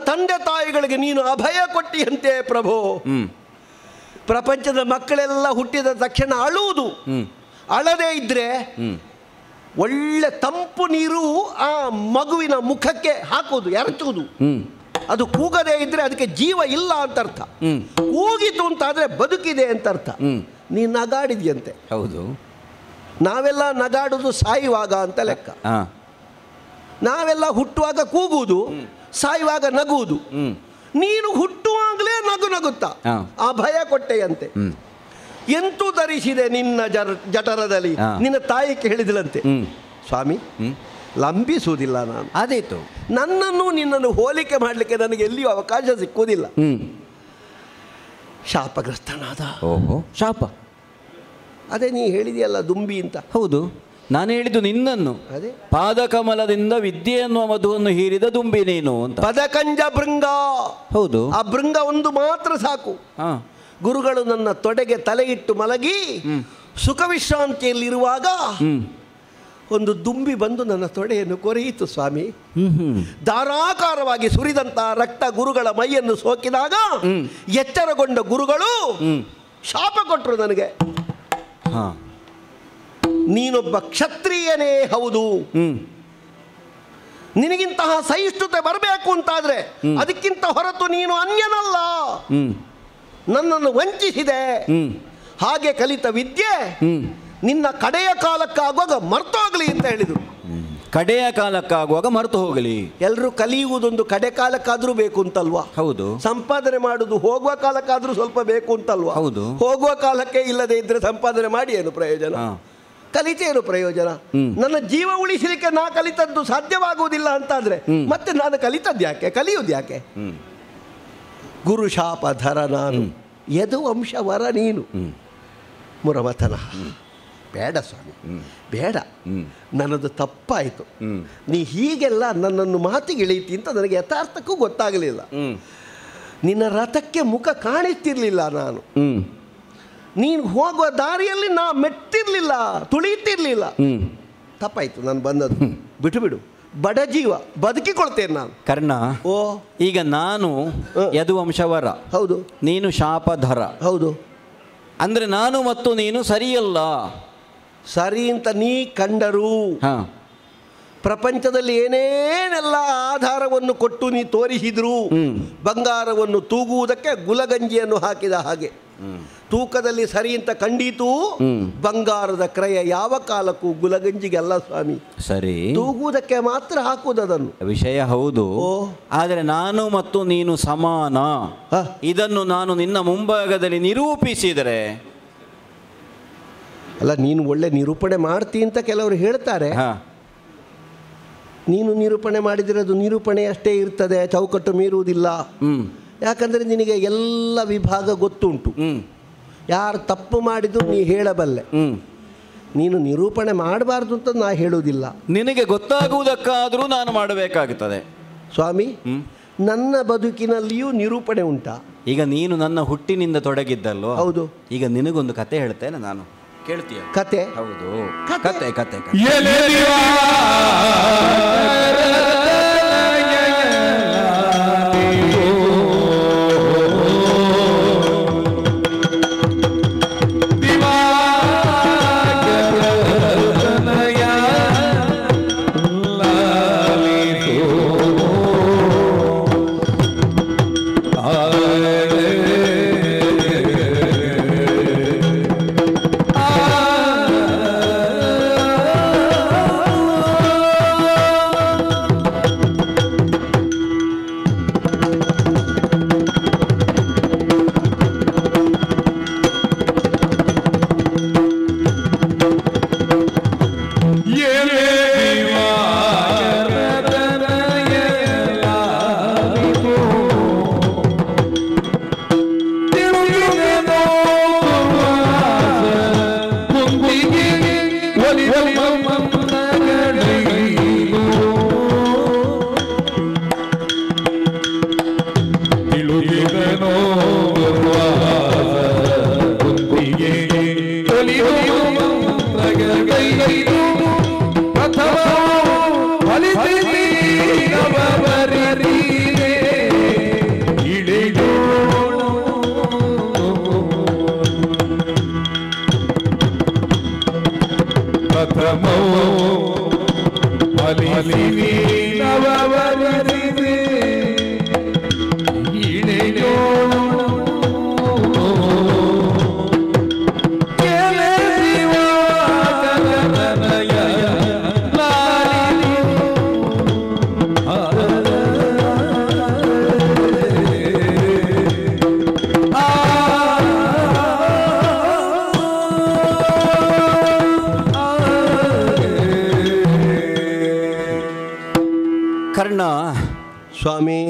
ತಂದೆ ತಾಯಿಗಳಿಗೆ ನೀನು ಅಭಯ ಕೊಟ್ಟಿಯಂತೆ ಪ್ರಭು. ಪ್ರಪಂಚದ ಮಕ್ಕಳೆಲ್ಲ ಹುಟ್ಟಿದ ತಕ್ಷಣ ಅಳುವುದು, ಅಳದೇ ಇದ್ರೆ ಒಳ್ಳೆ ತಂಪು ನೀರು ಆ ಮಗುವಿನ ಮುಖಕ್ಕೆ ಹಾಕುವುದು, ಎರಚುವುದು. ಅದು ಕೂಗದೇ ಇದ್ರೆ ಅದಕ್ಕೆ ಜೀವ ಇಲ್ಲ ಅಂತ ಅರ್ಥ. ಕೂಗಿತು ಅಂತಾದ್ರೆ ಬದುಕಿದೆ ಅಂತ ಅರ್ಥ. ನೀನು ನಗಾಡಿದ್ಯಂತೆ. ಹೌದು, ನಾವೆಲ್ಲ ನಗಾಡುವುದು ಸಾಯುವಾಗ ಅಂತ ಲೆಕ್ಕ. ನಾವೆಲ್ಲ ಹುಟ್ಟುವಾಗ ಕೂಗುವುದು, ಸಾಯುವಾಗ ನಗುವುದು. ನೀನು ಹುಟ್ಟುವಾಗಲೇ ನಗುತ್ತಾ ಆ ಭಯ ಕೊಟ್ಟೆಯಂತೆ. ಎಂತೂ ಧರಿಸಿದೆ ನಿನ್ನ ಜಠರದಲ್ಲಿ. ನಿನ್ನ ತಾಯಿ ಕೇಳಿದಳಂತೆ, ಸ್ವಾಮಿ ಲಂಬಿಸುವುದಿಲ್ಲ ನಾನು. ಆದೀತು, ನನ್ನನ್ನು ನಿನ್ನನ್ನು ಹೋಲಿಕೆ ಮಾಡಲಿಕ್ಕೆ ನನಗೆ ಎಲ್ಲಿಯೂ ಅವಕಾಶ ಸಿಕ್ಕುವುದಿಲ್ಲ. ಶಾಪಗ್ರಸ್ತನಾದ. ಓಹೋ, ಶಾಪ. ಅದೇ ನೀ ಹೇಳಿದೆಯಲ್ಲ ದುಂಬಿ ಅಂತ. ಹೌದು, ನಾನು ಹೇಳಿದ್ದು ನಿನ್ನನ್ನು. ಅದೇ ಪಾದಕಮಲದಿಂದ ವಿದ್ಯೆ ಎನ್ನುವ ಮಧುವನ್ನು ಹೀರಿದ ದುಂಬಿ ನೀನು ಅಂತ. ಪದಕಂಜ ಭೃಂಗ. ಹೌದು, ಆ ಭೃಂಗ ಒಂದು ಮಾತ್ರ ಸಾಕು. ಗುರುಗಳು ನನ್ನ ತೊಡೆಗೆ ತಲೆ ಇಟ್ಟು ಮಲಗಿ ಸುಖ ವಿಶ್ರಾಂತಿಯಲ್ಲಿರುವಾಗ ಒಂದು ದುಂಬಿ ಬಂದು ನನ್ನ ತೊಡೆಯನ್ನು ಕೊರೆಯಿತು ಸ್ವಾಮಿ. ಧಾರಾಕಾರವಾಗಿ ಸುರಿದಂತಹ ರಕ್ತ ಗುರುಗಳ ಮೈಯನ್ನು ಸೋಕಿದಾಗ ಎಚ್ಚರಗೊಂಡ ಗುರುಗಳು ಶಾಪ ಕೊಟ್ಟರು ನನಗೆ. ನೀನೊಬ್ಬ ಕ್ಷತ್ರಿಯನೇ ಹೌದು, ನಿನಗಿಂತಹ ಸಹಿಷ್ಣುತೆ ಬರಬೇಕು ಅಂತಾದ್ರೆ ಅದಕ್ಕಿಂತ ಹೊರತು ನೀನು ಅನ್ಯನಲ್ಲ. ನನ್ನನ್ನು ವಂಚಿಸಿದೆ. ಹಾಗೆ ಕಲಿತ ವಿದ್ಯೆ ನಿನ್ನ ಕಡೆಯ ಕಾಲಕ್ಕಾಗುವಾಗ ಮರ್ತೋಗಲಿ ಅಂತ ಹೇಳಿದರು. ಕಡೆಯ ಕಾಲಕ್ಕಾಗುವಾಗ ಮರೆತು ಹೋಗಲಿ. ಎಲ್ಲರೂ ಕಲಿಯುವುದೊಂದು ಕಡೆ ಕಾಲಕ್ಕಾದ್ರೂ ಬೇಕು ಅಂತಲ್ವಾ? ಹೌದು. ಸಂಪಾದನೆ ಮಾಡುವುದು ಹೋಗುವ ಕಾಲಕ್ಕಾದ್ರೂ ಸ್ವಲ್ಪ ಬೇಕು ಅಂತಲ್ವಾ? ಹೌದು. ಹೋಗುವ ಕಾಲಕ್ಕೆ ಇಲ್ಲದೆ ಇದ್ರೆ ಸಂಪಾದನೆ ಮಾಡಿ ಏನು ಪ್ರಯೋಜನ? ಕಲಿತೇನು ಪ್ರಯೋಜನ? ನನ್ನ ಜೀವ ಉಳಿಸಲಿಕ್ಕೆ ನಾ ಕಲಿತದ್ದು ಸಾಧ್ಯವಾಗುವುದಿಲ್ಲ ಅಂತಾದ್ರೆ ಮತ್ತೆ ನಾನು ಕಲಿತದ್ದು ಯಾಕೆ? ಕಲಿಯುವುದು ಯಾಕೆ? ಗುರು ಶಾಪಧರ ನಾನು, ಯದು ವಂಶವರ ನೀನು. ಮುರಮಥನ, ಬೇಡ ಸ್ವಾಮಿ, ಬೇಡ, ನನ್ನದು ತಪ್ಪಾಯಿತು. ನೀ ಹೀಗೆಲ್ಲ ನನ್ನನ್ನು ಮಾತಿಗೆ ಇಳೀತಿ ಅಂತ ನನಗೆ ಯಥಾರ್ಥಕ್ಕೂ ಗೊತ್ತಾಗಲಿಲ್ಲ. ನಿನ್ನ ರಥಕ್ಕೆ ಮುಖ ಕಾಣಿಸ್ತಿರ್ಲಿಲ್ಲ ನಾನು. ನೀನು ಹೋಗುವ ದಾರಿಯಲ್ಲಿ ನಾ ಮೆಟ್ಟಿರ್ಲಿಲ್ಲ, ತುಳಿತಿರ್ಲಿಲ್ಲ. ತಪ್ಪಾಯ್ತು, ನಾನು ಬಂದದ್ದು. ಬಿಟ್ಟು ಬಿಡು, ಬಡ ಜೀವ, ಬದುಕಿಕೊಳ್ತೇನೆ ನಾನು. ಕರ್ಣ, ಓ ಈಗ ನಾನು ಯದುವಂಶವರ, ಹೌದು, ನೀನು ಶಾಪಧರ, ಹೌದು. ಅಂದ್ರೆ ನಾನು ಮತ್ತು ನೀನು ಸರಿಯಲ್ಲ. ಸರಿ ಅಂತ ನೀ ಕಂಡರೂ ಪ್ರಪಂಚದಲ್ಲಿ ಏನೇನೆಲ್ಲ ಆಧಾರವನ್ನು ಕೊಟ್ಟು ನೀ ತೋರಿಸಿದ್ರು, ಬಂಗಾರವನ್ನು ತೂಗುವುದಕ್ಕೆ ಗುಲಗಂಜಿಯನ್ನು ಹಾಕಿದ ಹಾಗೆ ತೂಕದಲ್ಲಿ ಸರಿ ಅಂತ ಕಂಡೀತು. ಬಂಗಾರದ ಕ್ರಯ ಯಾವ ಕಾಲಕ್ಕೂ ಗುಲಗಂಜಿಗೆ ಅಲ್ಲ ಸ್ವಾಮಿ, ಸರಿ ತೂಗುವುದಕ್ಕೆ ಮಾತ್ರ ಹಾಕುವುದನ್ನು. ವಿಷಯ ಹೌದು, ಆದರೆ ನಾನು ಮತ್ತು ನೀನು ಸಮಾನ. ಇದನ್ನು ನಾನು ನಿನ್ನ ಮುಂಭಾಗದಲ್ಲಿ ನಿರೂಪಿಸಿದರೆ. ಅಲ್ಲ, ನೀನು ಒಳ್ಳೆ ನಿರೂಪಣೆ ಮಾಡ್ತಿ ಅಂತ ಕೆಲವರು ಹೇಳ್ತಾರೆ. ನೀನು ನಿರೂಪಣೆ ಮಾಡಿದರೆ ಅದು ನಿರೂಪಣೆ ಅಷ್ಟೇ ಇರ್ತದೆ, ಚೌಕಟ್ಟು ಮೀರುವುದಿಲ್ಲ. ಯಾಕಂದರೆ ನಿನಗೆ ಎಲ್ಲ ವಿಭಾಗ ಗೊತ್ತುಂಟು. ಯಾರು ತಪ್ಪು ಮಾಡಿದ್ರು ನೀ ಹೇಳಬಲ್ಲೆ. ನೀನು ನಿರೂಪಣೆ ಮಾಡಬಾರ್ದು ಅಂತ ನಾ ಹೇಳುವುದಿಲ್ಲ. ನಿನಗೆ ಗೊತ್ತಾಗುವುದಕ್ಕಾದರೂ ನಾನು ಮಾಡಬೇಕಾಗುತ್ತದೆ ಸ್ವಾಮಿ. ನನ್ನ ಬದುಕಿನಲ್ಲಿಯೂ ನಿರೂಪಣೆ ಉಂಟಾ? ಈಗ ನೀನು ನನ್ನ ಹುಟ್ಟಿನಿಂದ ತೊಡಗಿದ್ದಲ್ಲೋ? ಹೌದು. ಈಗ ನಿನಗೊಂದು ಕತೆ ಹೇಳ್ತೇನೆ ನಾನು, ಕೇಳ್ತೀಯ? ಕತೆ? ಹೌದು, ಕತೆ ಕತೆ. ಒಲಿವಿ ನವವರಿಸಿದೆ ಇಳೆಯೋ ಕರ್ಣ, ಸ್ವಾಮಿ,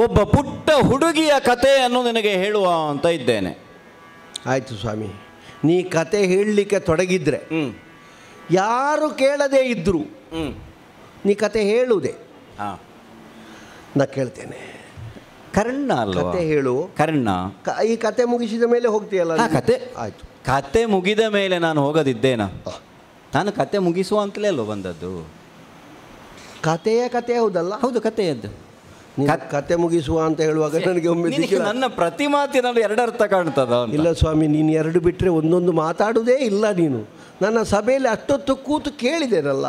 ಒಬ್ಬ ಪುಟ್ಟ ಹುಡುಗಿಯ ಕಥೆಯನ್ನು ನಿನಗೆ ಹೇಳುವ ಅಂತ ಇದ್ದೇನೆ. ಆಯಿತು ಸ್ವಾಮಿ. ನೀ ಕತೆ ಹೇಳಲಿಕ್ಕೆ ತೊಡಗಿದ್ರೆ ಯಾರು ಕೇಳದೇ ಇದ್ದರು ನೀ ಕತೆ ಹೇಳುವುದೇ. ನಾ ಕೇಳ್ತೇನೆ. ಕರ್ಣ ಅಲ್ವಾ? ಕತೆ ಹೇಳು. ಕರ್ಣ, ಈ ಕತೆ ಮುಗಿಸಿದ ಮೇಲೆ ಹೋಗ್ತೀಯಲ್ಲ? ಕತೆ ಆಯಿತು. ಕತೆ ಮುಗಿದ ಮೇಲೆ ನಾನು ಹೋಗದಿದ್ದೇನ? ನಾನು ಕತೆ ಮುಗಿಸುವ ಅಂತಲೇ ಅಲ್ವ ಬಂದದ್ದು. ಕತೆ ಹೌದಲ್ಲ? ಹೌದು, ಕತೆಯದ್ದು. ಕತೆ ಮುಗಿಸುವ ಅಂತ ಹೇಳುವಾಗ ನನಗೆ ಒಮ್ಮೆ ನನ್ನ ಪ್ರತಿ ಮಾತಿನಲ್ಲಿ ಎರಡರ್ಥ ಕಾಣ್ತದ. ಇಲ್ಲ ಸ್ವಾಮಿ, ನೀನು ಎರಡು ಬಿಟ್ಟರೆ ಒಂದೊಂದು ಮಾತಾಡುವುದೇ ಇಲ್ಲ. ನೀನು ನನ್ನ ಸಭೆಯಲ್ಲಿ ಅಷ್ಟೊತ್ತು ಕೂತು ಕೇಳಿದೇನಲ್ಲ,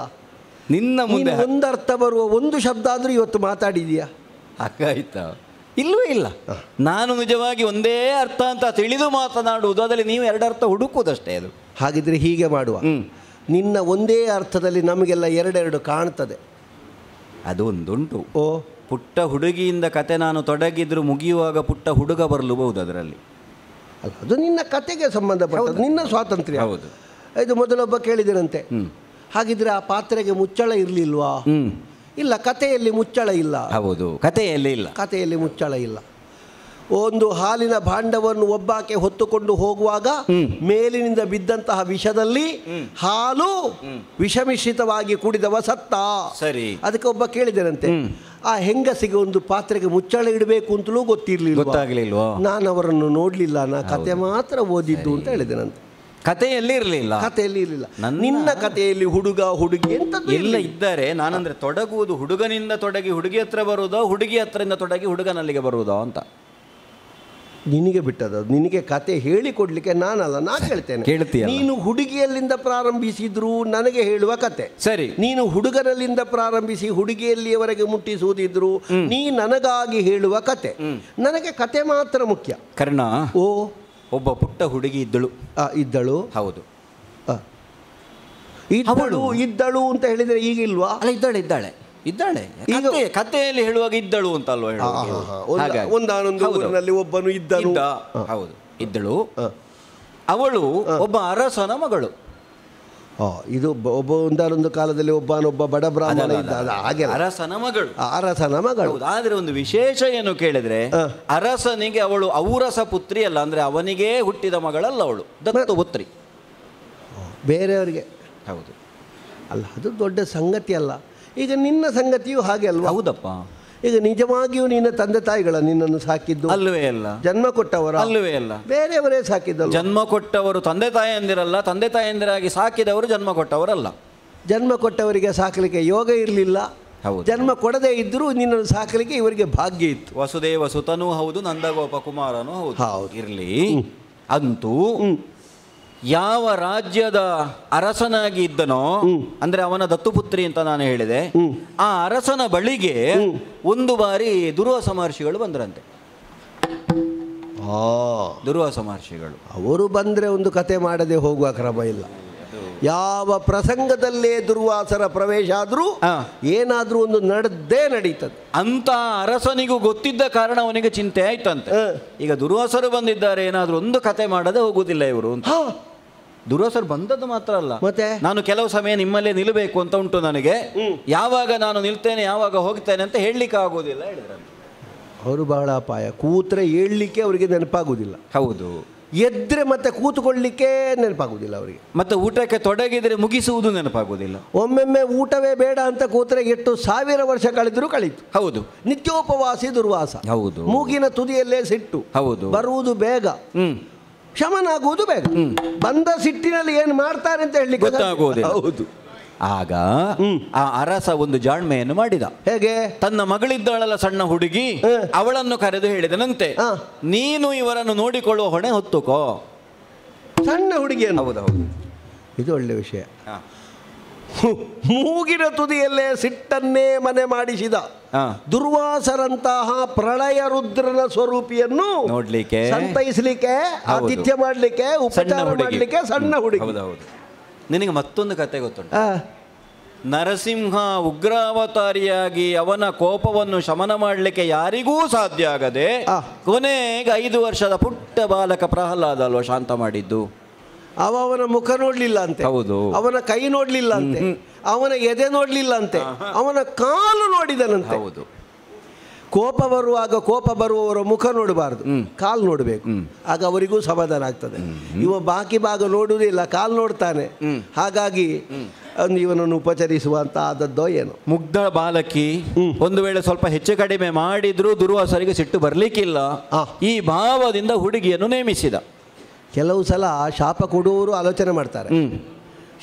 ನಿನ್ನ ಮುಂದೆ ಒಂದು ಅರ್ಥ ಬರುವ ಒಂದು ಶಬ್ದ ಆದರೂ ಇವತ್ತು ಮಾತಾಡಿದೀಯಾ? ಹಾಗಾಯ್ತಾ? ಇಲ್ಲವೇ ಇಲ್ಲ. ನಾನು ನಿಜವಾಗಿ ಒಂದೇ ಅರ್ಥ ಅಂತ ತಿಳಿದು ಮಾತನಾಡುವುದು, ಅದರಲ್ಲಿ ನೀವು ಎರಡರ್ಥ ಹುಡುಕುವುದಷ್ಟೇ. ಅದು ಹಾಗಿದ್ರೆ ಹೀಗೆ ಮಾಡುವ. ನಿನ್ನ ಒಂದೇ ಅರ್ಥದಲ್ಲಿ ನಮಗೆಲ್ಲ ಎರಡೆರಡು ಕಾಣ್ತದೆ. ಅದು ಒಂದುಂಟು. ಓ, ಪುಟ್ಟ ಹುಡುಗಿಯಿಂದ ಕತೆ ನಾನು ತೊಡಗಿದ್ರು ಮುಗಿಯುವಾಗ ಪುಟ್ಟ ಹುಡುಗ ಬರಲೂಬಹುದು ಅದರಲ್ಲಿ. ಅಲ್ಲ, ಅದು ನಿನ್ನ ಕತೆಗೆ ಸಂಬಂಧಪಟ್ಟದ್ದು, ನಿನ್ನ ಸ್ವಾತಂತ್ರ್ಯ. ಹೌದು. ಇದು ಮೊದಲೊಬ್ಬ ಕೇಳಿದರಂತೆ, ಹಾಗಿದ್ರೆ ಆ ಪಾತ್ರೆಗೆ ಮುಚ್ಚಳ ಇರಲಿಲ್ವಾ? ಇಲ್ಲ, ಕಥೆಯಲ್ಲಿ ಮುಚ್ಚಳ ಇಲ್ಲ. ಹೌದು, ಕಥೆಯಲ್ಲಿ ಇಲ್ಲ. ಕಥೆಯಲ್ಲಿ ಮುಚ್ಚಳ ಇಲ್ಲ. ಒಂದು ಹಾಲಿನ ಭಾಂಡವನ್ನು ಒಬ್ಬಾಕೆ ಹೊತ್ತುಕೊಂಡು ಹೋಗುವಾಗ ಮೇಲಿನಿಂದ ಬಿದ್ದಂತಹ ವಿಷದಲ್ಲಿ ಹಾಲು ವಿಷಮಿಶ್ರಿತವಾಗಿ ಕುಡಿದವ ಸತ್ತ. ಸರಿ. ಅದಕ್ಕೆ ಒಬ್ಬ ಕೇಳಿದರಂತೆ, ಆ ಹೆಂಗಸಿಗೆ ಒಂದು ಪಾತ್ರೆಗೆ ಮುಚ್ಚಳ ಇಡಬೇಕು ಅಂತಲೂ ಗೊತ್ತಾಗ್ಲಿಲ್ವಾ? ನಾನು ಅವರನ್ನು ನೋಡ್ಲಿಲ್ಲ, ನಾ ಕತೆ ಮಾತ್ರ ಓದಿದ್ದು ಅಂತ ಹೇಳಿದೆನಂತೆ. ಕಥೆಯಲ್ಲಿ ಇರಲಿಲ್ಲ. ಕಥೆಯಲ್ಲಿ ಇರಲಿಲ್ಲ. ನಿನ್ನ ಕಥೆಯಲ್ಲಿ ಹುಡುಗ ಹುಡುಗಿ ಅಂತ ಎಲ್ಲ ಇದ್ದಾರೆ. ನಾನಂದ್ರೆ ತೊಡಗುವುದು ಹುಡುಗನಿಂದ ತೊಡಗಿ ಹುಡುಗಿ ಹತ್ರ ಬರುವುದೋ, ಹುಡುಗಿ ಹತ್ರದಿಂದ ತೊಡಗಿ ಹುಡುಗನಲ್ಲಿಗೆ ಬರುವುದೋ ಅಂತ ನಿನಗೆ ಬಿಟ್ಟದ್ದು. ನಿನಗೆ ಕತೆ ಹೇಳಿಕೊಡ್ಲಿಕ್ಕೆ ನಾನಲ್ಲ, ನಾ ಕೇಳ್ತೇನೆ. ನೀನು ಹುಡುಗಿಯಲ್ಲಿಂದ ಪ್ರಾರಂಭಿಸಿದ್ರು ನನಗೆ ಹೇಳುವ ಕತೆ ಸರಿ. ನೀನು ಹುಡುಗನಲ್ಲಿಂದ ಪ್ರಾರಂಭಿಸಿ ಹುಡುಗಿಯಲ್ಲಿಯವರೆಗೆ ಮುಟ್ಟಿಸುವುದಿದ್ರು ನೀ ನನಗಾಗಿ ಹೇಳುವ ಕತೆ. ನನಗೆ ಕತೆ ಮಾತ್ರ ಮುಖ್ಯ. ಕರ್ಣ, ಓ, ಒಬ್ಬ ಪುಟ್ಟ ಹುಡುಗಿ ಇದ್ದಳು. ಇದ್ದಳು? ಹೌದು. ಇದ್ದಳು ಅಂತ ಹೇಳಿದ್ರೆ ಈಗ ಇಲ್ವಾ? ಅಲ್ಲ, ಇದ್ದಾಳೆ. ಕಥೆಯಲ್ಲಿ ಹೇಳುವಾಗ ಇದ್ದಳು ಅಂತ ಅಲ್ವಾ ಹೇಳುವಾಗ? ಒಂದಾನೊಂದು ಊರಿನಲ್ಲಿ ಒಬ್ಬನು ಇದ್ದನು. ಹೌದು, ಇದ್ದಳು. ಅವಳು ಒಬ್ಬ ಅರಸನ ಮಗಳು. ಇದು ಒಂದಾನೊಂದು ಕಾಲದಲ್ಲಿ ಒಬ್ಬನೊಬ್ಬ ಬಡ ಬ್ರಾಹ್ಮಣ ಇದ್ದ, ಹಾಗೆ ಅರಸನ ಮಗಳು. ಅರಸನ ಮಗಳು. ಆದ್ರೆ ಒಂದು ವಿಶೇಷ ಏನು ಕೇಳಿದ್ರೆ, ಅರಸನಿಗೆ ಅವಳು ಔರಸ ಪುತ್ರಿ ಅಲ್ಲ, ಅಂದ್ರೆ ಅವನಿಗೆ ಹುಟ್ಟಿದ ಮಗಳಲ್ಲ, ಅವಳು ದತ್ತು ಪುತ್ರಿ, ಬೇರೆಯವರಿಗೆ. ಹೌದು. ಅಲ್ಲ, ಅದು ದೊಡ್ಡ ಸಂಗತಿ ಅಲ್ಲ. ಈಗ ನಿನ್ನ ಸಂಗತಿಯು ಹಾಗೆ ಅಲ್ವಾ? ಹೌದಪ್ಪ. ಈಗ ನಿಜವಾಗಿಯೂ ನಿನ್ನ ತಂದೆ ತಾಯಿಗಳ ನಿನ್ನನ್ನು ಸಾಕಿದ್ದು ಅಲ್ಲವೇ ಅಲ್ಲ? ಜನ್ಮ ಕೊಟ್ಟವರ ಅಲ್ಲವೇ ಅಲ್ಲ? ಬೇರೆಯವರೇ ಸಾಕಿದ್ದಲ್ಲ. ಜನ್ಮ ಕೊಟ್ಟವರು ತಂದೆ ತಾಯಂದಿರಲ್ಲ, ತಂದೆ ತಾಯಂದಿರಾಗಿ ಸಾಕಿದವರು ಜನ್ಮ ಕೊಟ್ಟವರಲ್ಲ. ಜನ್ಮ ಕೊಟ್ಟವರಿಗೆ ಸಾಕಲಿಕ್ಕೆ ಯೋಗ ಇರಲಿಲ್ಲ. ಜನ್ಮ ಕೊಡದೇ ಇದ್ದರೂ ನಿನ್ನನ್ನು ಸಾಕಲಿಕ್ಕೆ ಇವರಿಗೆ ಭಾಗ್ಯ ಇತ್ತು. ವಸುದೇವ ಸುತನೂ ಹೌದು, ನಂದಗೋಪ ಕುಮಾರನೂ ಹೌದು. ಇರಲಿ. ಅಂತೂ ಯಾವ ರಾಜ್ಯದ ಅರಸನಾಗಿ ಇದ್ದನೋ, ಅಂದ್ರೆ ಅವನ ದತ್ತುಪುತ್ರಿ ಅಂತ ನಾನು ಹೇಳಿದೆ, ಆ ಅರಸನ ಬಳಿಗೆ ಒಂದು ಬಾರಿ ದುರ್ವಾಸ ಮಹರ್ಷಿಗಳು ಬಂದ್ರಂತೆ. ದುರ್ವಾಸ ಮಹರ್ಷಿಗಳು ಅವರು ಬಂದ್ರೆ ಒಂದು ಕತೆ ಮಾಡದೆ ಹೋಗುವ ಕ್ರಮ ಇಲ್ಲ. ಯಾವ ಪ್ರಸಂಗದಲ್ಲೇ ದುರ್ವಾಸರ ಪ್ರವೇಶ ಆದ್ರೂ ಏನಾದ್ರೂ ಒಂದು ನಡೆದೇ ನಡೀತದೆ ಅಂತ ಅರಸನಿಗೂ ಗೊತ್ತಿದ್ದ ಕಾರಣ ಅವನಿಗೆ ಚಿಂತೆ ಆಯ್ತಂತೆ. ಈಗ ದುರ್ವಾಸರು ಬಂದಿದ್ದಾರೆ, ಏನಾದ್ರೂ ಒಂದು ಕತೆ ಮಾಡದೆ ಹೋಗುದಿಲ್ಲ ಇವರು ಅಂತ. ದುರ್ವಾಸರು ಬಂದದ್ದು ಮಾತ್ರ ಅಲ್ಲ, ಮತ್ತೆ ನಾನು ಕೆಲವು ಸಮಯ ನಿಮ್ಮಲ್ಲೇ ನಿಲ್ಲಬೇಕು ಅಂತ ಉಂಟು ನನಗೆ, ಯಾವಾಗ ನಾನು ನಿಲ್ತೇನೆ ಯಾವಾಗ ಹೋಗ್ತೇನೆ ಅಂತ ಹೇಳಲಿಕ್ಕೆ ಆಗೋದಿಲ್ಲ ಹೇಳಿದ್ರಂತೆ. ಅವರು ಬಹಳ ಅಪಾಯ. ಕೂತ್ರೆ ಏಳಲಿಕ್ಕೆ ಅವರಿಗೆ ನೆನಪಾಗುವುದಿಲ್ಲ. ಹೌದು. ಎದ್ರೆ ಮತ್ತೆ ಕೂತ್ಕೊಳ್ಳಿಕ್ಕೆ ನೆನಪಾಗುವುದಿಲ್ಲ ಅವರಿಗೆ. ಮತ್ತೆ ಊಟಕ್ಕೆ ತೊಡಗಿದ್ರೆ ಮುಗಿಸುವುದು ನೆನಪಾಗುವುದಿಲ್ಲ. ಒಮ್ಮೆಮ್ಮೆ ಊಟವೇ ಬೇಡ ಅಂತ ಕೂತ್ರೆ ಎಷ್ಟು 1000 ವರ್ಷ ಕಳೆದರೂ ಕಳೀತು. ಹೌದು. ನಿತ್ಯೋಪವಾಸಿ ದುರ್ವಾಸ. ಹೌದು. ಮೂಗಿನ ತುದಿಯಲ್ಲೇ ಸಿಟ್ಟು. ಹೌದು. ಬರುವುದು ಬೇಗ, ಶಮನಾಗುವುದು ಬೇಗ. ಬಂದ ಸಿಟ್ಟಿನಲ್ಲಿ ಏನು ಮಾಡ್ತಾರೆ ಅಂತ ಹೇಳಲಿಕ್ಕೆ ಗೊತ್ತಾಗುವುದಿಲ್ಲ. ಹೌದು. ಆಗ ಆ ಅರಸ ಒಂದು ಜಾಣ್ಮೆಯನ್ನು ಮಾಡಿದ. ಹೇಗೆ? ತನ್ನ ಮಗಳಿದ್ದಾಳಲ್ಲ ಸಣ್ಣ ಹುಡುಗಿ, ಅವಳನ್ನು ಕರೆದು ಹೇಳಿದನಂತೆ, ನೀನು ಇವರನ್ನು ನೋಡಿಕೊಳ್ಳುವ ಹೊಣೆ ಹೊತ್ತುಕೋ. ಸಣ್ಣ ಹುಡುಗಿಯನ್ನು? ಹೌದೌದು. ಇದು ಒಳ್ಳೆ ವಿಷಯ. ಮೂಗಿನ ತುದಿಯಲ್ಲೇ ಸಿಟ್ಟನ್ನೇ ಮನೆ ಮಾಡಿಸಿದ ದುರ್ವಾಸರಂತಹ ಪ್ರಳಯ ರುದ್ರನ ಸ್ವರೂಪಿಯನ್ನು ನೋಡ್ಲಿಕ್ಕೆ, ಸಂತೈಸಲಿಕ್ಕೆ, ಆತಿಥ್ಯ ಮಾಡಲಿಕ್ಕೆ, ಉಪಚಾರ ಮಾಡಲಿಕ್ಕೆ ಸಣ್ಣ ಹುಡುಗಿ. ಹೌದೌದು. ನಿನಗೆ ಮತ್ತೊಂದು ಕತೆ ಗೊತ್ತುಂಟು. ನರಸಿಂಹ ಉಗ್ರಾವತಾರಿಯಾಗಿ ಅವನ ಕೋಪವನ್ನು ಶಮನ ಮಾಡಲಿಕ್ಕೆ ಯಾರಿಗೂ ಸಾಧ್ಯ ಆಗದೆ ಕೊನೆಗೆ 5 ವರ್ಷದ ಪುಟ್ಟ ಬಾಲಕ ಪ್ರಹ್ಲಾದ ಅಲ್ವಾ ಶಾಂತ ಮಾಡಿದ್ದು. ಅವನ ಮುಖ ನೋಡ್ಲಿಲ್ಲ ಅಂತೆ, ಹೌದು, ಅವನ ಕೈ ನೋಡ್ಲಿಲ್ಲ ಅಂತೆ, ಅವನ ಎದೆ ನೋಡ್ಲಿಲ್ಲ ಅಂತೆ, ಅವನ ಕಾಲು ನೋಡಿದನಂತೆ. ಹೌದು. ಕೋಪ ಬರುವಾಗ ಕೋಪ ಬರುವವರ ಮುಖ ನೋಡಬಾರ್ದು, ಕಾಲು ನೋಡಬೇಕು, ಆಗ ಅವರಿಗೂ ಸಮಾಧಾನ ಆಗ್ತದೆ. ಇವ ಬಾಕಿ ಭಾಗ ನೋಡುವುದಿಲ್ಲ, ಕಾಲು ನೋಡ್ತಾನೆ. ಹಾಗಾಗಿ ಇವನನ್ನು ಉಪಚರಿಸುವಂತ ಆದದ್ದೋ ಏನೋ. ಮುಗ್ಧ ಬಾಲಕಿ ಒಂದು ವೇಳೆ ಸ್ವಲ್ಪ ಹೆಚ್ಚು ಕಡಿಮೆ ಮಾಡಿದ್ರೂ ದುರ್ವಾಸರಿಗೆ ಸಿಟ್ಟು ಬರ್ಲಿಕ್ಕಿಲ್ಲ. ಈ ಭಾವದಿಂದ ಹುಡುಗಿಯನ್ನು ನೇಮಿಸಿದ. ಕೆಲವು ಸಲ ಶಾಪ ಕೊಡುವವರು ಆಲೋಚನೆ ಮಾಡ್ತಾರೆ,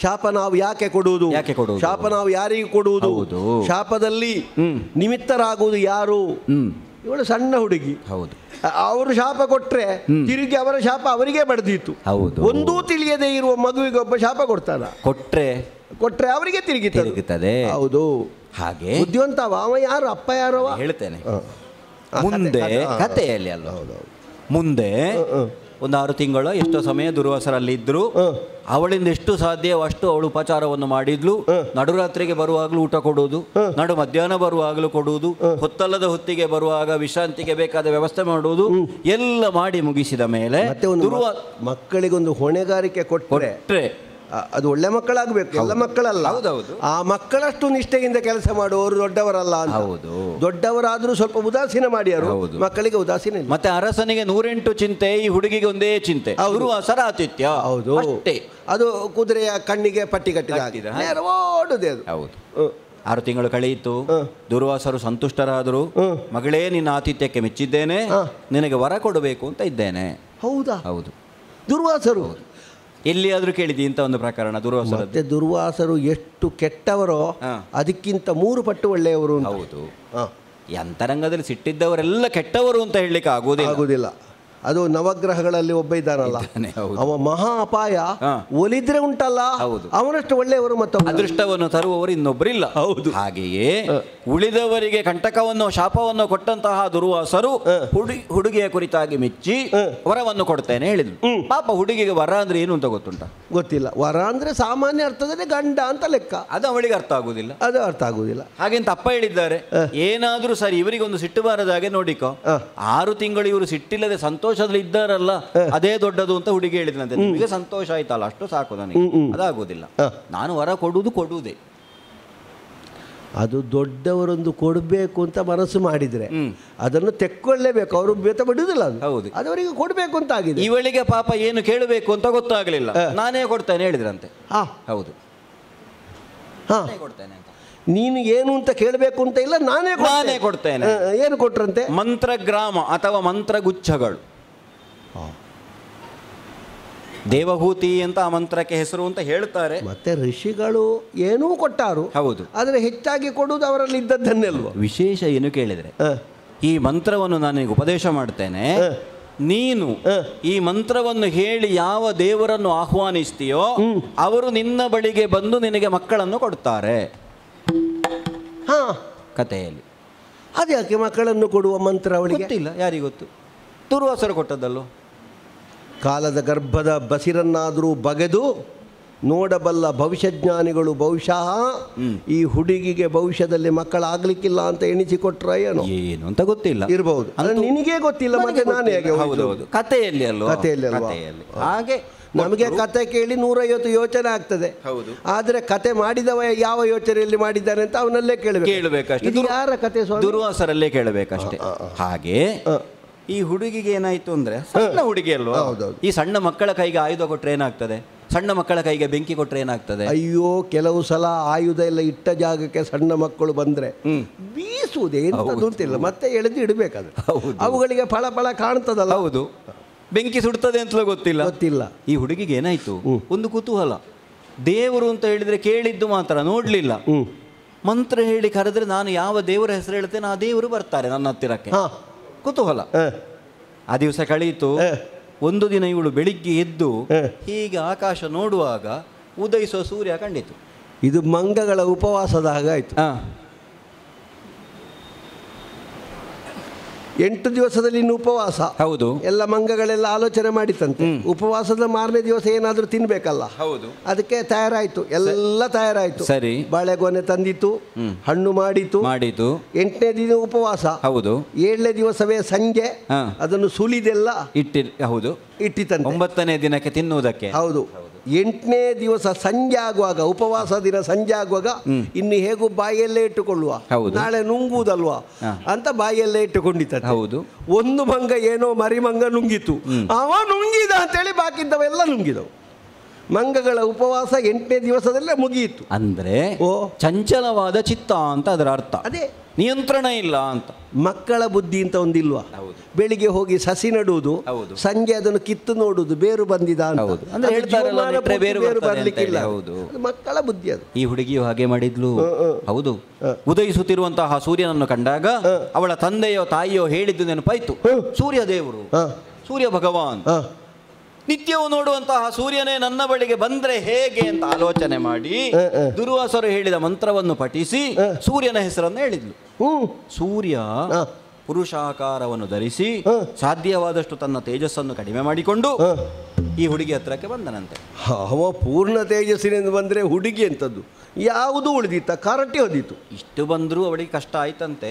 ಶಾಪ ನಾವು ಯಾಕೆ ಕೊಡುವುದು, ಶಾಪ ನಾವು ಯಾರಿಗೆ ಕೊಡುವುದು, ಶಾಪದಲ್ಲಿ ನಿಮಿತ್ತರಾಗುವುದು ಯಾರು. ಇವಳು ಸಣ್ಣ ಹುಡುಗಿ, ಹೌದು, ಅವರು ಶಾಪ ಕೊಟ್ರೆ ತಿರುಗಿ ಅವರ ಶಾಪ ಅವರಿಗೆ ಬಡ್ದಿತ್ತು. ಹೌದು. ಒಂದೂ ತಿಳಿಯದೇ ಇರುವ ಮಗುವಿಗೆ ಒಬ್ಬ ಶಾಪ ಕೊಡ್ತಾನ, ಕೊಟ್ರೆ ಅವರಿಗೆ ತಿರುಗುತ್ತದೆ. ಹೌದು. ಹಾಗೆ ಬುದ್ಧಿವಂತ ಅವ ಯಾರು, ಅಪ್ಪ ಯಾರು ಹೇಳ್ತೇನೆ ಮುಂದೆ ಕಥೆಯಲ್ಲಿ ಅಲ್ಲ. ಮುಂದೆ ಒಂದು 6 ತಿಂಗಳು ಎಷ್ಟೋ ಸಮಯ ದುರ್ವಾಸರಲ್ಲಿ ಇದ್ರು. ಅವಳಿಂದ ಎಷ್ಟು ಸಾಧ್ಯವೋ ಅಷ್ಟು ಅವಳು ಉಪಚಾರವನ್ನು ಮಾಡಿದ್ಲು. ನಡುರಾತ್ರಿಗೆ ಬರುವಾಗಲೂ ಊಟ ಕೊಡುವುದು, ನಡು ಮಧ್ಯಾಹ್ನ ಬರುವಾಗಲೂ ಕೊಡುವುದು, ಹೊತ್ತಲ್ಲದ ಹೊತ್ತಿಗೆ ಬರುವಾಗ ವಿಶ್ರಾಂತಿಗೆ ಬೇಕಾದ ವ್ಯವಸ್ಥೆ ಮಾಡುವುದು ಎಲ್ಲ ಮಾಡಿ ಮುಗಿಸಿದ ಮೇಲೆ ಮಕ್ಕಳಿಗೊಂದು ಹೊಣೆಗಾರಿಕೆ ಕೊಟ್ಟರೆ ಅದು ಒಳ್ಳೆ ಮಕ್ಕಳಾಗಬೇಕು, ಎಲ್ಲ ಮಕ್ಕಳಲ್ಲ. ಹೌದೌದು. ಆ ಮಕ್ಕಳಷ್ಟು ನಿಷ್ಠೆಯಿಂದ ಕೆಲಸ ಮಾಡುವವರು ದೊಡ್ಡವರಲ್ಲ ಅಂತ. ಹೌದು, ದೊಡ್ಡವರಾದ್ರೂ ಸ್ವಲ್ಪ ಉದಾಸೀನ ಮಾಡ್ಯಾರು, ಮಕ್ಕಳಿಗೆ ಉದಾಸೀನ ಇಲ್ಲ. ಮತ್ತೆ ಅರಸನಿಗೆ 108 ಚಿಂತೆ, ಈ ಹುಡುಗಿಗೆ ಒಂದೇ ಚಿಂತೆ, ದುರ್ವಾಸರ ಆತಿಥ್ಯ. ಹೌದು, ಅದು ಕುದುರೆಯ ಕಣ್ಣಿಗೆ ಪಟ್ಟಿ ಕಟ್ಟಿದ ಓಡುದೇ ಅದು. ಹೌದು. 6 ತಿಂಗಳು ಕಳೆಯಿತು. ದುರ್ವಾಸರು ಸಂತುಷ್ಟರಾದರು. ಮಗಳೇ, ನಿನ್ನ ಆತಿಥ್ಯಕ್ಕೆ ಮೆಚ್ಚಿದ್ದೇನೆ, ನಿನಗೆ ವರ ಕೊಡಬೇಕು ಅಂತ ಇದ್ದೇನೆ. ಹೌದಾ? ಹೌದು. ದುರ್ವಾಸರು ಎಲ್ಲಿಯಾದ್ರೂ ಕೇಳಿದಿ ಇಂಥ ಒಂದು ಪ್ರಕರಣ? ದುರ್ವಾಸರು ಎಷ್ಟು ಕೆಟ್ಟವರೋ ಅದಕ್ಕಿಂತ 3 ಪಟ್ಟು ಒಳ್ಳೆಯವರು. ಹೌದು. ಅಂತರಂಗದಲ್ಲಿ ಸಿಟ್ಟಿದ್ದವರೆಲ್ಲ ಕೆಟ್ಟವರು ಅಂತ ಹೇಳಲಿಕ್ಕೆ ಆಗುವುದಿಲ್ಲ. ಅದು ನವಗ್ರಹಗಳಲ್ಲಿ ಒಬ್ಬ ಇದ್ದಾನಲ್ಲ, ಅವ ಮಹಾ ಅಪಾಯ. ಒಲಿದ್ರೆ ಉಂಟಲ್ಲ, ಅವನಷ್ಟು ಒಳ್ಳೆಯವರು ಮತ್ತೊಬ್ಬ ಅದೃಷ್ಟವನ್ನು ತರುವವರು ಇನ್ನೊಬ್ಬರಿಲ್ಲ. ಹೌದು. ಹಾಗೆಯೇ ಉಳಿದವರಿಗೆ ಕಂಟಕವನ್ನು ಶಾಪವನ್ನು ಕೊಟ್ಟಂತಹ ದುರ್ವಾಸರು ಹುಡುಗಿಯ ಕುರಿತಾಗಿ ಮೆಚ್ಚಿ ವರವನ್ನು ಕೊಡ್ತೇನೆ ಹೇಳಿದ್ರು. ಪಾಪ ಹುಡುಗಿಗೆ ವರ ಅಂದ್ರೆ ಏನು ಅಂತ ಗೊತ್ತಿಲ್ಲ. ವರ ಅಂದ್ರೆ ಸಾಮಾನ್ಯ ಅರ್ಥದಲ್ಲಿ ಗಂಡ ಅಂತ ಲೆಕ್ಕ. ಅದು ಅವಳಿಗೆ ಅರ್ಥ ಆಗುವುದಿಲ್ಲ. ಹಾಗೆಂತ ಅಪ್ಪ ಹೇಳಿದ್ದಾರೆ, ಏನಾದ್ರೂ ಸರಿ ಇವರಿಗೊಂದು ಸಿಟ್ಟು ಬಾರದಾಗೆ ನೋಡಿಕೋ. 6 ತಿಂಗಳು ಇವರು ಸಿಟ್ಟಿಲ್ಲದೆ ಸಂತೋಷದಲ್ಲಿ ಇದ್ದಾರಲ್ಲ, ಅದೇ ದೊಡ್ಡದು ಅಂತ ಹುಡುಗಿ ಹೇಳಿದ್ರಂತೆ. ನಿಮಗೆ ಸಂತೋಷ ಆಯ್ತಲ್ಲ, ಅಷ್ಟು ಸಾಕು ನನಗೆ, ಅದಾಗುವುದಿಲ್ಲ. ನಾನು ವರ ಕೊಡುವುದೇ. ಅದು ದೊಡ್ಡವರೊಂದು ಕೊಡಬೇಕು ಅಂತ ಮನಸ್ಸು ಮಾಡಿದ್ರೆ ಅದನ್ನು ತೆಕ್ಕೊಳ್ಳೇಬೇಕು. ಅವರು ಬೇತ ಬಿಡುವುದಿಲ್ಲ. ಹೌದು, ಅದವರಿಗೆ ಕೊಡಬೇಕು ಅಂತ ಆಗಿದೆ. ಇವಳಿಗೆ ಪಾಪ ಏನು ಕೇಳಬೇಕು ಅಂತ ಗೊತ್ತಾಗಲಿಲ್ಲ. ನಾನೇ ಕೊಡ್ತೇನೆ ಹೇಳಿದ್ರಂತೆ. ಹೌದು, ಕೊಡ್ತೇನೆ ಅಂತ. ನೀನು ಏನು ಅಂತ ಕೇಳಬೇಕು ಅಂತ ಇಲ್ಲ, ನಾನೇ ಕೊಡ್ತೇನೆ. ಏನು ಕೊಟ್ರಂತೆ? ಮಂತ್ರಗ್ರಾಮ ಅಥವಾ ಮಂತ್ರಗುಚ್ಛಗಳು. ದೇವಹೂತಿ ಅಂತ ಆ ಮಂತ್ರಕ್ಕೆ ಹೆಸರು ಅಂತ ಹೇಳ್ತಾರೆ. ಮತ್ತೆ ಋಷಿಗಳು ಏನೂ ಕೊಟ್ಟಾರು. ಹೌದು. ಆದರೆ ಹೆಚ್ಚಾಗಿ ಕೊಡುವುದು ಅವರಲ್ಲಿ ಇದ್ದದ್ದನ್ನೇ ಅಲ್ವ. ವಿಶೇಷ ಏನು ಕೇಳಿದರೆ, ಈ ಮಂತ್ರವನ್ನು ನಾನೀಗ ಉಪದೇಶ ಮಾಡ್ತೇನೆ, ನೀನು ಈ ಮಂತ್ರವನ್ನು ಹೇಳಿ ಯಾವ ದೇವರನ್ನು ಆಹ್ವಾನಿಸ್ತೀಯೋ ಅವರು ನಿನ್ನ ಬಳಿಗೆ ಬಂದು ನಿನಗೆ ಮಕ್ಕಳನ್ನು ಕೊಡ್ತಾರೆ. ಕಥೆಯಲ್ಲಿ ಅದ್ಯಾಕೆ ಮಕ್ಕಳನ್ನು ಕೊಡುವ ಮಂತ್ರ ಅವಳಿಗೆ ಗೊತ್ತಿಲ್ಲ. ಯಾರಿಗೆ ಗೊತ್ತು? ದುರ್ವಾಸರು ಕೊಟ್ಟದ್ದಲ್ಲೋ. ಕಾಲದ ಗರ್ಭದ ಬಸಿರನ್ನಾದರೂ ಬಗೆದು ನೋಡಬಲ್ಲ ಭವಿಷ್ಯಜ್ಞಾನಿಗಳು ಬಹುಶಃ ಈ ಹುಡುಗಿಗೆ ಭವಿಷ್ಯದಲ್ಲಿ ಮಕ್ಕಳಾಗ್ಲಿಕ್ಕಿಲ್ಲ ಅಂತ ಎಣಿಸಿಕೊಟ್ರ ಏನು ಅಂತ ಗೊತ್ತಿಲ್ಲ, ಇರಬಹುದು. ನಿನಗೆ ಗೊತ್ತಿಲ್ಲ, ಮತ್ತೆ ನಾನು ಹೇಗೆ? ಕಥೆಯಲ್ಲಿ ಅಲ್ವಾ? ಕಥೆಯಲ್ಲಿ ಹಾಗೆ ನಮಗೆ ಕತೆ ಕೇಳಿ 150 ಯೋಚನೆ ಆಗ್ತದೆ. ಆದ್ರೆ ಕತೆ ಮಾಡಿದವ ಯಾವ ಯೋಚನೆಯಲ್ಲಿ ಮಾಡಿದ್ದಾನೆ ಅಂತ ಅವನಲ್ಲೇ ಕೇಳಬೇಕಷ್ಟೇ. ಇದು ಯಾರ ಕತೆ? ದುರ್ವಾಸರಲ್ಲೇ ಕೇಳಬೇಕಷ್ಟೇ. ಹಾಗೆ ಈ ಹುಡುಗಿಗೆ ಏನಾಯ್ತು ಅಂದ್ರೆ, ಸಣ್ಣ ಹುಡುಗಿ ಅಲ್ವಾ, ಈ ಸಣ್ಣ ಮಕ್ಕಳ ಕೈಗೆ ಆಯುಧ ಕೊಟ್ರೆ ಏನಾಗ್ತದೆ, ಸಣ್ಣ ಮಕ್ಕಳ ಕೈಗೆ ಬೆಂಕಿ ಕೊಟ್ರೆ ಏನಾಗ್ತದೆ? ಅಯ್ಯೋ, ಕೆಲವು ಸಲ ಆಯುಧ ಎಲ್ಲ ಇಟ್ಟ ಜಾಗಕ್ಕೆ ಸಣ್ಣ ಮಕ್ಕಳು ಬಂದ್ರೆ ಬೀಸುವುದೇನು ಅಂತಿಲ್ಲ, ಮತ್ತೆ ಎಳೆದು ಇಡಬೇಕಾದ್ರೆ ಅವುಗಳಿಗೆ ಫಳ ಫಳ ಕಾಣ್ತದಲ್ಲ. ಹೌದು, ಬೆಂಕಿ ಸುಡ್ತದೆ ಅಂತಲೂ ಗೊತ್ತಿಲ್ಲ. ಈ ಹುಡುಗಿಗೆ ಏನಾಯ್ತು, ಒಂದು ಕುತೂಹಲ. ದೇವರು ಅಂತ ಹೇಳಿದ್ರೆ ಕೇಳಿದ್ದು ಮಾತ್ರ, ನೋಡ್ಲಿಲ್ಲ. ಮಂತ್ರ ಹೇಳಿ ಕರೆದ್ರೆ ನಾನು ಯಾವ ದೇವರ ಹೆಸರು ಹೇಳ್ತೇನೆ ಆ ದೇವರು ಬರ್ತಾರೆ ನನ್ನ ಹತ್ತಿರಕ್ಕೆ. ಕುತೂಹಲ. ಆ ದಿವಸ ಕಳೀತು. ಒಂದು ದಿನ ಇವಳು ಬೆಳಿಗ್ಗೆ ಎದ್ದು ಹೀಗೆ ಆಕಾಶ ನೋಡುವಾಗ ಉದಯಿಸುವ ಸೂರ್ಯ ಕಂಡಿತು. ಇದು ಮಂಗಗಳ ಉಪವಾಸದ ಹಾಗಾಯ್ತು. 8 ದಿವಸದಲ್ಲಿ ಇನ್ನು ಉಪವಾಸ. ಹೌದು. ಎಲ್ಲ ಮಂಗಗಳೆಲ್ಲ ಆಲೋಚನೆ ಮಾಡಿತಂತೆ, ಉಪವಾಸದ ಮಾರನೇ ದಿವಸ ಏನಾದರೂ ತಿನ್ಬೇಕಲ್ಲ. ಹೌದು. ಅದಕ್ಕೆ ತಯಾರಾಯ್ತು, ಎಲ್ಲ ತಯಾರಾಯ್ತು. ಸರಿ. ಬಾಳೆಗೊನೆ ತಂದಿತ್ತು, ಹಣ್ಣು ಮಾಡಿತು. 8ನೇ ದಿನ ಉಪವಾಸ. ಹೌದು. 7ನೇ ದಿವಸವೇ ಸಂಜೆ ಅದನ್ನು ಸುಲಿದೆಲ್ಲ ಹೌದು ಇಟ್ಟಿತಂತೆ. 9ನೇ ದಿನಕ್ಕೆ ತಿನ್ನುವುದಕ್ಕೆ. ಹೌದು. 8ನೇ ದಿವಸ ಸಂಜೆ ಆಗುವಾಗ, ಉಪವಾಸ ದಿನ ಸಂಜೆ ಆಗುವಾಗ ಇನ್ನು ಹೇಗೂ ಬಾಯಲ್ಲೇ ಇಟ್ಟುಕೊಳ್ಳುವ, ನಾಳೆ ನುಂಗುವುದಲ್ವಾ ಅಂತ ಬಾಯಲ್ಲೇ ಇಟ್ಟುಕೊಂಡಿದ್ದ. ಹೌದು. ಒಂದು ಮಂಗ ಏನೋ ಮರಿಮಂಗ ನುಂಗಿತು, ಅವ ನುಂಗಿದ ಅಂತೇಳಿ ಬಾಕಿದ್ದವೆಲ್ಲ ನುಂಗಿದವು. ಮಂಗಗಳ ಉಪವಾಸ 8ನೇ ದಿವಸದಲ್ಲೇ ಮುಗಿಯಿತು. ಅಂದ್ರೆ ಚಂಚಲವಾದ ಚಿತ್ತ ಅಂತ ಅದರ ಅರ್ಥ. ಅದೇ, ನಿಯಂತ್ರಣ ಇಲ್ಲ ಅಂತ. ಮಕ್ಕಳ ಬುದ್ಧಿ ಅಂತ ಒಂದಿಲ್ವಾ? ಬೆಳಿಗ್ಗೆ ಹೋಗಿ ಸಸಿ ನಡುವುದು, ಸಂಜೆ ಅದನ್ನು ಕಿತ್ತು ನೋಡುವುದು, ಬೇರು ಬಂದಿದ ಅಂತ. ಬೇರು ಬರ್ಲಿಕ್ಕಿಲ್ಲ. ಮಕ್ಕಳ ಬುದ್ಧಿ ಅದು. ಈ ಹುಡುಗಿಯು ಹಾಗೆ ಮಾಡಿದ್ಲು. ಹೌದು. ಉದಯಿಸುತ್ತಿರುವಂತಹ ಸೂರ್ಯನನ್ನು ಕಂಡಾಗ ಅವಳ ತಂದೆಯೋ ತಾಯಿಯೋ ಹೇಳಿದ್ದು ನೆನಪಾಯ್ತು. ಸೂರ್ಯ ದೇವರು, ಸೂರ್ಯ ಭಗವಾನ್, ನಿತ್ಯವೂ ನೋಡುವಂತಹ ಸೂರ್ಯನೇ ನನ್ನ ಬಳಿಗೆ ಬಂದ್ರೆ ಹೇಗೆ ಅಂತ ಆಲೋಚನೆ ಮಾಡಿ ದುರ್ವಾಸರು ಹೇಳಿದ ಮಂತ್ರವನ್ನು ಪಠಿಸಿ ಸೂರ್ಯನ ಹೆಸರನ್ನು ಹೇಳಿದ್ಲು. ಸೂರ್ಯ ಪುರುಷಾಕಾರವನ್ನು ಧರಿಸಿ ಸಾಧ್ಯವಾದಷ್ಟು ತನ್ನ ತೇಜಸ್ಸನ್ನು ಕಡಿಮೆ ಮಾಡಿಕೊಂಡು ಈ ಹುಡುಗಿ ಹತ್ರಕ್ಕೆ ಬಂದನಂತೆ. ಅವ ಪೂರ್ಣ ತೇಜಸ್ಸಿನಿಂದ ಬಂದ್ರೆ ಹುಡುಗಿ ಎಂತದ್ದು ಯಾವುದು ಉಳಿದಿತ್ತ, ಕರಟಿ ಹೋದಿತ್ತು. ಇಷ್ಟು ಬಂದರೂ ಅವಳಿಗೆ ಕಷ್ಟ ಆಯ್ತಂತೆ.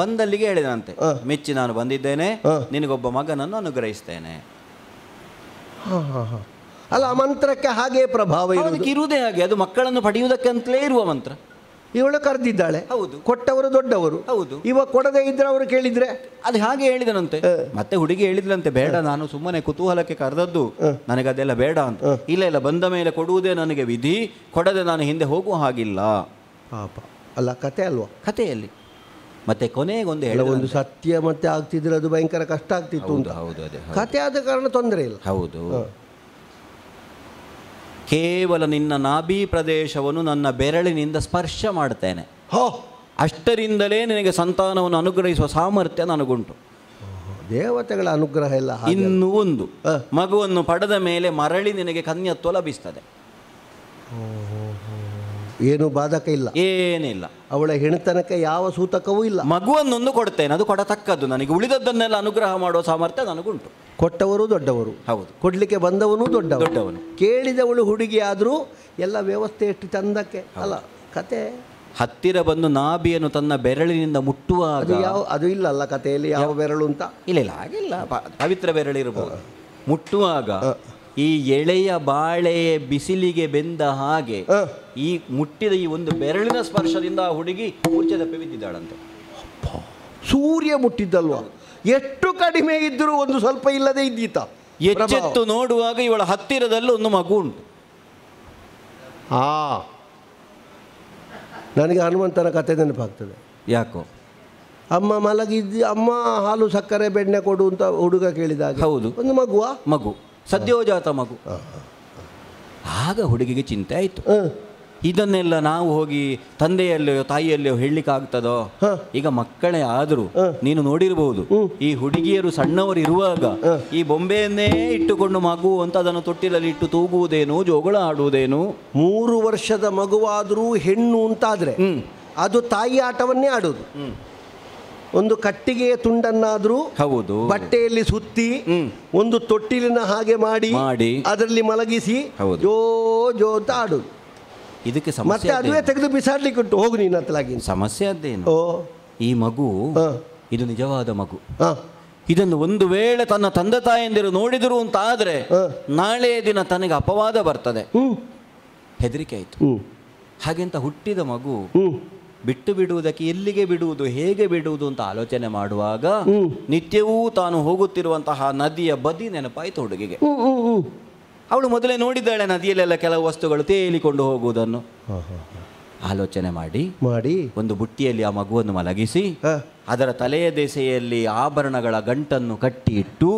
ಬಂದಲ್ಲಿಗೆ ಹೇಳಿದಂತೆ, ಮೆಚ್ಚಿ ನಾನು ಬಂದಿದ್ದೇನೆ, ನಿನಗೊಬ್ಬ ಮಗನನ್ನು ಅನುಗ್ರಹಿಸ್ತೇನೆ. ಅಲ್ಲ, ಆ ಮಂತ್ರಕ್ಕೆ ಹಾಗೆ ಪ್ರಭಾವ ಇರುವುದೇ ಹಾಗೆ. ಅದು ಮಕ್ಕಳನ್ನು ಪಡೆಯುವುದಕ್ಕೆ ಅಂತಲೇ ಇರುವ ಮಂತ್ರ. ಇವಳು ಕರೆದಿದ್ದಾಳೆ. ಹೌದು. ಕೊಟ್ಟವರು ದೊಡ್ಡವರು. ಹೌದು. ಇವ ಕೊಡದೇ ಇದ್ರೆ ಅವರು ಕೇಳಿದ್ರೆ ಅದು ಹಾಗೆ ಹೇಳಿದನಂತೆ. ಮತ್ತೆ ಹುಡುಗಿ ಹೇಳಿದ್ಲಂತೆ, ಬೇಡ, ನಾನು ಸುಮ್ಮನೆ ಕುತೂಹಲಕ್ಕೆ ಕರೆದದ್ದು, ನನಗೆ ಅದೆಲ್ಲ ಬೇಡ ಅಂತ. ಇಲ್ಲ, ಬಂದ ಮೇಲೆ ಕೊಡುವುದೇ ನನಗೆ ವಿಧಿ, ಕೊಡದೆ ನಾನು ಹಿಂದೆ ಹೋಗುವ ಹಾಗಿಲ್ಲ. ಪಾಪ ಅಲ್ಲ, ಕತೆ ಅಲ್ವಾ? ಕಥೆಯಲ್ಲಿ ಮತ್ತೆ ಕೊನೆಗೊಂದು ಒಂದು ಸತ್ಯ ಮತ್ತೆ ಆಗ್ತಿದ್ರೆ ಅದು ಭಯಂಕರ ಕಷ್ಟ ಆಗ್ತಿತ್ತು ಅಂತ. ಹೌದು. ಅದೇ ಕತೆ ಆದ ಕಾರಣ ತೊಂದರೆ ಇಲ್ಲ. ಹೌದು. ಕೇವಲ ನಿನ್ನ ನಾಭಿ ಪ್ರದೇಶವನ್ನು ನನ್ನ ಬೆರಳಿನಿಂದ ಸ್ಪರ್ಶ ಮಾಡ್ತೇನೆ, ಅಷ್ಟರಿಂದಲೇ ನಿನಗೆ ಸಂತಾನವನ್ನು ಅನುಗ್ರಹಿಸುವ ಸಾಮರ್ಥ್ಯ ನನಗುಂಟು. ದೇವತೆಗಳ ಅನುಗ್ರಹ ಎಲ್ಲ. ಇನ್ನೂ ಒಂದು, ಮಗುವನ್ನು ಪಡೆದ ಮೇಲೆ ಮರಳಿ ನಿನಗೆ ಕನ್ಯತ್ವ ಲಭಿಸ್ತದೆ. ಏನು ಬಾಧಕ ಇಲ್ಲ, ಏನಿಲ್ಲ. ಅವಳ ಹೆಣ್ತನಕ್ಕೆ ಯಾವ ಸೂತಕವೂ ಇಲ್ಲ. ಮಗುವನ್ನೊಂದು ಕೊಡ್ತೇನೆ, ಅದು ಕೊಡತಕ್ಕದ್ದು. ನನಗೆ ಉಳಿದದ್ದನ್ನೆಲ್ಲ ಅನುಗ್ರಹ ಮಾಡುವ ಸಾಮರ್ಥ್ಯ ನನಗುಂಟು. ಕೊಟ್ಟವರು ದೊಡ್ಡವರು. ಹೌದು. ಕೊಡ್ಲಿಕ್ಕೆ ಬಂದವನು ದೊಡ್ಡವನು. ಕೇಳಿದವಳು ಹುಡುಗಿ ಆದರೂ ಎಲ್ಲ ವ್ಯವಸ್ಥೆ ಎಷ್ಟು ಚಂದಕ್ಕೆ ಅಲ್ಲ ಕತೆ. ಹತ್ತಿರ ಬಂದು ನಾಭಿಯನ್ನು ತನ್ನ ಬೆರಳಿನಿಂದ ಮುಟ್ಟುವಾಗ ಅದು ಇಲ್ಲ ಅಲ್ಲ ಕಥೆಯಲ್ಲಿ ಯಾವ ಬೆರಳು ಅಂತ. ಇಲ್ಲ ಹಾಗಿಲ್ಲ, ಪವಿತ್ರ ಬೆರಳಿರಬಹುದು. ಮುಟ್ಟುವಾಗ ಈ ಎಳೆಯ ಬಾಳೆ ಬಿಸಿಲಿಗೆ ಬೆಂದ ಹಾಗೆ ಈ ಮುಟ್ಟಿದ ಈ ಒಂದು ಬೆರಳಿನ ಸ್ಪರ್ಶದಿಂದ ಆ ಹುಡುಗಿ ಮೂರ್ಛೆ ತಪ್ಪಿ ಬಿದ್ದಿದ್ದಾಳಂತೆ. ಸೂರ್ಯ ಮುಟ್ಟಿದ್ದಲ್ವಾ? ಎಷ್ಟು ಕಡಿಮೆ ಇದ್ದರೂ ಒಂದು ಸ್ವಲ್ಪ ಇಲ್ಲದೆ ಇದ್ದೀತ. ಎಚ್ಚೆತ್ತು ನೋಡುವಾಗ ಇವಳ ಹತ್ತಿರದಲ್ಲಿ ಒಂದು ಮಗು ಉಂಟು. ನನಗೆ ಹನುಮಂತನ ಕತೆ ನೆನಪಾಗ್ತದೆ. ಯಾಕೋ? ಅಮ್ಮ ಮಲಗಿದ್ದು, ಅಮ್ಮ ಹಾಲು ಸಕ್ಕರೆ ಬೆಣ್ಣೆ ಕೊಡು ಅಂತ ಹುಡುಗ ಕೇಳಿದಾಗ ಹೌದು ಒಂದು ಮಗು ಸದ್ಯೋಜಾತ ಮಗು. ಆಗ ಹುಡುಗಿಗೆ ಚಿಂತೆ ಆಯಿತು, ಇದನ್ನೆಲ್ಲ ನಾವು ಹೋಗಿ ತಂದೆಯಲ್ಲಿಯೋ ತಾಯಿಯಲ್ಲಿಯೋ ಹೇಳಲಿಕ್ಕಾಗ್ತದೋ? ಈಗ ಮಕ್ಕಳೇ ಆದರೂ ನೀನು ನೋಡಿರಬಹುದು, ಈ ಹುಡುಗಿಯರು ಸಣ್ಣವರು ಇರುವಾಗ ಈ ಬೊಂಬೆಯನ್ನೇ ಇಟ್ಟುಕೊಂಡು ಮಗು ಅಂತ ಅದನ್ನು ತೊಟ್ಟಿಲಲ್ಲಿ ಇಟ್ಟು ತೂಗುವುದೇನು, ಜೋಗಳ ಆಡುವುದೇನು. 3 ವರ್ಷದ ಮಗುವಾದರೂ ಹೆಣ್ಣು ಅಂತಾದರೆ ಅದು ತಾಯಿ ಆಟವನ್ನೇ ಆಡೋದು. ಒಂದು ಕಟ್ಟಿಗೆಯ ತುಂಡನ್ನಾದರೂ ಹೌದು ಬಟ್ಟೆಯಲ್ಲಿ ಸುತ್ತಿ ಒಂದು ತೊಟ್ಟಿಲಿನ ಹಾಗೆ ಮಾಡಿ ಅದರಲ್ಲಿ ಮಲಗಿಸಿ ಜೋ ಜೋ ಅಂತ ಆಡೋದು. ಇದಕ್ಕೆ ಮತ್ತೆ ಅದುವೇ ತೆಗೆದು ಬಿಸಾಡ್ಲಿಕ್ಕೆ ಉಂಟು. ಹೋಗು ನೀನು ಹತ್ತಲಾಗಿ. ಸಮಸ್ಯೆ ಅದೇನು, ಈ ಮಗು ಇದು ನಿಜವಾದ ಮಗು. ಇದನ್ನು ಒಂದು ವೇಳೆ ತನ್ನ ತಂದೆ ತಾಯಂದಿರು ನೋಡಿದರು ಅಂತ ಆದರೆ ನಾಳೆಯ ದಿನ ತನಗೆ ಅಪವಾದ ಬರ್ತದೆ. ಹೆದರಿಕೆ ಆಯಿತು. ಹಾಗೆಂತ ಹುಟ್ಟಿದ ಮಗು ಬಿಟ್ಟು ಬಿಡುವುದಕ್ಕೆ ಎಲ್ಲಿಗೆ ಬಿಡುವುದು, ಹೇಗೆ ಬಿಡುವುದು ಅಂತ ಆಲೋಚನೆ ಮಾಡುವಾಗ ನಿತ್ಯವೂ ತಾನು ಹೋಗುತ್ತಿರುವಂತಹ ನದಿಯ ಬದಿ ನೆನಪಾಯಿತು ಹುಡುಗಿಗೆ. ಅವಳು ಮೊದಲೇ ನೋಡಿದ್ದಾಳೆ ನದಿಯಲ್ಲೆಲ್ಲ ಕೆಲವು ವಸ್ತುಗಳು ತೇಲಿಕೊಂಡು ಹೋಗುವುದನ್ನು. ಆಲೋಚನೆ ಮಾಡಿ ಒಂದು ಬುಟ್ಟಿಯಲ್ಲಿ ಆ ಮಗುವನ್ನು ಮಲಗಿಸಿ ಅದರ ತಲೆಯ ದೆಸೆಯಲ್ಲಿ ಆಭರಣಗಳ ಗಂಟನ್ನು ಕಟ್ಟಿ ಇಟ್ಟು,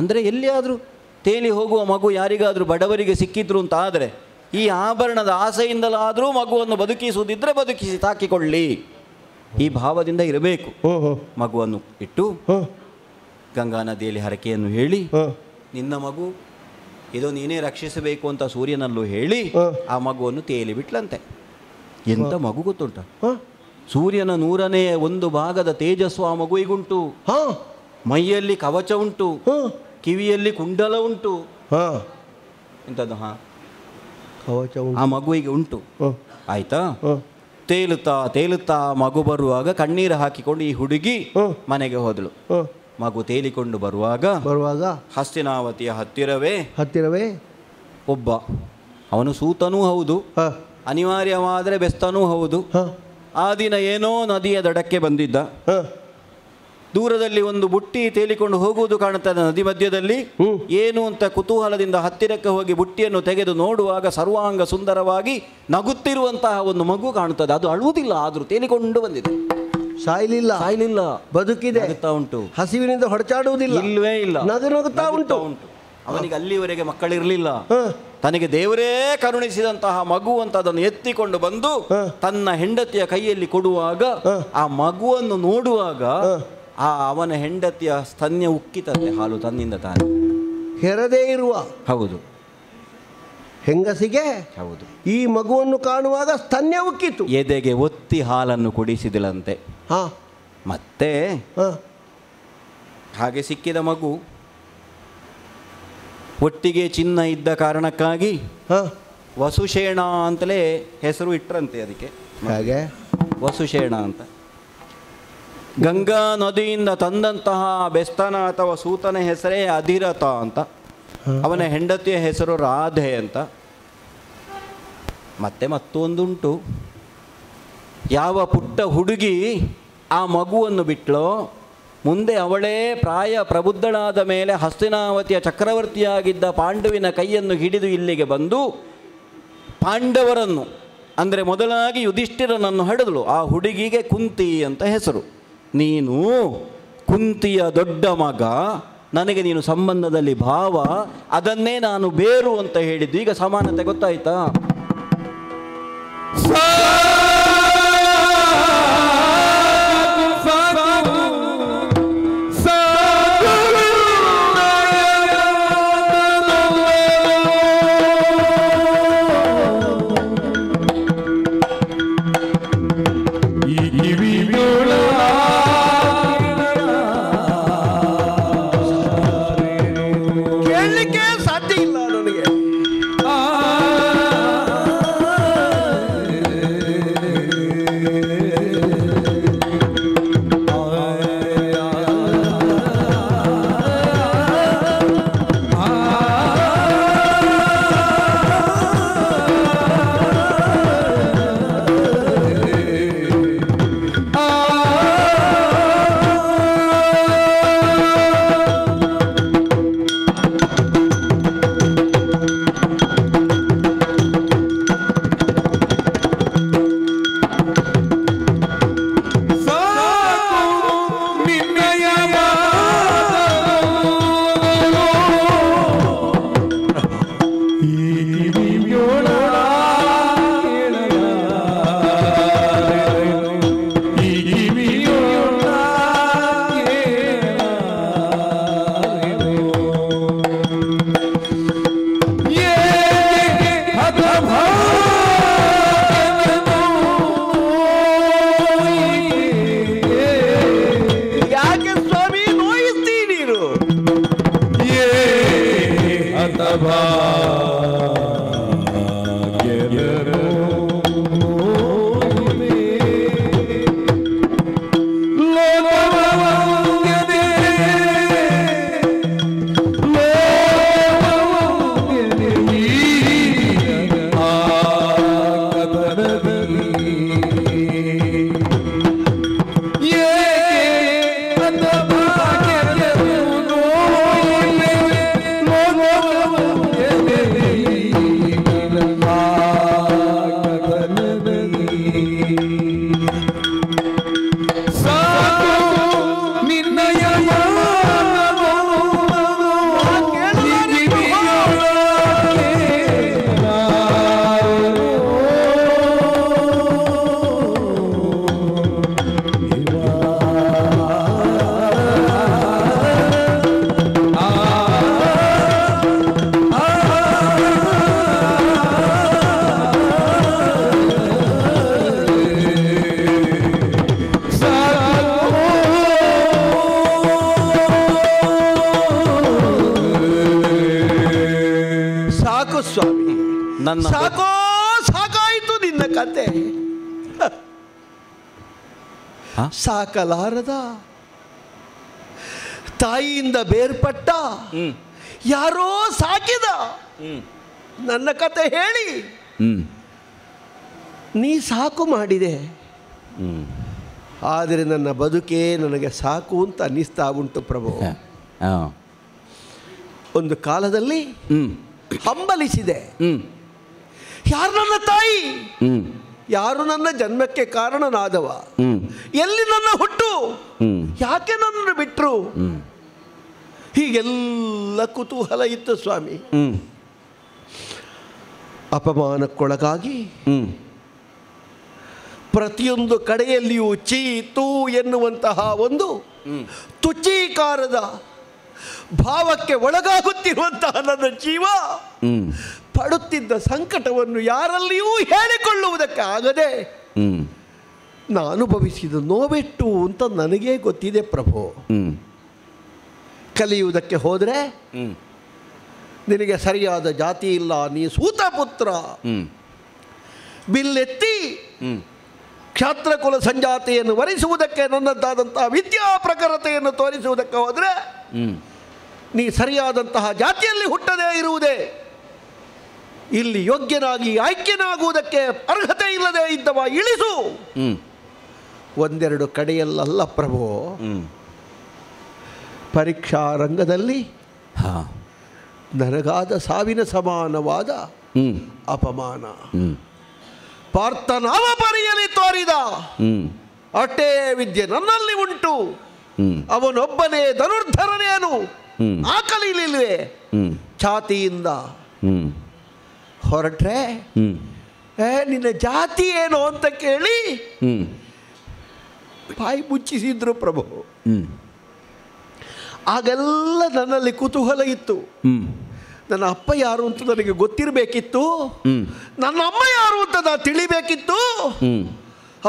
ಅಂದರೆ ಎಲ್ಲಿಯಾದರೂ ತೇಲಿ ಹೋಗುವ ಮಗು ಯಾರಿಗಾದರೂ ಬಡವರಿಗೆ ಸಿಕ್ಕಿದ್ರು ಅಂತ ಆದರೆ ಈ ಆಭರಣದ ಆಸೆಯಿಂದಲಾದರೂ ಮಗುವನ್ನು ಬದುಕಿಸುವುದಿದ್ರೆ ಬದುಕಿಸಿ ತಾಕಿಕೊಳ್ಳಿ, ಈ ಭಾವದಿಂದ ಇರಬೇಕು. ಮಗುವನ್ನು ಇಟ್ಟು ಗಂಗಾ ನದಿಯಲ್ಲಿ ಹರಕೆಯನ್ನು ಹೇಳಿ, ನಿನ್ನ ಮಗು ಇದು ನೀನೇ ರಕ್ಷಿಸಬೇಕು ಅಂತ ಸೂರ್ಯನಲ್ಲೂ ಹೇಳಿ ಆ ಮಗುವನ್ನು ತೇಲಿ ಬಿಟ್ಲಂತೆ. ಎಂತ ಮಗು ಗೊತ್ತುಂಟ? ಸೂರ್ಯನ 101 ಭಾಗದ ತೇಜಸ್ಸು ಆ ಮಗುವಿಗುಂಟು. ಮೈಯಲ್ಲಿ ಕವಚ ಉಂಟು, ಕಿವಿಯಲ್ಲಿ ಕುಂಡಲ ಉಂಟು. ಎಂಥದ್ದು? ಕವಚ ಆ ಮಗುವಿಗೆ ಉಂಟು. ಆಯ್ತಾ? ತೇಲುತ್ತಾ ತೇಲುತ್ತಾ ಮಗು ಬರುವಾಗ ಕಣ್ಣೀರು ಹಾಕಿಕೊಂಡು ಈ ಹುಡುಗಿ ಮನೆಗೆ ಹೋದಳು. ಮಗು ತೇಲಿಕೊಂಡು ಬರುವಾಗ ಹಸ್ತಿನಾವತಿಯ ಹತ್ತಿರವೇ ಒಬ್ಬ, ಅವನು ಸೂತನೂ ಹೌದು, ಅನಿವಾರ್ಯವಾದರೆ ಬೆಸ್ತನೂ ಹೌದು. ಆ ದಿನ ಏನೋ ನದಿಯ ದಡಕ್ಕೆ ಬಂದಿದ್ದ. ದೂರದಲ್ಲಿ ಒಂದು ಬುಟ್ಟಿ ತೇಲಿಕೊಂಡು ಹೋಗುವುದು ಕಾಣುತ್ತದೆ ನದಿ ಮಧ್ಯದಲ್ಲಿ. ಏನು ಅಂತ ಕುತೂಹಲದಿಂದ ಹತ್ತಿರಕ್ಕೆ ಹೋಗಿ ಬುಟ್ಟಿಯನ್ನು ತೆಗೆದು ನೋಡುವಾಗ ಸರ್ವಾಂಗ ಸುಂದರವಾಗಿ ನಗುತ್ತಿರುವಂತಹ ಒಂದು ಮಗು ಕಾಣುತ್ತದೆ. ಅದು ಅಳುವುದಿಲ್ಲ, ಆದರೂ ತೇಲಿಕೊಂಡು ಬಂದಿದೆ. ಸಾಯ್ಲಿಲ್ಲ, ಬದುಕಿದೆ, ಉಂಟು. ಹಸಿವಿನಿಂದ ಹೊರಚಾಡುವುದಿಲ್ಲ, ಇಲ್ವೇ ಇಲ್ಲ, ನಗುತ್ತಾ ಉಂಟು. ಅವನಿಗೆ ಅಲ್ಲಿವರೆಗೆ ಮಕ್ಕಳಿರಲಿಲ್ಲ. ತನಗೆ ದೇವರೇ ಕರುಣಿಸಿದಂತಹ ಮಗು ಅಂತ ಅದನ್ನು ಎತ್ತಿಕೊಂಡು ಬಂದು ತನ್ನ ಹೆಂಡತಿಯ ಕೈಯಲ್ಲಿ ಕೊಡುವಾಗ ಆ ಮಗುವನ್ನು ನೋಡುವಾಗ ಆ ಅವನ ಹೆಂಡತಿಯ ಸ್ತನ್ಯ ಉಕ್ಕಿತಂತೆ, ಹಾಲು ತನ್ನಿಂದ ತಾನೆ. ಹೆರದೇ ಇರುವ ಹೌದು ಹೆಂಗಸಿಗೆ ಹೌದು ಈ ಮಗುವನ್ನು ಕಾಣುವಾಗ ಸ್ತನ್ಯ ಉಕ್ಕಿತು. ಎದೆಗೆ ಒತ್ತಿ ಹಾಲನ್ನು ಕುಡಿಸಿದಳಂತೆ. ಮತ್ತೆ ಹಾಗೆ ಸಿಕ್ಕಿದ ಮಗು ಒಟ್ಟಿಗೆ ಚಿನ್ನ ಇದ್ದ ಕಾರಣಕ್ಕಾಗಿ ವಸುಶೇಣ ಅಂತಲೇ ಹೆಸರು ಇಟ್ರಂತೆ. ಅದಕ್ಕೆ ಹಾಗೆ ವಸುಶೇಣ ಅಂತ. ಗಂಗಾ ನದಿಯಿಂದ ತಂದಂತಹ ಬೆಸ್ತನ ಅಥವಾ ಸೂತನ ಹೆಸರೇ ಅಧಿರಥ ಅಂತ. ಅವನ ಹೆಂಡತಿಯ ಹೆಸರು ರಾಧೆ ಅಂತ. ಮತ್ತೆ ಮತ್ತೊಂದುಂಟು, ಯಾವ ಪುಟ್ಟ ಹುಡುಗಿ ಆ ಮಗುವನ್ನು ಬಿಟ್ಲೋ ಮುಂದೆ ಅವಳೇ ಪ್ರಾಯ ಪ್ರಬುದ್ಧಳಾದ ಮೇಲೆ ಹಸ್ತಿನಾವತಿಯ ಚಕ್ರವರ್ತಿಯಾಗಿದ್ದ ಪಾಂಡುವಿನ ಕೈಯನ್ನು ಹಿಡಿದು ಇಲ್ಲಿಗೆ ಬಂದು ಪಾಂಡವರನ್ನು, ಅಂದರೆ ಮೊದಲಾಗಿ ಯುಧಿಷ್ಠಿರನನ್ನು ಹಡೆದಳು. ಆ ಹುಡುಗಿಗೆ ಕುಂತಿ ಅಂತ ಹೆಸರು. ನೀನು ಕುಂತಿಯ ದೊಡ್ಡ ಮಗ, ನನಗೆ ನೀನು ಸಂಬಂಧದಲ್ಲಿ ಭಾವ, ಅದನ್ನೇ ನಾನು ಬೇರು ಅಂತ ಹೇಳಿದ್ದು. ಈಗ ಸಮಾನತೆ ಗೊತ್ತಾಯ್ತಾ? ಸ್ವಾಮಿ, ನನ್ನ ಸಾಕಾಯಿತು ನಿನ್ನ ಕತೆ. ಸಾಕಲಾರದ ತಾಯಿಯಿಂದ ಬೇರ್ಪಟ್ಟ ಯಾರೋ ಸಾಕಿದ ನನ್ನ ಕತೆ ಹೇಳಿ ನೀ ಸಾಕು ಮಾಡಿದೆ. ಆದರೆ ನನ್ನ ಬದುಕೇ ನನಗೆ ಸಾಕು ಅಂತ ಅನ್ನಿಸ್ತಾ ಉಂಟು ಪ್ರಭು. ಒಂದು ಕಾಲದಲ್ಲಿ ಹಂಬಲಿಸಿದೆ, ಯಾರು ನನ್ನ ತಾಯಿ, ಯಾರು ನನ್ನ ಜನ್ಮಕ್ಕೆ ಕಾರಣನಾದವ, ಎಲ್ಲಿ ನನ್ನ ಹುಟ್ಟು, ಯಾಕೆ ನನ್ನನ್ನು ಬಿಟ್ಟರು, ಹೀಗೆಲ್ಲ ಕುತೂಹಲ ಇತ್ತು ಸ್ವಾಮಿ. ಅಪಮಾನಕ್ಕೊಳಗಾಗಿ ಪ್ರತಿಯೊಂದು ಕಡೆಯಲ್ಲಿಯೂ ಚೀತು ಎನ್ನುವಂತಹ ಒಂದು ತುಚ್ಚೀಕಾರದ ಭಾವಕ್ಕೆ ಒಳಗಾಗುತ್ತಿರುವಂತಹ ನನ್ನ ಜೀವ ಪಡುತ್ತಿದ್ದ ಸಂಕಟವನ್ನು ಯಾರಲ್ಲಿಯೂ ಹೇಳಿಕೊಳ್ಳುವುದಕ್ಕೆ ಆಗದೆ ನಾನು ಅನುಭವಿಸಿದ ನೋವೆಟ್ಟು ಅಂತ ನನಗೇ ಗೊತ್ತಿದೆ ಪ್ರಭು. ಕಲಿಯುವುದಕ್ಕೆ ಹೋದರೆ ನಿನಗೆ ಸರಿಯಾದ ಜಾತಿ ಇಲ್ಲ, ನೀ ಸೂತಪುತ್ರ, ಬಿಲ್ಲೆತ್ತಿ ಕ್ಷಾತ್ರಕುಲ ಸಂಜಾತಿಯನ್ನು ವರಿಸುವುದಕ್ಕೆ ನನ್ನದಾದಂತಹ ವಿದ್ಯಾ ಪ್ರಖರತೆಯನ್ನು ತೋರಿಸುವುದಕ್ಕೆ ಹೋದರೆ ನೀ ಸರಿಯಾದಂತಹ ಜಾತಿಯಲ್ಲಿ ಹುಟ್ಟದೇ ಇರುವುದೇ, ಇಲ್ಲಿ ಯೋಗ್ಯನಾಗಿ ಆಯ್ಕೆನಾಗುವುದಕ್ಕೆ ಅರ್ಹತೆ ಇಲ್ಲದೆ ಇದ್ದವ ಇಳಿಸು. ಒಂದೆರಡು ಕಡೆಯಲ್ಲ ಪ್ರಭು, ಪರೀಕ್ಷಾ ರಂಗದಲ್ಲಿ ನನಗಾದ ಸಾವಿನ ಸಮಾನವಾದ ಅಪಮಾನ ಪಾರ್ಥನಾಮ ಪರಿಯಲಿ ತೋರಿದ ಅಟ್ಟೇ ವಿದ್ಯೆ ನನ್ನಲ್ಲಿ ಉಂಟು, ಅವನೊಬ್ಬನೇ ಧನುರ್ಧರನೇನು ಆಕಲಿಲಿಲ್ವೇ, ಛಾತಿಯಿಂದ ಹೊರಟ್ರೆ ನಿನ್ನ ಜಾತಿ ಏನು ಅಂತ ಕೇಳಿ ಬಾಯಿ ಮುಚ್ಚಿಸಿದ್ರು ಪ್ರಭು. ಆಗೆಲ್ಲ ನನ್ನಲ್ಲಿ ಕುತೂಹಲ ಇತ್ತು, ನನ್ನ ಅಪ್ಪ ಯಾರು ಅಂತ ನನಗೆ ಗೊತ್ತಿರಬೇಕಿತ್ತು, ನನ್ನ ಅಮ್ಮ ಯಾರು ಅಂತ ನಾನು ತಿಳಿಬೇಕಿತ್ತು.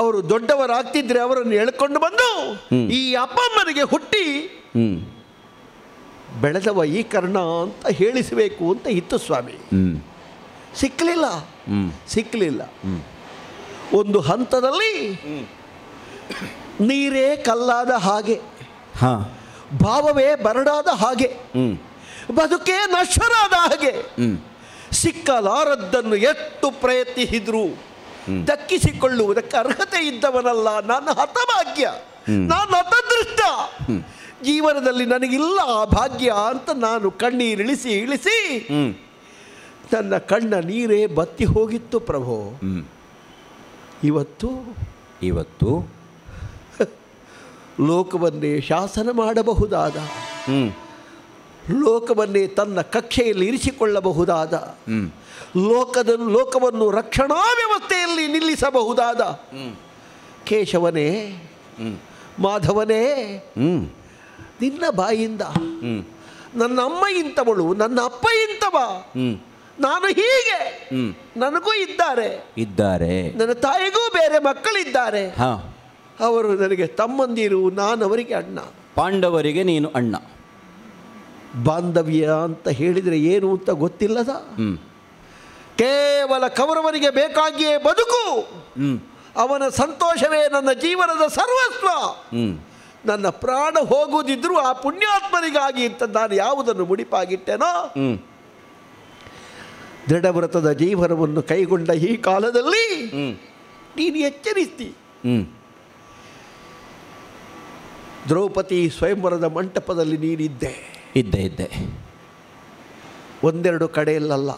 ಅವರು ದೊಡ್ಡವರಾಗ್ತಿದ್ರೆ ಅವರನ್ನು ಎಳ್ಕೊಂಡು ಬಂದು ಈ ಅಪ್ಪಮ್ಮನಿಗೆ ಹುಟ್ಟಿ ಬೆಳೆದವ ಈ ಕರ್ಣ ಅಂತ ಹೇಳಿಸಬೇಕು ಅಂತ ಇತ್ತು ಸ್ವಾಮಿ. ಸಿಕ್ಕಲಿಲ್ಲ. ಒಂದು ಹಂತದಲ್ಲಿ ನೀರೇ ಕಲ್ಲಾದ ಹಾಗೆ, ಭಾವವೇ ಬರಡಾದ ಹಾಗೆ, ಬದುಕೇ ನಶ್ವರಾದ ಹಾಗೆ, ಸಿಕ್ಕಲಾರದ್ದನ್ನು ಎಷ್ಟು ಪ್ರಯತ್ನಿಸಿದ್ರು ದಕ್ಕಿಸಿಕೊಳ್ಳುವುದಕ್ಕೆ ಅರ್ಹತೆ ಇದ್ದವನಲ್ಲ ನನ್ನ ಹತಭಾಗ್ಯ, ನಾನು ಹತದೃಷ್ಟ. ಜೀವನದಲ್ಲಿ ನನಗಿಲ್ಲ ಆ ಭಾಗ್ಯ ಅಂತ ನಾನು ಕಣ್ಣೀರಿಳಿಸಿ ನನ್ನ ಕಣ್ಣ ನೀರೇ ಬತ್ತಿ ಹೋಗಿತ್ತು ಪ್ರಭು. ಇವತ್ತು ಲೋಕವನ್ನೇ ಶಾಸನ ಮಾಡಬಹುದಾದ, ಲೋಕವನ್ನೇ ತನ್ನ ಕಕ್ಷೆಯಲ್ಲಿ ಇರಿಸಿಕೊಳ್ಳಬಹುದಾದ, ಲೋಕವನ್ನು ರಕ್ಷಣಾ ವ್ಯವಸ್ಥೆಯಲ್ಲಿ ನಿಲ್ಲಿಸಬಹುದಾದ ಕೇಶವನೇ, ಮಾಧವನೇ, ನಿನ್ನ ಬಾಯಿಂದ ನನ್ನ ಅಮ್ಮ ಇಂಥವಳು, ನನ್ನ ಅಪ್ಪ ಇಂಥವ, ನಾನು ಹೀಗೆ, ನನಗೂ ಇದ್ದಾರೆ, ನನ್ನ ತಾಯಿಗೂ ಬೇರೆ ಮಕ್ಕಳಿದ್ದಾರೆ, ಅವರು ನನಗೆ ತಮ್ಮಂದಿರು, ನಾನು ಅವರಿಗೆ ಅಣ್ಣ, ಪಾಂಡವರಿಗೆ ನೀನು ಅಣ್ಣ. ಬಾಂಧವ್ಯ ಅಂತ ಹೇಳಿದರೆ ಏನು ಅಂತ ಗೊತ್ತಿಲ್ಲದ, ಕೇವಲ ಕೌರವನಿಗೆ ಬೇಕಾಗಿಯೇ ಬದುಕು, ಅವನ ಸಂತೋಷವೇ ನನ್ನ ಜೀವನದ ಸರ್ವಸ್ವ, ನನ್ನ ಪ್ರಾಣ ಹೋಗುವುದಿದ್ರು ಆ ಪುಣ್ಯಾತ್ಮನಿಗಾಗಿ ಅಂತ ನಾನು ಯಾವುದನ್ನು ಮುಡಿಪಾಗಿಟ್ಟೆನೋ, ದೃಢವ್ರತದ ಜೀವನವನ್ನು ಕೈಗೊಂಡ ಈ ಕಾಲದಲ್ಲಿ ನೀನು ಎಚ್ಚರಿಸ್ತಿ. ದ್ರೌಪದಿ ಸ್ವಯಂವರದ ಮಂಟಪದಲ್ಲಿ ನೀನಿದ್ದೆ. ಇದ್ದೆ. ಒಂದೆರಡು ಕಡೆಯಲ್ಲ.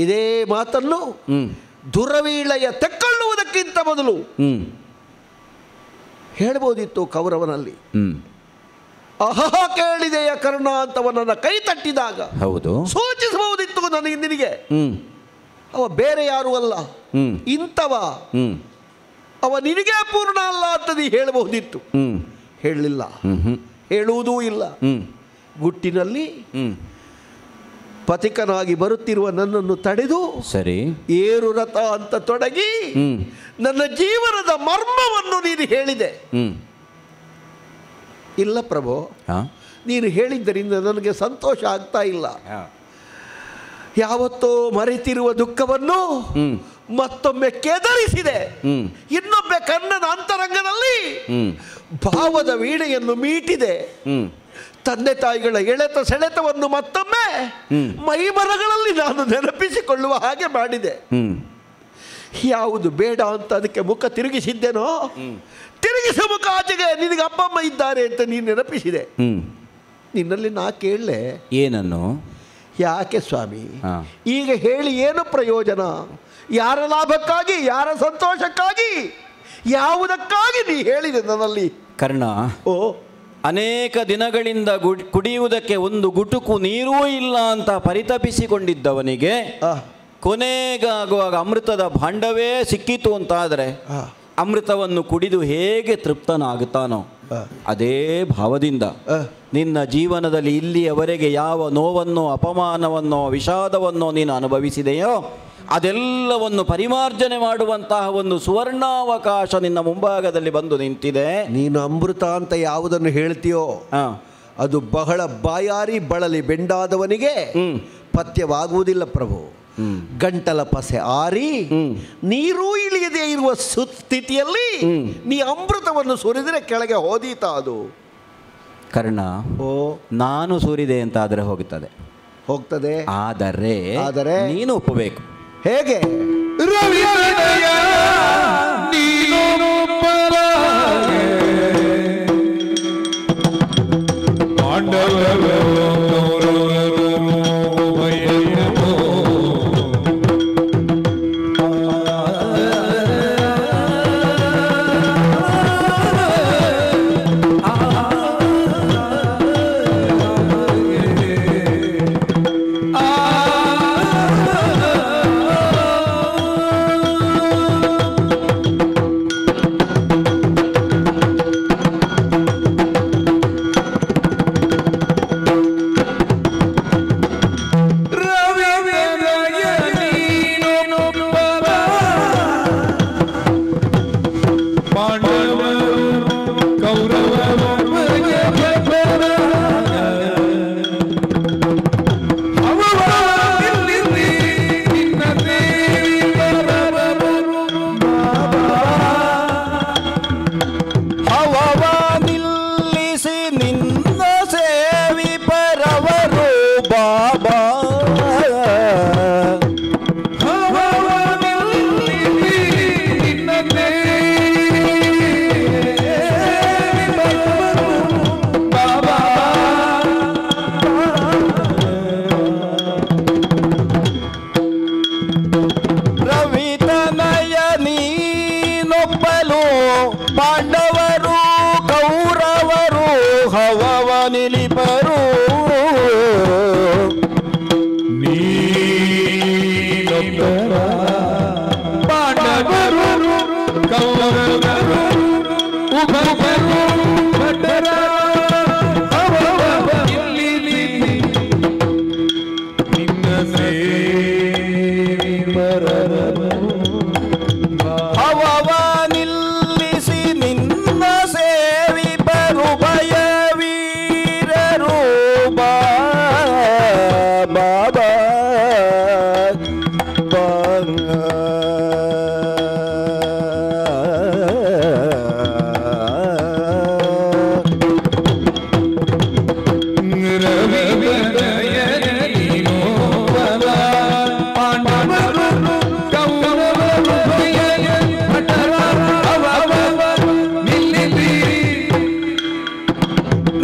ಇದೇ ಮಾತನ್ನು ದುರವೀಳೆಯ ತೆಕ್ಕೊಳ್ಳುವುದಕ್ಕಿಂತ ಮೊದಲು ಹೇಳ್ಬೋದಿತ್ತು ಕೌರವನಲ್ಲಿ. ಅಹಹ ಕೇಳಿದೆಯ ಕರ್ಣ ಅಂತವನನ್ನ ಕೈ ತಟ್ಟಿದಾಗ ಹೌದು ಸೂಚಿಸಬಹುದಿತ್ತು ನನಗೆ, ನಿನಗೆ ಅವ ಬೇರೆ ಯಾರು ಅಲ್ಲ, ಇಂಥವ, ಅವ ನಿನಗೆ ಪೂರ್ಣ ಅಲ್ಲ ಅಂತ ನೀ ಹೇಳಬಹುದಿತ್ತು. ಹೇಳಲಿಲ್ಲ, ಹೇಳುವುದೂ ಇಲ್ಲ. ಗುಟ್ಟಿನಲ್ಲಿ ಪಥಿಕನಾಗಿ ಬರುತ್ತಿರುವ ನನ್ನನ್ನು ತಡೆದು ಸರಿ ಏರು ರಥ ಅಂತ ತೊಡಗಿ ನನ್ನ ಜೀವನದ ಮರ್ಮವನ್ನು ನೀನು ಹೇಳಿದೆ. ಇಲ್ಲ ಪ್ರಭು, ನೀನು ಹೇಳಿದ್ದರಿಂದ ನನಗೆ ಸಂತೋಷ ಆಗ್ತಾ ಇಲ್ಲ. ಯಾವತ್ತೋ ಮರೆತಿರುವ ದುಃಖವನ್ನು ಮತ್ತೊಮ್ಮೆ ಕೆದರಿಸಿದೆ. ಇನ್ನೊಮ್ಮೆ ಕಣ್ಣನ ಅಂತರಂಗದಲ್ಲಿ ಭಾವದ ವೀಣೆಯನ್ನು ಮೀಟಿದೆ. ತಂದೆ ತಾಯಿಗಳ ಎಳೆತ ಸೆಳೆತವನ್ನು ಮತ್ತೊಮ್ಮೆ ಮೈಮರಗಳಲ್ಲಿ ನಾನು ನೆನಪಿಸಿಕೊಳ್ಳುವ ಹಾಗೆ ಮಾಡಿದೆ. ಯಾವುದು ಬೇಡ ಅಂತ ಅದಕ್ಕೆ ಮುಖ ತಿರುಗಿಸಿದ್ದೇನೋ, ತಿರುಗಿಸ ಮುಖ ಆಚೆಗೆ ನಿನಗೆ ಅಪ್ಪ ಅಮ್ಮ ಇದ್ದಾರೆ ಅಂತ ನೀನು ನೆನಪಿಸಿದೆ. ನಿನ್ನಲ್ಲಿ ನಾ ಕೇಳಲೆ, ಏನನ್ನು? ಯಾಕೆ ಸ್ವಾಮಿ ಈಗ ಹೇಳಿ ಏನು ಪ್ರಯೋಜನ? ಯಾರ ಲಾಭಕ್ಕಾಗಿ, ಯಾರ ಸಂತೋಷಕ್ಕಾಗಿ, ಯಾವುದಕ್ಕಾಗಿ ನೀ ಹೇಳಿದೆ ನನ್ನಲ್ಲಿ? ಕರ್ಣ, ಓ, ಅನೇಕ ದಿನಗಳಿಂದ ಕುಡಿಯುವುದಕ್ಕೆ ಒಂದು ಗುಟುಕು ನೀರೂ ಇಲ್ಲ ಅಂತ ಪರಿತಪಿಸಿಕೊಂಡಿದ್ದವನಿಗೆ ಕೊನೆಗಾಗುವಾಗ ಅಮೃತದ ಭಾಂಡವೇ ಸಿಕ್ಕಿತು ಅಂತಾದರೆ ಅಮೃತವನ್ನು ಕುಡಿದು ಹೇಗೆ ತೃಪ್ತನಾಗುತ್ತಾನೋ ಅದೇ ಭಾವದಿಂದ ನಿನ್ನ ಜೀವನದಲ್ಲಿ ಇಲ್ಲಿಯವರೆಗೆ ಯಾವ ನೋವನ್ನೋ, ಅಪಮಾನವನ್ನೋ, ವಿಷಾದವನ್ನೋ ನೀನು ಅನುಭವಿಸಿದೆಯೋ ಅದೆಲ್ಲವನ್ನು ಪರಿಮಾರ್ಜನೆ ಮಾಡುವಂತಹ ಒಂದು ಸುವರ್ಣಾವಕಾಶ ನಿನ್ನ ಮುಂಭಾಗದಲ್ಲಿ ಬಂದು ನಿಂತಿದೆ. ನೀನು ಅಮೃತ ಅಂತ ಯಾವುದನ್ನು ಹೇಳ್ತೀಯೋ ಅದು ಬಹಳ ಬಾಯಾರಿ ಬಳಲಿ ಬೆಂಡಾದವನಿಗೆ ಪಥ್ಯವಾಗುವುದಿಲ್ಲ ಪ್ರಭು. ಗಂಟಲ ಪಸೆ ಆರಿ ನೀರೂ ಇಳಿಯದೇ ಇರುವ ಸ್ಥಿತಿಯಲ್ಲಿ ನೀ ಅಮೃತವನ್ನು ಸುರಿದರೆ ಕೆಳಗೆ ಹೋದೀತ ಅದು. ಕರ್ಣ, ಓ, ನಾನು ಸುರಿದೆ ಅಂತ ಆದರೆ ಹೋಗ್ತದೆ. ಆದರೆ ನೀನು ಒಪ್ಪಬೇಕು. ಹೇಗೆ?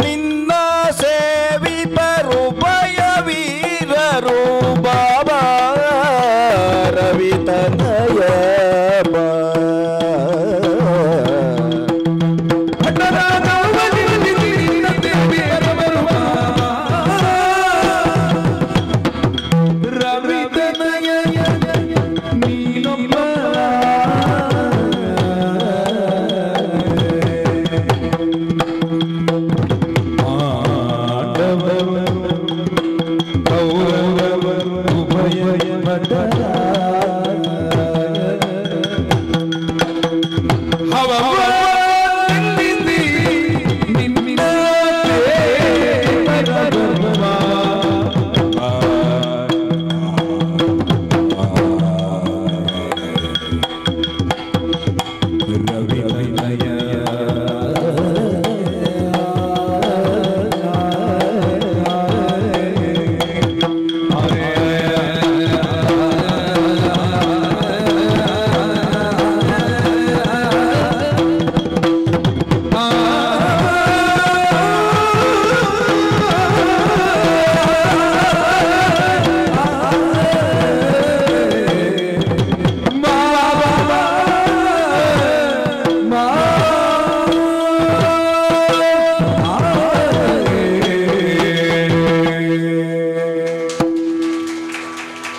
ನಿನ್ನ ಸೇವಿಪರು ಭಯವೀರರು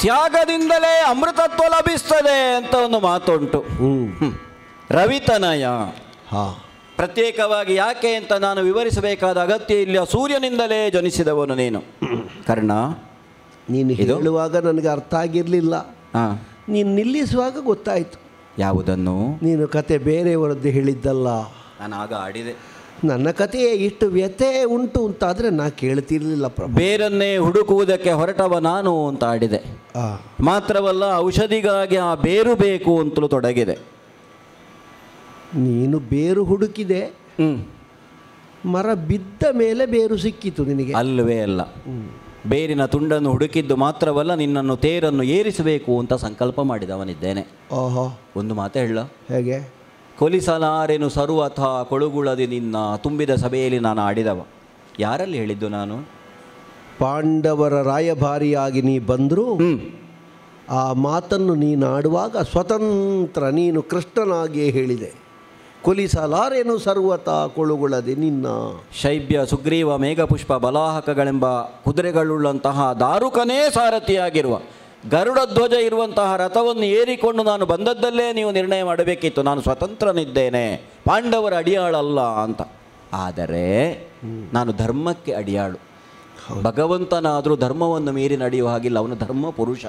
ತ್ಯಾಗದಿಂದಲೇ ಅಮೃತತ್ವ ಲಭಿಸ್ತದೆ ಅಂತ ಒಂದು ಮಾತುಂಟು. ರವಿತನಯ ಪ್ರತ್ಯೇಕವಾಗಿ ಯಾಕೆ ಅಂತ ನಾನು ವಿವರಿಸಬೇಕಾದ ಅಗತ್ಯ ಇಲ್ಲ. ಸೂರ್ಯನಿಂದಲೇ ಜನಿಸಿದವನು ನೀನು ಕರ್ಣ. ನೀನು ಹೇಳುವಾಗ ನನಗೆ ಅರ್ಥ ಆಗಿರಲಿಲ್ಲ, ನೀನು ನಿಲ್ಲಿಸುವಾಗ ಗೊತ್ತಾಯಿತು. ಯಾವುದನ್ನು? ನೀನು ಕತೆ ಬೇರೆಯವರದ್ದು ಹೇಳಿದ್ದಲ್ಲ. ನಾನು ಆಗ ಆಡಿದೆ. ನನ್ನ ಕಥೆಯೇ ಇಷ್ಟು ವ್ಯಥೆ ಉಂಟು ಅಂತಾದರೆ ನಾ ಕೇಳ್ತಿರ್ಲಿಲ್ಲ. ಬೇರನ್ನೇ ಹುಡುಕುವುದಕ್ಕೆ ಹೊರಟವ ನಾನು ಅಂತ ಆಡಿದೆ. ಮಾತ್ರವಲ್ಲ, ಔಷಧಿಗಾಗಿ ಆ ಬೇರು ಬೇಕು ಅಂತಲೂ ತೊಡಗಿದೆ. ನೀನು ಬೇರು ಹುಡುಕಿದೆ, ಮರ ಬಿದ್ದ ಮೇಲೆ ಬೇರು ಸಿಕ್ಕಿತು ನಿನಗೆ. ಅಲ್ಲವೇ ಅಲ್ಲ, ಬೇರಿನ ತುಂಡನ್ನು ಹುಡುಕಿದ್ದು ಮಾತ್ರವಲ್ಲ, ನಿನ್ನನ್ನು ತೇರನ್ನು ಏರಿಸಬೇಕು ಅಂತ ಸಂಕಲ್ಪ ಮಾಡಿದವನಿದ್ದೇನೆ. ಓಹೋ, ಒಂದು ಮಾತು ಹೇಳ. ಹೇಗೆ? ಕೊಲಿಸಲಾರೆನು ಸರ್ವಥ ಕೊಳುಗುಳದಿ ನಿನ್ನ ತುಂಬಿದ ಸಭೆಯಲ್ಲಿ ನಾನು ಆಡಿದವ. ಯಾರಲ್ಲಿ ಹೇಳಿದ್ದು ನಾನು? ಪಾಂಡವರ ರಾಯಭಾರಿಯಾಗಿ ನೀ ಬಂದರೂ ಆ ಮಾತನ್ನು ನೀನು ಆಡುವಾಗ ಸ್ವತಂತ್ರ ನೀನು ಕೃಷ್ಣನಾಗಿಯೇ ಹೇಳಿದೆ. ಕೊಲಿಸಲಾರೇನು ಸರ್ವತ ಕೊಳುಗುಳದೆ ನಿನ್ನ. ಶೈಬ್ಯ, ಸುಗ್ರೀವ, ಮೇಘಪುಷ್ಪ, ಬಲಾಹಕಗಳೆಂಬ ಕುದುರೆಗಳುಳ್ಳಂತಹ ದಾರುಕನೇ ಸಾರಥಿಯಾಗಿರುವ ಗರುಡ ಧ್ವಜ ಇರುವಂತಹ ರಥವನ್ನು ಏರಿಕೊಂಡು ನಾನು ಬಂದದ್ದಲ್ಲೇ ನೀವು ನಿರ್ಣಯ ಮಾಡಬೇಕಿತ್ತು. ನಾನು ಸ್ವತಂತ್ರನಿದ್ದೇನೆ, ಪಾಂಡವರ ಅಡಿಯಾಳಲ್ಲ ಅಂತ. ಆದರೆ ನಾನು ಧರ್ಮಕ್ಕೆ ಅಡಿಯಾಳು. ಭಗವಂತನಾದರೂ ಧರ್ಮವನ್ನು ಮೀರಿ ನಡೆಯುವ ಹಾಗಿಲ್ಲ, ಅವನು ಧರ್ಮ ಪುರುಷ.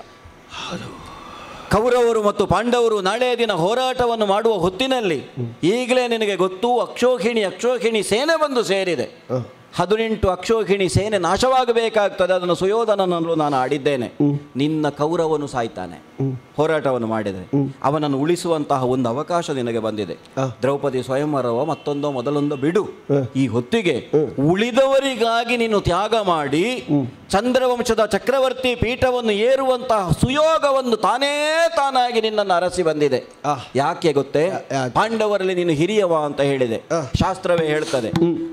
ಕೌರವರು ಮತ್ತು ಪಾಂಡವರು ನಾಳೆಯ ದಿನ ಹೋರಾಟವನ್ನು ಮಾಡುವ ಹೊತ್ತಿನಲ್ಲಿ ಈಗಲೇ ನಿನಗೆ ಗೊತ್ತು, ಅಕ್ಷೋಹಿಣಿ ಸೇನೆ ಬಂದು ಸೇರಿದೆ. 18 ಅಕ್ಷೋಹಿಣಿ ಸೇನೆ ನಾಶವಾಗಬೇಕಾಗ್ತದೆ. ಅದನ್ನು ಸುಯೋಧನನಲ್ಲೂ ನಾನು ಆಡಿದ್ದೇನೆ. ನಿನ್ನ ಕೌರವನು ಸಾಯ್ತಾನೆ ಹೋರಾಟವನ್ನು ಮಾಡಿದರೆ, ಅವನನ್ನು ಉಳಿಸುವಂತಹ ಒಂದು ಅವಕಾಶ ನಿನಗೆ ಬಂದಿದೆ. ದ್ರೌಪದಿ ಸ್ವಯಂವರವ ಮತ್ತೊಂದೋ ಮೊದಲೊಂದೋ ಬಿಡು, ಈ ಹೊತ್ತಿಗೆ ಉಳಿದವರಿಗಾಗಿ ನೀನು ತ್ಯಾಗ ಮಾಡಿ ಚಂದ್ರವಂಶದ ಚಕ್ರವರ್ತಿ ಪೀಠವನ್ನು ಏರುವಂತಹ ಸುಯೋಗವನ್ನು ತಾನಾಗಿ ನಿನ್ನನ್ನು ಅರಸಿ ಬಂದಿದೆ. ಯಾಕೆ ಗೊತ್ತೇ? ಪಾಂಡವರಲ್ಲಿ ನೀನು ಹಿರಿಯವ ಅಂತ ಹೇಳಿದೆ. ಶಾಸ್ತ್ರವೇ ಹೇಳ್ತದೆ,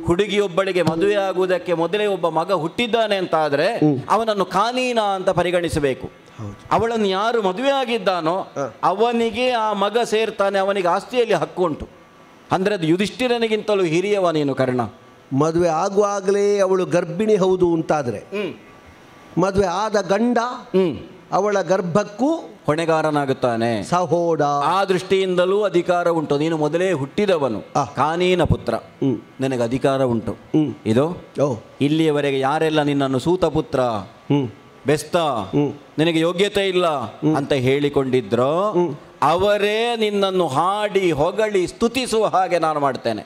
ಹುಡುಗಿಯೊಬ್ಬಳಿಗೆ ಮದುವೆ ಆಗುವುದಕ್ಕೆ ಮೊದಲೇ ಒಬ್ಬ ಮಗ ಹುಟ್ಟಿದ್ದಾನೆ ಅಂತ ಆದರೆ ಅವನನ್ನು ಕಾನೀನ ಅಂತ ಪರಿಗಣಿಸಬೇಕು. ಅವಳನ್ನು ಯಾರು ಮದುವೆ ಆಗಿದ್ದಾನೋ ಅವನಿಗೆ ಆ ಮಗ ಸೇರ್ತಾನೆ, ಅವನಿಗೆ ಆಸ್ತಿಯಲ್ಲಿ ಹಕ್ಕುಂಟು. ಅಂದರೆ ಅದು ಯುಧಿಷ್ಠಿರನಿಗಿಂತಲೂ ಹಿರಿಯವ ನೀನು ಕರ್ಣ. ಮದುವೆ ಆಗುವಾಗಲೇ ಅವಳು ಗರ್ಭಿಣಿ ಹೌದು ಅಂತಾದರೆ, ಮದುವೆ ಆದ ಗಂಡ ಅವಳ ಗರ್ಭಕ್ಕೂ ಹೊಣೆಗಾರನಾಗುತ್ತಾನೆ, ಸಹೋಡ. ಆ ದೃಷ್ಟಿಯಿಂದಲೂ ಅಧಿಕಾರ ಉಂಟು. ನೀನು ಮೊದಲೇ ಹುಟ್ಟಿದವನು, ಕಾನೀನ ಪುತ್ರ, ನಿನಗೆ ಅಧಿಕಾರ ಉಂಟು. ಇದು ಇಲ್ಲಿಯವರೆಗೆ ಯಾರೆಲ್ಲ ನಿನ್ನನ್ನು ಸೂತಪುತ್ರ, ಬೆಸ್ತ, ನಿನಗೆ ಯೋಗ್ಯತೆ ಇಲ್ಲ ಅಂತ ಹೇಳಿಕೊಂಡಿದ್ರೋ ಅವರೇ ನಿನ್ನನ್ನು ಹಾಡಿ ಹೊಗಳಿ ಸ್ತುತಿಸುವ ಹಾಗೆ ನಾನು ಮಾಡ್ತೇನೆ.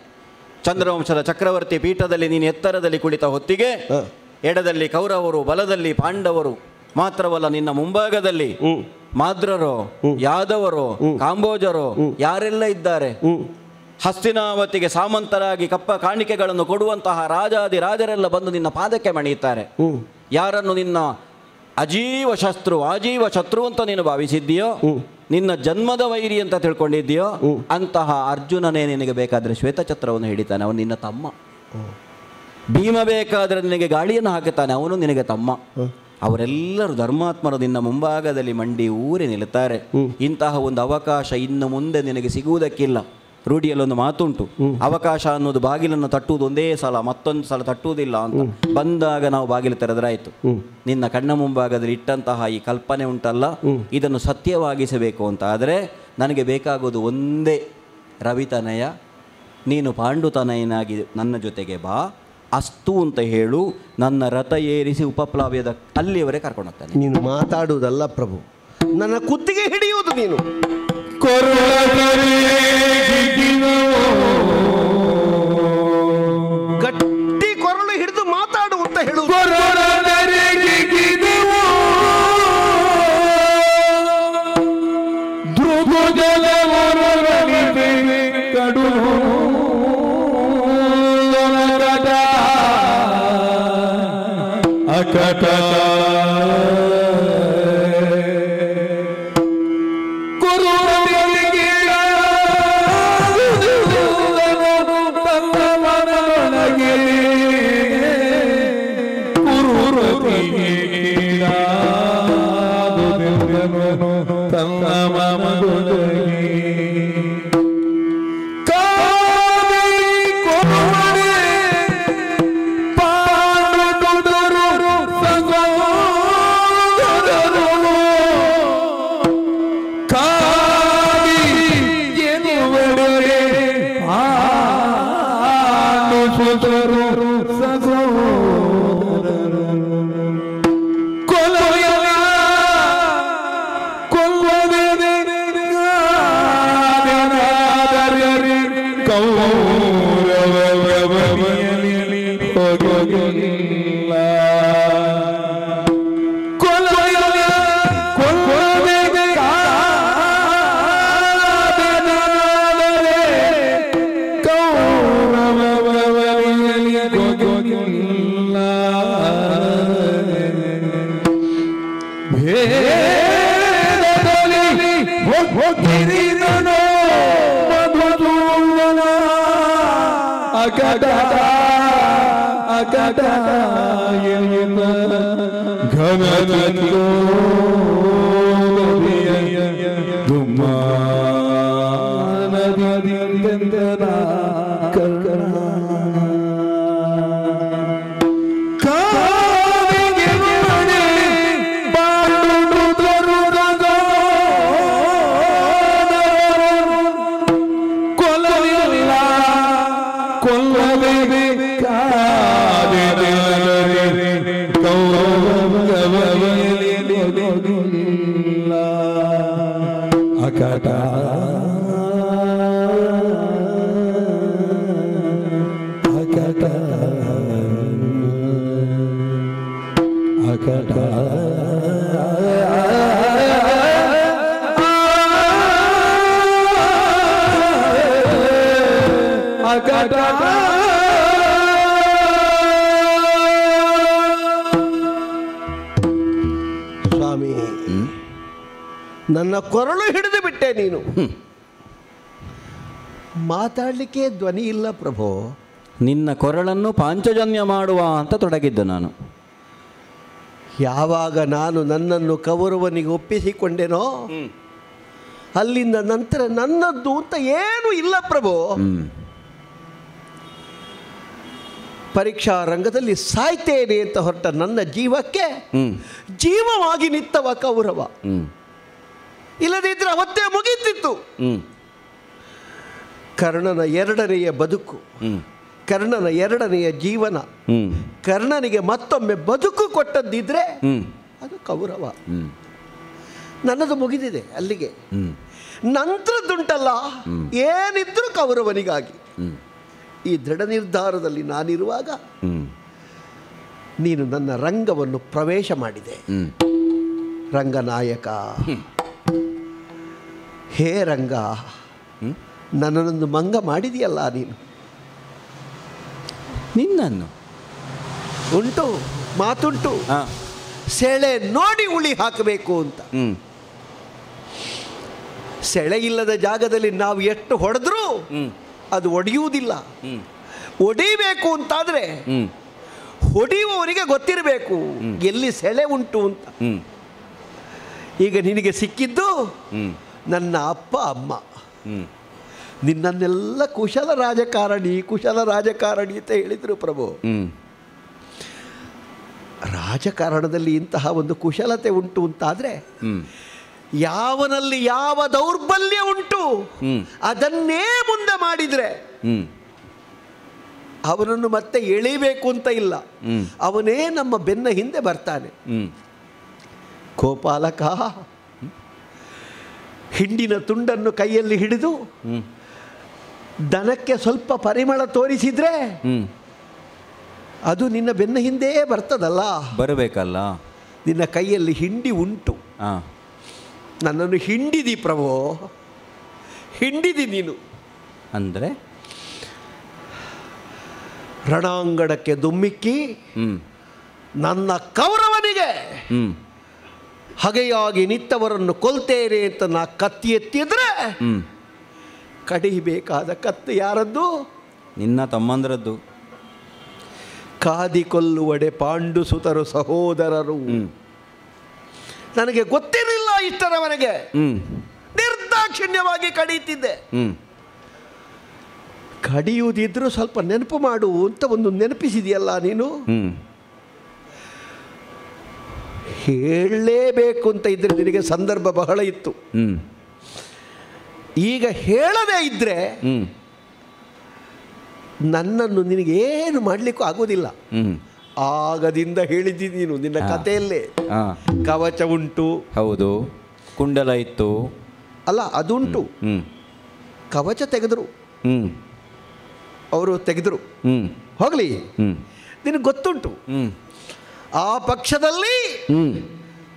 ಚಂದ್ರವಂಶದ ಚಕ್ರವರ್ತಿ ಪೀಠದಲ್ಲಿ ನೀನು ಎತ್ತರದಲ್ಲಿ ಕುಳಿತ ಹೊತ್ತಿಗೆ ಎಡದಲ್ಲಿ ಕೌರವರು, ಬಲದಲ್ಲಿ ಪಾಂಡವರು, ಮಾತ್ರವಲ್ಲ ನಿನ್ನ ಮುಂಭಾಗದಲ್ಲಿ ಮಾದ್ರರೋ, ಯಾದವರೋ, ಕಾಂಬೋಜರೋ ಯಾರೆಲ್ಲ ಇದ್ದಾರೆ. ಹಸ್ತಿನಾವತಿಗೆ ಸಾಮಂತರಾಗಿ ಕಪ್ಪ ಕಾಣಿಕೆಗಳನ್ನು ಕೊಡುವಂತಹ ರಾಜಾದಿ ರಾಜರೆಲ್ಲ ಬಂದು ನಿನ್ನ ಪಾದಕ್ಕೆ ಮಣಿಯುತ್ತಾರೆ. ಯಾರನ್ನು ನಿನ್ನ ಆಜೀವ ಶತ್ರು ಅಂತ ನೀನು ಭಾವಿಸಿದ್ದೀಯೋ, ನಿನ್ನ ಜನ್ಮದ ವೈರಿ ಅಂತ ತಿಳ್ಕೊಂಡಿದ್ದೀಯೋ, ಅಂತಹ ಅರ್ಜುನನೇ ನಿನಗೆ ಬೇಕಾದರೆ ಶ್ವೇತಛತ್ರವನ್ನು ಹಿಡಿತಾನೆ, ಅವನು ನಿನ್ನ ತಮ್ಮ. ಭೀಮ ಬೇಕಾದರೆ ನಿನಗೆ ಗಾಳಿಯನ್ನು ಹಾಕುತ್ತಾನೆ, ಅವನು ನಿನಗೆ ತಮ್ಮ. ಅವರೆಲ್ಲರೂ ಧರ್ಮಾತ್ಮರು ನಿನ್ನ ಮುಂಭಾಗದಲ್ಲಿ ಮಂಡಿ ಊರಿ ನಿಲ್ಲುತ್ತಾರೆ. ಇಂತಹ ಒಂದು ಅವಕಾಶ ಇನ್ನು ಮುಂದೆ ನಿನಗೆ ಸಿಗುವುದಕ್ಕಿಲ್ಲ. ರೂಢಿಯಲ್ಲೊಂದು ಮಾತುಂಟು, ಅವಕಾಶ ಅನ್ನೋದು ಬಾಗಿಲನ್ನು ತಟ್ಟುವುದು ಒಂದೇ ಸಲ, ಮತ್ತೊಂದು ಸಲ ತಟ್ಟುವುದಿಲ್ಲ ಅಂತ. ಬಂದಾಗ ನಾವು ಬಾಗಿಲು ತೆರೆದರಾಯಿತು. ನಿನ್ನ ಕಣ್ಣ ಮುಂಭಾಗದಲ್ಲಿ ಇಟ್ಟಂತಹ ಈ ಕಲ್ಪನೆ ಉಂಟಲ್ಲ, ಇದನ್ನು ಸತ್ಯವಾಗಿಸಬೇಕು ಅಂತ ಆದರೆ ನನಗೆ ಬೇಕಾಗೋದು ಒಂದೇ, ರವಿತನಯ, ನೀನು ಪಾಂಡುತನಯನಾಗಿ ನನ್ನ ಜೊತೆಗೆ ಬಾ, ಅಸ್ತು ಅಂತ ಹೇಳು. ನನ್ನ ರಥ ಏರಿಸಿ ಉಪಪ್ಲಾವ್ಯದ ಅಲ್ಲಿಯವರೇ ಕರ್ಕೊಂಡು ಹೋಗ್ತಾನೆ. ನೀನು ಮಾತಾಡುವುದಲ್ಲ ಪ್ರಭು, ನನ್ನ ಕುತ್ತಿಗೆ ಹಿಡಿಯುವುದು ನೀನು. ಗಟ್ಟಿ ಕೊರಳು ಹಿಡಿದು ಮಾತಾಡು ಅಂತ ಹೇಳುವುದು. ಗಿರಿನೋ ಮಧುಸೂದನ ಅಕಟ ಅಕಟ ಘನನೋ ದುಮ್ಮಾನದಿಯಂದರ ಕರ್ಣ ಅಕಟ ಅಕಟ ಅಕಟ ಅಕಟ ಸ್ವಾಮಿ, ನನ್ನ ಕೊರಳು ಹಿಡಿದು ಬಿಟ್ಟೆ ನೀನು. ಮಾತಾಡಲಿಕ್ಕೆ ಧ್ವನಿ ಇಲ್ಲ ಪ್ರಭೋ. ನಿನ್ನ ಕೊರಳನ್ನು ಪಾಂಚಜನ್ಯ ಮಾಡುವ ಅಂತ ತೊಡಗಿದ್ದೆ ನಾನು. ಯಾವಾಗ ನಾನು ನನ್ನನ್ನು ಕೌರವನಿಗೆ ಒಪ್ಪಿಸಿಕೊಂಡೆನೋ ಅಲ್ಲಿಂದ ನಂತರ ನನ್ನದ್ದು ಅಂತ ಏನೂ ಇಲ್ಲ ಪ್ರಭೋ. ಪರೀಕ್ಷಾ ರಂಗದಲ್ಲಿ ಸಾಯ್ತೇನೆ ಅಂತ ಹೊರಟ ನನ್ನ ಜೀವಕ್ಕೆ ಜೀವವಾಗಿ ನಿತ್ತವ ಕೌರವ. ಇಲ್ಲದಿದ್ದರೆ ಅವತ್ತೇ ಮುಗೀತಿತ್ತು. ಕರ್ಣನ ಎರಡನೆಯ ಬದುಕು, ಕರ್ಣನ ಎರಡನೆಯ ಜೀವನ, ಕರ್ಣನಿಗೆ ಮತ್ತೊಮ್ಮೆ ಬದುಕು ಕೊಟ್ಟದ್ದಿದ್ರೆ ಅದು ಕೌರವ. ನನ್ನದು ಮುಗಿದಿದೆ ಅಲ್ಲಿಗೆ. ನಂತರದ್ದುಂಟಲ್ಲ ಏನಿದ್ರು ಕೌರವನಿಗಾಗಿ. ಈ ದೃಢ ನಿರ್ಧಾರದಲ್ಲಿ ನಾನಿರುವಾಗ ನೀನು ನನ್ನ ರಂಗವನ್ನು ಪ್ರವೇಶ ಮಾಡಿದೆ. ರಂಗನಾಯಕ, ಹೇ ರಂಗ, ನನ್ನನ್ನೊಂದು ಮಂಗ ಮಾಡಿದೆಯಲ್ಲ ನೀನು. ನಿನ್ನನ್ನು ಉಂಟು ಮಾತುಂಟು, ಸೆಳೆ ನೋಡಿ ಉಳಿ ಹಾಕಬೇಕು ಅಂತ. ಸೆಳೆ ಇಲ್ಲದ ಜಾಗದಲ್ಲಿ ನಾವು ಎಷ್ಟು ಹೊಡೆದ್ರೂ ಅದು ಒಡೆಯುವುದಿಲ್ಲ. ಒಡಿಬೇಕು ಅಂತಾದರೆ ಹೊಡೆಯುವವರಿಗೆ ಗೊತ್ತಿರಬೇಕು ಎಲ್ಲಿ ಸೆಳೆ ಉಂಟು ಅಂತ. ಈಗ ನಿನಗೆ ಸಿಕ್ಕಿದ್ದು ನನ್ನ ಅಪ್ಪ ಅಮ್ಮ. ನಿನ್ನನ್ನೆಲ್ಲ ಕುಶಲ ರಾಜಕಾರಣಿ ಅಂತ ಹೇಳಿದರು ಪ್ರಭು. ರಾಜಕಾರಣದಲ್ಲಿ ಇಂತಹ ಒಂದು ಕುಶಲತೆ ಉಂಟು ಅಂತಾದರೆ ಯಾವನಲ್ಲಿ ಯಾವ ದೌರ್ಬಲ್ಯ ಉಂಟು ಅದನ್ನೇ ಮುಂದೆ ಮಾಡಿದರೆ ಅವನನ್ನು ಮತ್ತೆ ಎಳಿಬೇಕು ಅಂತ ಇಲ್ಲ, ಅವನೇ ನಮ್ಮ ಬೆನ್ನ ಹಿಂದೆ ಬರ್ತಾನೆ. ಗೋಪಾಲಕ ಹಿಂಡಿನ ತುಂಡನ್ನು ಕೈಯಲ್ಲಿ ಹಿಡಿದು ದನಕ್ಕೆ ಸ್ವಲ್ಪ ಪರಿಮಳ ತೋರಿಸಿದ್ರೆ ಅದು ನಿನ್ನ ಬೆನ್ನ ಹಿಂದೆ ಬರ್ತದಲ್ಲ, ಬರಬೇಕಲ್ಲ. ನಿನ್ನ ಕೈಯಲ್ಲಿ ಹಿಂಡಿ ಉಂಟು. ನನ್ನನ್ನು ಹಿಂಡಿದಿ ಪ್ರಭು, ಹಿಂಡಿದಿ ನೀನು. ಅಂದರೆ ರಣಾಂಗಣಕ್ಕೆ ದುಮ್ಮಿಕ್ಕಿ ನನ್ನ ಕೌರವನಿಗೆ ಹಗೆಯಾಗಿ ನಿತ್ತವರನ್ನು ಕೊಲ್ತೇನೆ ಅಂತ ನಾ ಕತ್ತಿ ಎತ್ತಿದ್ರೆ ಕಡಿಬೇಕಾದ ಕತ್ತು ಯಾರದ್ದು? ನಿನ್ನ ತಮ್ಮಂದ್ರದ್ದು. ಕಾದಿ ಕೊಲ್ಲುವಡೆ ಪಾಂಡು ಸುತರು ಸಹೋದರರು. ನನಗೆ ಗೊತ್ತಿರಲಿಲ್ಲ ಇಷ್ಟರವರೆಗೆ. ನಿರ್ದಾಕ್ಷಿಣ್ಯವಾಗಿ ಕಡಿಯುತ್ತಿದ್ದೆ. ಕಡಿಯುವುದಿದ್ರೂ ಸ್ವಲ್ಪ ನೆನಪು ಮಾಡು ಅಂತ ಒಂದು ನೆನಪಿಸಿದೆಯಲ್ಲ ನೀನು. ಹೇಳಲೇಬೇಕು ಅಂತ ಇದ್ರೆ ನಿನಗೆ ಸಂದರ್ಭ ಬಹಳ ಇತ್ತು. ಈಗ ಹೇಳದೇ ಇದ್ರೆ ನನ್ನನ್ನು ನಿನಗೇನು ಮಾಡಲಿಕ್ಕೂ ಆಗೋದಿಲ್ಲ. ಆಗದಿಂದ ಹೇಳಿದ್ದೀನಿ ನೀನು ನಿನ್ನ ಕಥೆಯಲ್ಲೇ. ಕವಚ ಉಂಟು, ಹೌದು, ಕುಂಡಲ ಇತ್ತು ಅಲ್ಲ, ಅದುಂಟು. ಕವಚ ತೆಗೆದರು, ಅವರು ತೆಗೆದರು, ಹೋಗಲಿ, ನಿನಗೆ ಗೊತ್ತುಂಟು. ಆ ಪಕ್ಷದಲ್ಲಿ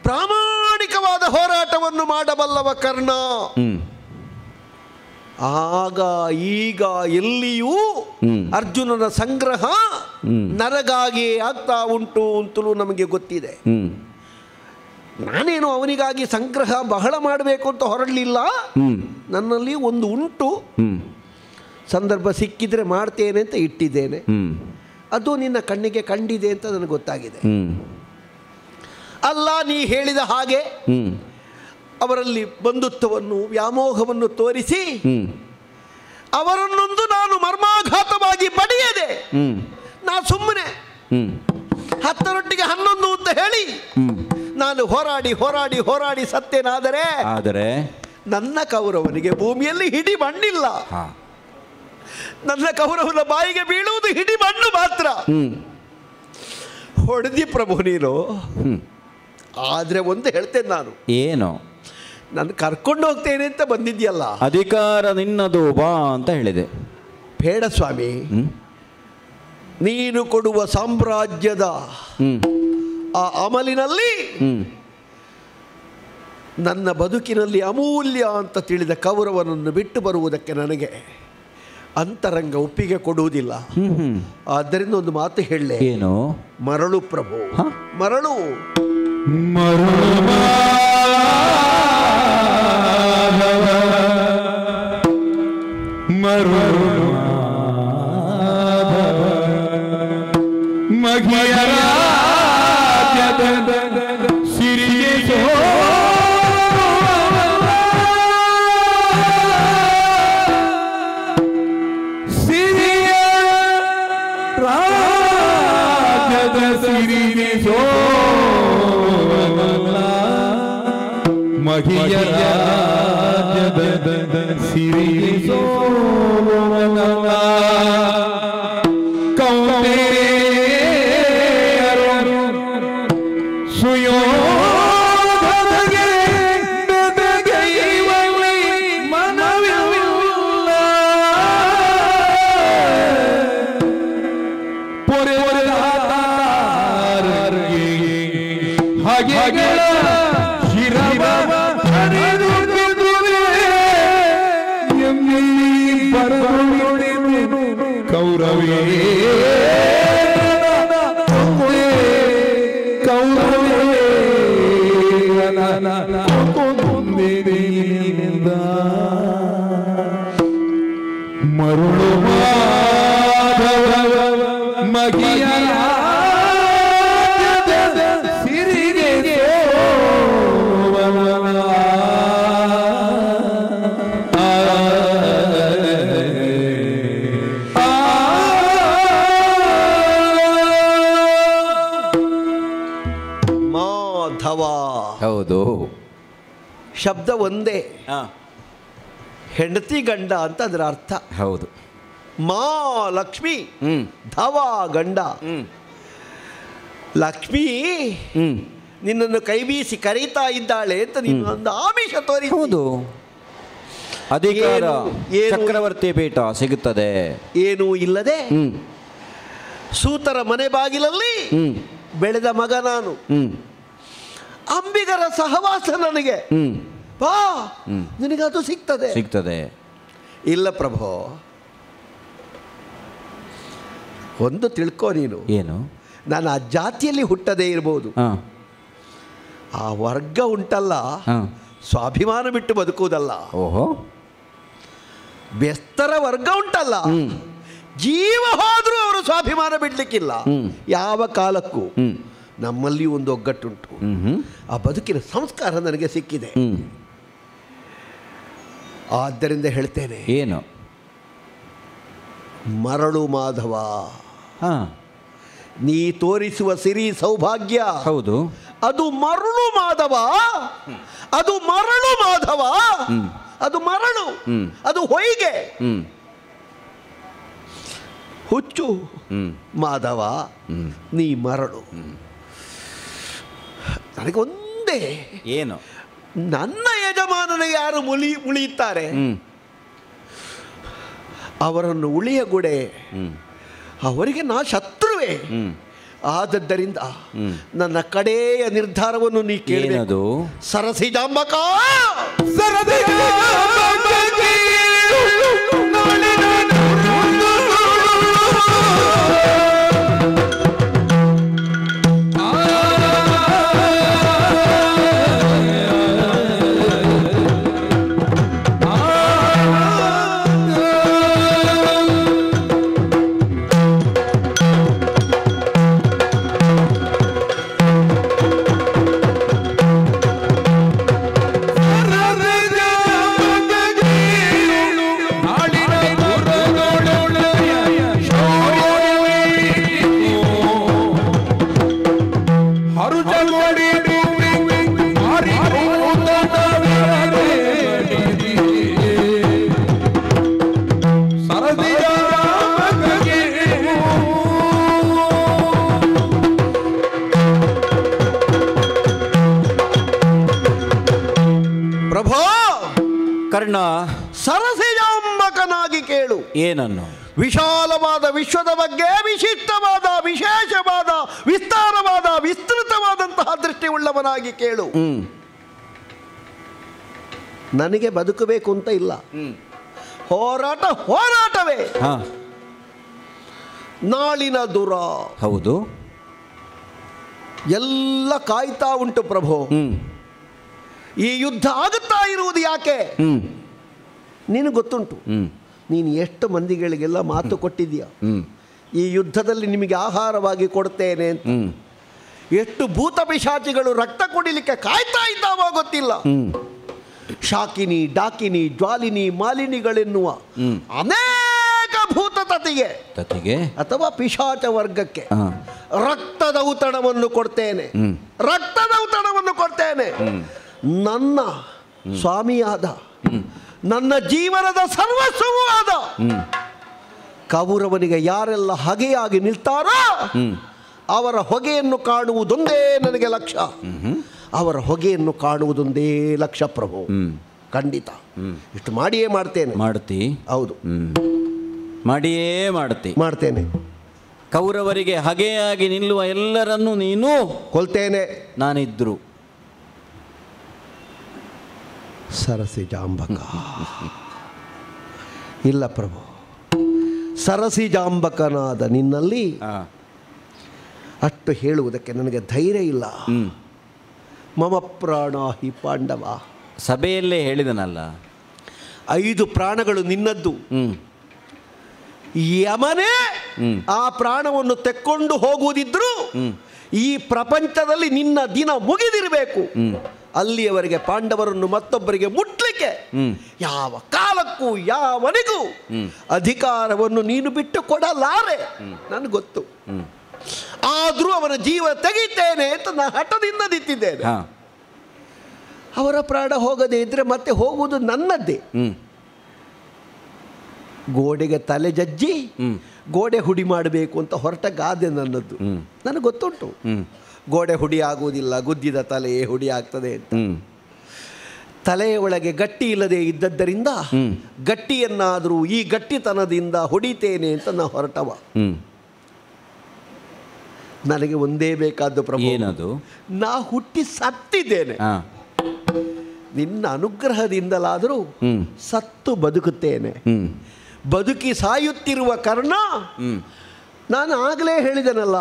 ಪ್ರಾಮಾಣಿಕವಾದ ಹೋರಾಟವನ್ನು ಮಾಡಬಲ್ಲವ ಕರ್ಣ. ಆಗ ಈಗ ಎಲ್ಲಿಯೂ ಅರ್ಜುನನ ಸಂಗ್ರಹ ನರಗಾಗಿ ಆಗ್ತಾ ಉಂಟು ಅಂತಲೂ ನಮಗೆ ಗೊತ್ತಿದೆ. ನಾನೇನು ಅವನಿಗಾಗಿ ಸಂಗ್ರಹ ಬಹಳ ಮಾಡಬೇಕು ಅಂತ ಹೊರಡಲಿಲ್ಲ. ನನ್ನಲ್ಲಿ ಒಂದು ಉಂಟು, ಸಂದರ್ಭ ಸಿಕ್ಕಿದ್ರೆ ಮಾಡ್ತೇನೆ ಅಂತ ಇಟ್ಟಿದ್ದೇನೆ. ಅದು ನಿನ್ನ ಕಣ್ಣಿಗೆ ಕಂಡಿದೆ ಅಂತ ನನಗೆ ಗೊತ್ತಾಗಿದೆ. ಅಲ್ಲ, ನೀ ಹೇಳಿದ ಹಾಗೆ ಅವರಲ್ಲಿ ಬಂಧುತ್ವವನ್ನು ವ್ಯಾಮೋಹವನ್ನು ತೋರಿಸಿ ಅವರನ್ನೊಂದು ನಾನು ಮರ್ಮಾಘಾತವಾಗಿ ಬಡಿಯದೆ ನಾ ಸುಮ್ಮನೆ 10ರೊಟ್ಟಿಗೆ 11 ಅಂತ ಹೇಳಿ ನಾನು ಹೋರಾಡಿ ಹೋರಾಡಿ ಹೋರಾಡಿ ಸತ್ತೇನಾದರೆ ನನ್ನ ಕೌರವನಿಗೆ ಭೂಮಿಯಲ್ಲಿ ಹಿಡಿ ಮಣ್ಣಿಲ್ಲ. ನನ್ನ ಕೌರವನ ಬಾಯಿಗೆ ಬೀಳುವುದು ಹಿಡಿ ಮಣ್ಣು ಮಾತ್ರ. ಹೊಡೆದಿ ಪ್ರಭು ನೀನು. ಆದರೆ ಒಂದು ಹೇಳ್ತೇನೆ ನಾನು, ಏನು ನಾನು ಕರ್ಕೊಂಡು ಹೋಗ್ತೇನೆ ಅಂತ ಬಂದಿದ್ಯಲ್ಲ, ಅಧಿಕಾರ ನಿನ್ನದು ಬಾ ಅಂತ ಹೇಳಿದೆ. ಬೇಡ ಸ್ವಾಮಿ, ನೀನು ಕೊಡುವ ಸಾಮ್ರಾಜ್ಯದ ಆ ಅಮಲಿನಲ್ಲಿ ನನ್ನ ಬದುಕಿನಲ್ಲಿ ಅಮೂಲ್ಯ ಅಂತ ತಿಳಿದ ಕೌರವನನ್ನು ಬಿಟ್ಟು ಬರುವುದಕ್ಕೆ ನನಗೆ ಅಂತರಂಗ ಒಪ್ಪಿಗೆ ಕೊಡುವುದಿಲ್ಲ. ಆದ್ದರಿಂದ ಒಂದು ಮಾತು ಹೇಳಲೆ. ಏನು? ಮರಳು ಪ್ರಭು, ಮರಳು. ಹೌದು, ಶಬ್ದ ಒಂದೇ, ಹೆಂಡತಿ ಗಂಡ ಅಂತ ಅದರ ಅರ್ಥ. ಹೌದು. ಮಾ ಲಕ್ಷ್ಮಿ, ಧವ ಗಂಡ. ಲಕ್ಷ್ಮಿ ನಿನ್ನನ್ನು ಕೈ ಬೀಸಿ ಕರೀತಾ ಇದ್ದಾಳೆ ಅಂತ ನೀನು ಒಂದು ಆಮಿಷ ತೋರಿ. ಹೌದು, ಅಧಿಕಾರ ಚಕ್ರವರ್ತಿ ಪೀಠ ಸಿಗುತ್ತದೆ. ಏನೂ ಇಲ್ಲದೆ ಸೂತರ ಮನೆ ಬಾಗಿಲಲ್ಲಿ ಬೆಳೆದ ಮಗ ನಾನು. ಅಂಬಿಗರ ಸಹವಾಸ ನನಗೆ ಬಾ, ನಿನಗದು ಸಿಗ್ತದೆ. ಇಲ್ಲ ಪ್ರಭೋ, ಒಂದು ತಿಳ್ಕೋ ನೀನು. ಏನು? ನಾನು ಆ ಜಾತಿಯಲ್ಲಿ ಹುಟ್ಟದೇ ಇರಬಹುದು, ಆ ವರ್ಗ ಉಂಟಲ್ಲ, ಸ್ವಾಭಿಮಾನ ಬಿಟ್ಟು ಬದುಕುವುದಲ್ಲ. ಓಹೋ, ಬೆಸ್ತರ ವರ್ಗ ಉಂಟಲ್ಲ, ಜೀವ ಹೋದರೂ ಅವರು ಸ್ವಾಭಿಮಾನ ಬಿಡ್ಲಿಕ್ಕಿಲ್ಲ ಯಾವ ಕಾಲಕ್ಕೂ. ನಮ್ಮಲ್ಲಿ ಒಂದು ಒಗ್ಗಟ್ಟುಂಟು. ಆ ಬದುಕಿನ ಸಂಸ್ಕಾರ ನನಗೆ ಸಿಕ್ಕಿದೆ. ಆದ್ದರಿಂದ ಹೇಳ್ತೇನೆ, ಏನು? ಮರಳು ಮಾಧವ, ನೀ ತೋರಿಸುವ ಸಿರಿ ಸೌಭಾಗ್ಯ. ಹೌದು, ಅದು ಮರಳು ಮಾಧವ, ಅದು ಮರಳು ಮಾಧವ, ಅದು ಮರಳು, ಅದು ಹೊಯ್ಗೆ. ಹುಚ್ಚು ಮಾಧವ, ನೀ ಮರಳು. ನನಗೊಂದೇ, ಏನು? ನನ್ನ ಯಜಮಾನನಿಗೆ ಯಾರು ಉಳಿಯುತ್ತಾರೆ ಅವರನ್ನು ಉಳಿಯಗೊಡೆ, ಅವರಿಗೆ ನಾ ಶತ್ರುವೇ. ಆದದ್ದರಿಂದ ನನ್ನ ಕಡೆಯ ನಿರ್ಧಾರವನ್ನು ನೀ ಕೇಳಿದೆ. ಸರಸಿಜಾಂಬಕ, ಕರ್ಣ, ಸರಸಿಜಾಂಬಕನಾಗಿ ಕೇಳು. ಏನನ್ನು? ವಿಶಾಲವಾದ ವಿಶ್ವದ ಬಗ್ಗೆ ವಿಶಿಷ್ಟವಾದ, ವಿಶೇಷವಾದ, ವಿಸ್ತಾರವಾದ, ವಿಸ್ತೃತವಾದಂತಹ ದೃಷ್ಟಿ ಉಳ್ಳವನಾಗಿ ಕೇಳು. ನನಗೆ ಬದುಕಬೇಕು ಅಂತ ಇಲ್ಲ, ಹೋರಾಟವೇ ನಾಳಿನ ದುರ. ಹೌದು, ಎಲ್ಲ ಕಾಯ್ತಾ ಉಂಟು ಪ್ರಭು. ಈ ಯುದ್ಧ ಆಗುತ್ತಾ ಇರುವುದು ಯಾಕೆ ನಿನಗೆ ಗೊತ್ತುಂಟು. ನೀನು ಎಷ್ಟು ಮಂದಿಗಳಿಗೆಲ್ಲ ಮಾತು ಕೊಟ್ಟಿದೀಯ, ಈ ಯುದ್ಧದಲ್ಲಿ ನಿಮಗೆ ಆಹಾರವಾಗಿ ಕೊಡ್ತೇನೆ ಅಂತ. ಎಷ್ಟು ಭೂತ ಪಿಶಾಚಿಗಳು ರಕ್ತ ಕುಡಿಲಿಕ್ಕೆ ಕಾಯ್ತಾ ಇದ್ದಾವೋ ಗೊತ್ತಿಲ್ಲ. ಶಾಕಿನಿ, ಡಾಕಿನಿ, ಜ್ವಾಲಿನಿ, ಮಾಲಿನಿಗಳೆನ್ನುವ ಅನೇಕ ಭೂತ ತತಿಗೆ ಅಥವಾ ಪಿಶಾಚ ವರ್ಗಕ್ಕೆ ರಕ್ತದ ಔತಣವನ್ನು ಕೊಡ್ತೇನೆ, ರಕ್ತದ ಔತಣವನ್ನು ಕೊಡ್ತೇನೆ. ನನ್ನ ಸ್ವಾಮಿಯಾದ, ನನ್ನ ಜೀವನದ ಸರ್ವಸ್ವವೂ ಆದ ಕೌರವನಿಗೆ ಯಾರೆಲ್ಲ ಹಗೆಯಾಗಿ ನಿಲ್ತಾರೋ ಅವರ ಹೊಗೆಯನ್ನು ಕಾಣುವುದೊಂದೇ ನನಗೆ ಲಕ್ಷ್ಯ. ಅವರ ಹೊಗೆಯನ್ನು ಕಾಣುವುದೊಂದೇ ಲಕ್ಷ್ಯ ಪ್ರಭು. ಖಂಡಿತ ಇಷ್ಟು ಮಾಡಿಯೇ ಮಾಡ್ತೇನೆ. ಮಾಡ್ತಿ? ಹೌದು, ಮಾಡಿಯೇ ಮಾಡ್ತೇನೆ. ಕೌರವರಿಗೆ ಹಗೆಯಾಗಿ ನಿಲ್ಲುವ ಎಲ್ಲರನ್ನೂ ನೀನು ಕೊಲ್ತೇನೆ. ನಾನಿದ್ರು ಸರಸಿಜಾಂಬಕ ಇಲ್ಲ ಪ್ರಭು. ಸರಸಿಜಾಂಬಕನಾದ ನಿನ್ನಲ್ಲಿ ಅಷ್ಟು ಹೇಳುವುದಕ್ಕೆ ನನಗೆ ಧೈರ್ಯ ಇಲ್ಲ. ಮಮ ಪ್ರಾಣ ಹಿ ಪಾಂಡವ. ಸಭೆಯಲ್ಲೇ ಹೇಳಿದನಲ್ಲ, 5 ಪ್ರಾಣಗಳು ನಿನ್ನದ್ದು. ಯಮನೇ ಆ ಪ್ರಾಣವನ್ನು ತೆಕ್ಕೊಂಡು ಹೋಗುವುದಿದ್ರು ಈ ಪ್ರಪಂಚದಲ್ಲಿ ನಿನ್ನ ದಿನ ಮುಗಿದಿರಬೇಕು. ಅಲ್ಲಿಯವರೆಗೆ ಪಾಂಡವರನ್ನು ಮತ್ತೊಬ್ಬರಿಗೆ ಮುಟ್ಲಿಕ್ಕೆ ಯಾವ ಕಾಲಕ್ಕೂ ಯಾವನಿಗೂ ಅಧಿಕಾರವನ್ನು ನೀನು ಬಿಟ್ಟು ಕೊಡಲಾರೆ, ನನಗೆ ಗೊತ್ತು. ಆದರೂ ಅವನ ಜೀವ ತೆಗಿತೇನೆ ಅಂತ ನಾನು ಹಠದಿಂದ ನಿಂತಿದ್ದೇನೆ. ಅವರ ಪ್ರಾಣ ಹೋಗದೇ ಇದ್ರೆ ಮತ್ತೆ ಹೋಗುವುದು ನನ್ನದ್ದೇ. ಗೋಡೆಗೆ ತಲೆ ಜಜ್ಜಿ ಗೋಡೆ ಹುಡಿ ಮಾಡಬೇಕು ಅಂತ ಹೊರಟ ಗಾದೆ ನನ್ನದ್ದು. ನನಗೆ ಗೊತ್ತುಂಟು ಗೋಡೆ ಹುಡಿ ಆಗುವುದಿಲ್ಲ, ಗುದ್ದಿದ ತಲೆಯೇ ಹುಡಿ ಆಗ್ತದೆ ಅಂತ. ತಲೆಯ ಒಳಗೆ ಗಟ್ಟಿ ಇಲ್ಲದೆ ಇದ್ದದ್ದರಿಂದ ಗಟ್ಟಿಯನ್ನಾದರೂ ಈ ಗಟ್ಟಿತನದಿಂದ ಹೊಡಿತೇನೆ ಅಂತ ನಾ ಹೊರಟವ. ನನಗೆ ಒಂದೇ ಬೇಕಾದ್ದು ಪ್ರಭು, ಏನದು? ನಾ ಹುಟ್ಟಿ ಸತ್ತಿದ್ದೇನೆ. ನಿನ್ನ ಅನುಗ್ರಹದಿಂದಲಾದರೂ ಸತ್ತು ಬದುಕುತ್ತೇನೆ. ಬದುಕಿ ಸಾಯುತ್ತಿರುವ ಕಾರಣ ನಾನು ಆಗಲೇ ಹೇಳಿದನಲ್ಲ,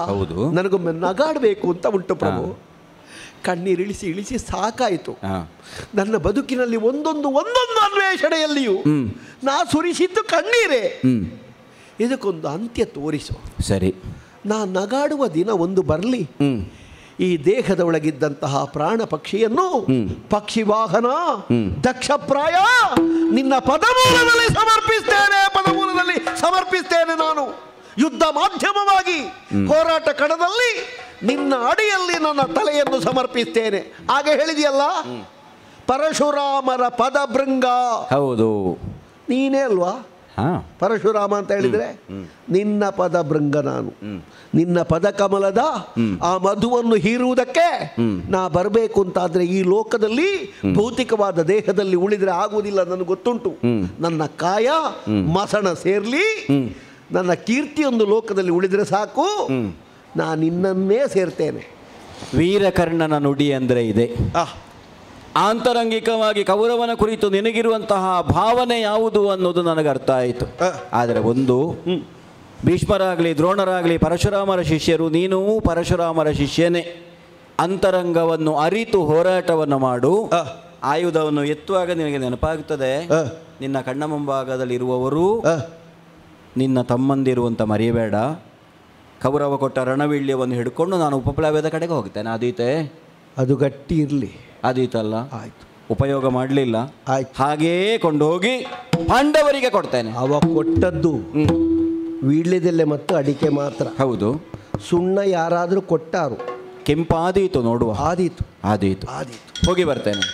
ನನಗೊಮ್ಮೆ ನಗಾಡಬೇಕು ಅಂತ ಉಂಟು ಪ್ರಭು. ಕಣ್ಣೀರಿಳಿಸಿ ಇಳಿಸಿ ಸಾಕಾಯಿತು. ನನ್ನ ಬದುಕಿನಲ್ಲಿ ಒಂದೊಂದು ಅನ್ವೇಷಣೆಯಲ್ಲಿಯೂ ನಾ ಸುರಿಸಿದ್ದು ಕಣ್ಣೀರೇ. ಇದಕ್ಕೊಂದು ಅಂತ್ಯ ತೋರಿಸು. ಸರಿ, ನಾ ನಗಾಡುವ ದಿನ ಒಂದು ಬರಲಿ. ಈ ದೇಹದ ಒಳಗಿದ್ದಂತಹ ಪ್ರಾಣ ಪಕ್ಷಿಯನ್ನು ಪಕ್ಷಿ ವಾಹನ ದಕ್ಷಪ್ರಾಯ ನಿನ್ನ ಪದಮೂಲದಲ್ಲಿ ಸಮರ್ಪಿಸ್ತೇನೆ ನಾನು. ಯುದ್ಧ ಮಾಧ್ಯಮವಾಗಿ ಹೋರಾಟ ಕಣದಲ್ಲಿ ನಿನ್ನ ಅಡಿಯಲ್ಲಿ ನನ್ನ ತಲೆಯನ್ನು ಸಮರ್ಪಿಸ್ತೇನೆ. ಹಾಗೆ ಹೇಳಿದೆಯಲ್ಲ, ಪರಶುರಾಮರ ಪದಭೃಂಗ. ಹೌದು, ನೀನೇ ಅಲ್ವಾ ಪರಶುರಾಮ ಅಂತ ಹೇಳಿದರೆ? ನಿನ್ನ ಪದ ಭೃಂಗ ನಾನು. ನಿನ್ನ ಪದ ಕಮಲದ ಆ ಮಧುವನ್ನು ಹೀರುವುದಕ್ಕೆ ನಾ ಬರಬೇಕು ಅಂತಾದ್ರೆ ಈ ಲೋಕದಲ್ಲಿ ಭೌತಿಕವಾದ ದೇಹದಲ್ಲಿ ಉಳಿದ್ರೆ ಆಗುವುದಿಲ್ಲ, ನನಗೆ ಗೊತ್ತುಂಟು. ನನ್ನ ಕಾಯ ಮಸಣ ಸೇರ್ಲಿ, ನನ್ನ ಕೀರ್ತಿಯೊಂದು ಲೋಕದಲ್ಲಿ ಉಳಿದ್ರೆ ಸಾಕು, ನಾ ನಿನ್ನನ್ನೇ ಸೇರ್ತೇನೆ. ವೀರಕರ್ಣನ ನುಡಿ ಅಂದರೆ ಇದೆ. ಆಂತರಂಗಿಕವಾಗಿ ಕೌರವನ ಕುರಿತು ನಿನಗಿರುವಂತಹ ಭಾವನೆ ಯಾವುದು ಅನ್ನೋದು ನನಗೆ ಅರ್ಥ ಆಯಿತು. ಆದರೆ ಒಂದು, ಭೀಷ್ಮರಾಗಲಿ ದ್ರೋಣರಾಗಲಿ ಪರಶುರಾಮರ ಶಿಷ್ಯರು, ನೀನು ಪರಶುರಾಮರ ಶಿಷ್ಯನೇ. ಅಂತರಂಗವನ್ನು ಅರಿತು ಹೋರಾಟವನ್ನು ಮಾಡು. ಆಯುಧವನ್ನು ಎತ್ತುವಾಗ ನಿನಗೆ ನೆನಪಾಗುತ್ತದೆ, ನಿನ್ನ ಕಣ್ಣ ಮುಂಭಾಗದಲ್ಲಿರುವವರು ನಿನ್ನ ತಮ್ಮಂದಿರುವಂತ ಮರೆಯಬೇಡ. ಕೌರವ ಕೊಟ್ಟ ರಣವೀಳ್ಯವನ್ನು ಹಿಡ್ಕೊಂಡು ನಾನು ಉಪಪ್ಲವ್ಯದ ಕಡೆಗೆ ಹೋಗ್ತೇನೆ. ಆದೀತೆ? ಅದು ಗಟ್ಟಿ ಇರಲಿ. ಆದೀತಲ್ಲ? ಆಯ್ತು. ಉಪಯೋಗ ಮಾಡಲಿಲ್ಲ, ಹಾಗೇ ಕೊಂಡೋಗಿ ಪಾಂಡವರಿಗೆ ಕೊಡ್ತೇನೆ. ಅವ ಕೊಟ್ಟದ್ದು ವೀಳ್ಯದೆಲೆ ಮತ್ತು ಅಡಿಕೆ ಮಾತ್ರ. ಹೌದು. ಸುಣ್ಣ ಯಾರಾದರೂ ಕೊಟ್ಟಾರು? ಕೆಂಪಾದೀತು ನೋಡುವ. ಆದೀತು. ಹೋಗಿ ಬರ್ತೇನೆ.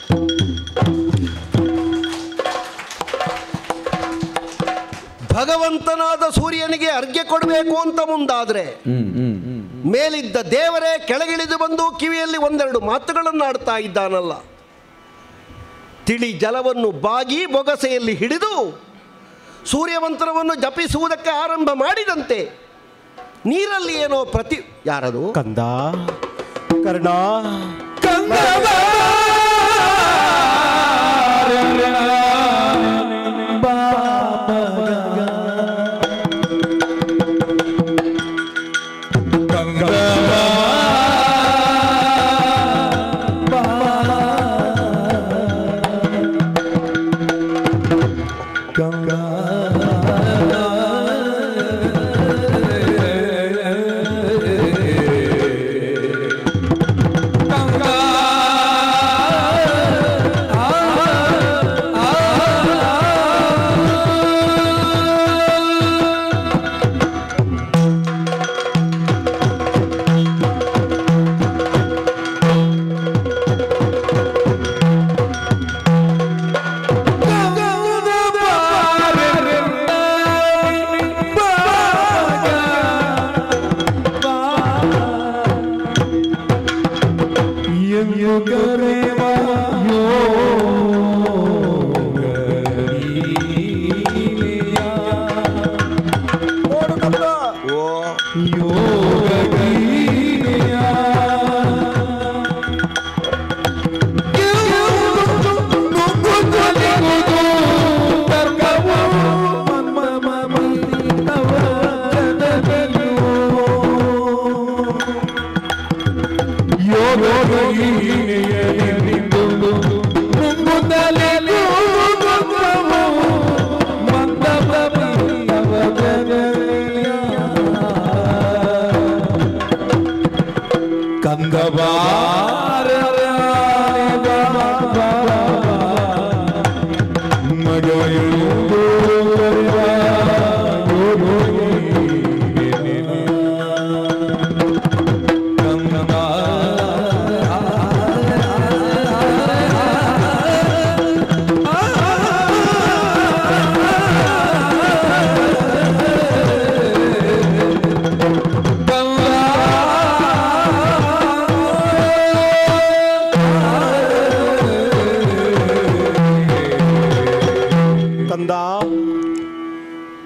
ಭಗವಂತನಾದ ಸೂರ್ಯನಿಗೆ ಅರ್ಘ್ಯ ಕೊಡಬೇಕು ಅಂತ ಮುಂದಾದ್ರೆ ಮೇಲಿದ್ದ ದೇವರೇ ಕೆಳಗಿಳಿದು ಬಂದು ಕಿವಿಯಲ್ಲಿ ಒಂದೆರಡು ಮಾತುಗಳನ್ನು ಆಡ್ತಾ ಇದ್ದಾನಲ್ಲ. ತಿಳಿ ಜಲವನ್ನು ಬಾಗಿ ಬೊಗಸೆಯಲ್ಲಿ ಹಿಡಿದು ಸೂರ್ಯಮಂತ್ರವನ್ನು ಜಪಿಸುವುದಕ್ಕೆ ಆರಂಭ ಮಾಡಿದಂತೆ ನೀರಲ್ಲಿ ಏನೋ ಯಾರದು? ಕಂದ ಕರ್ಣ ಕಂದ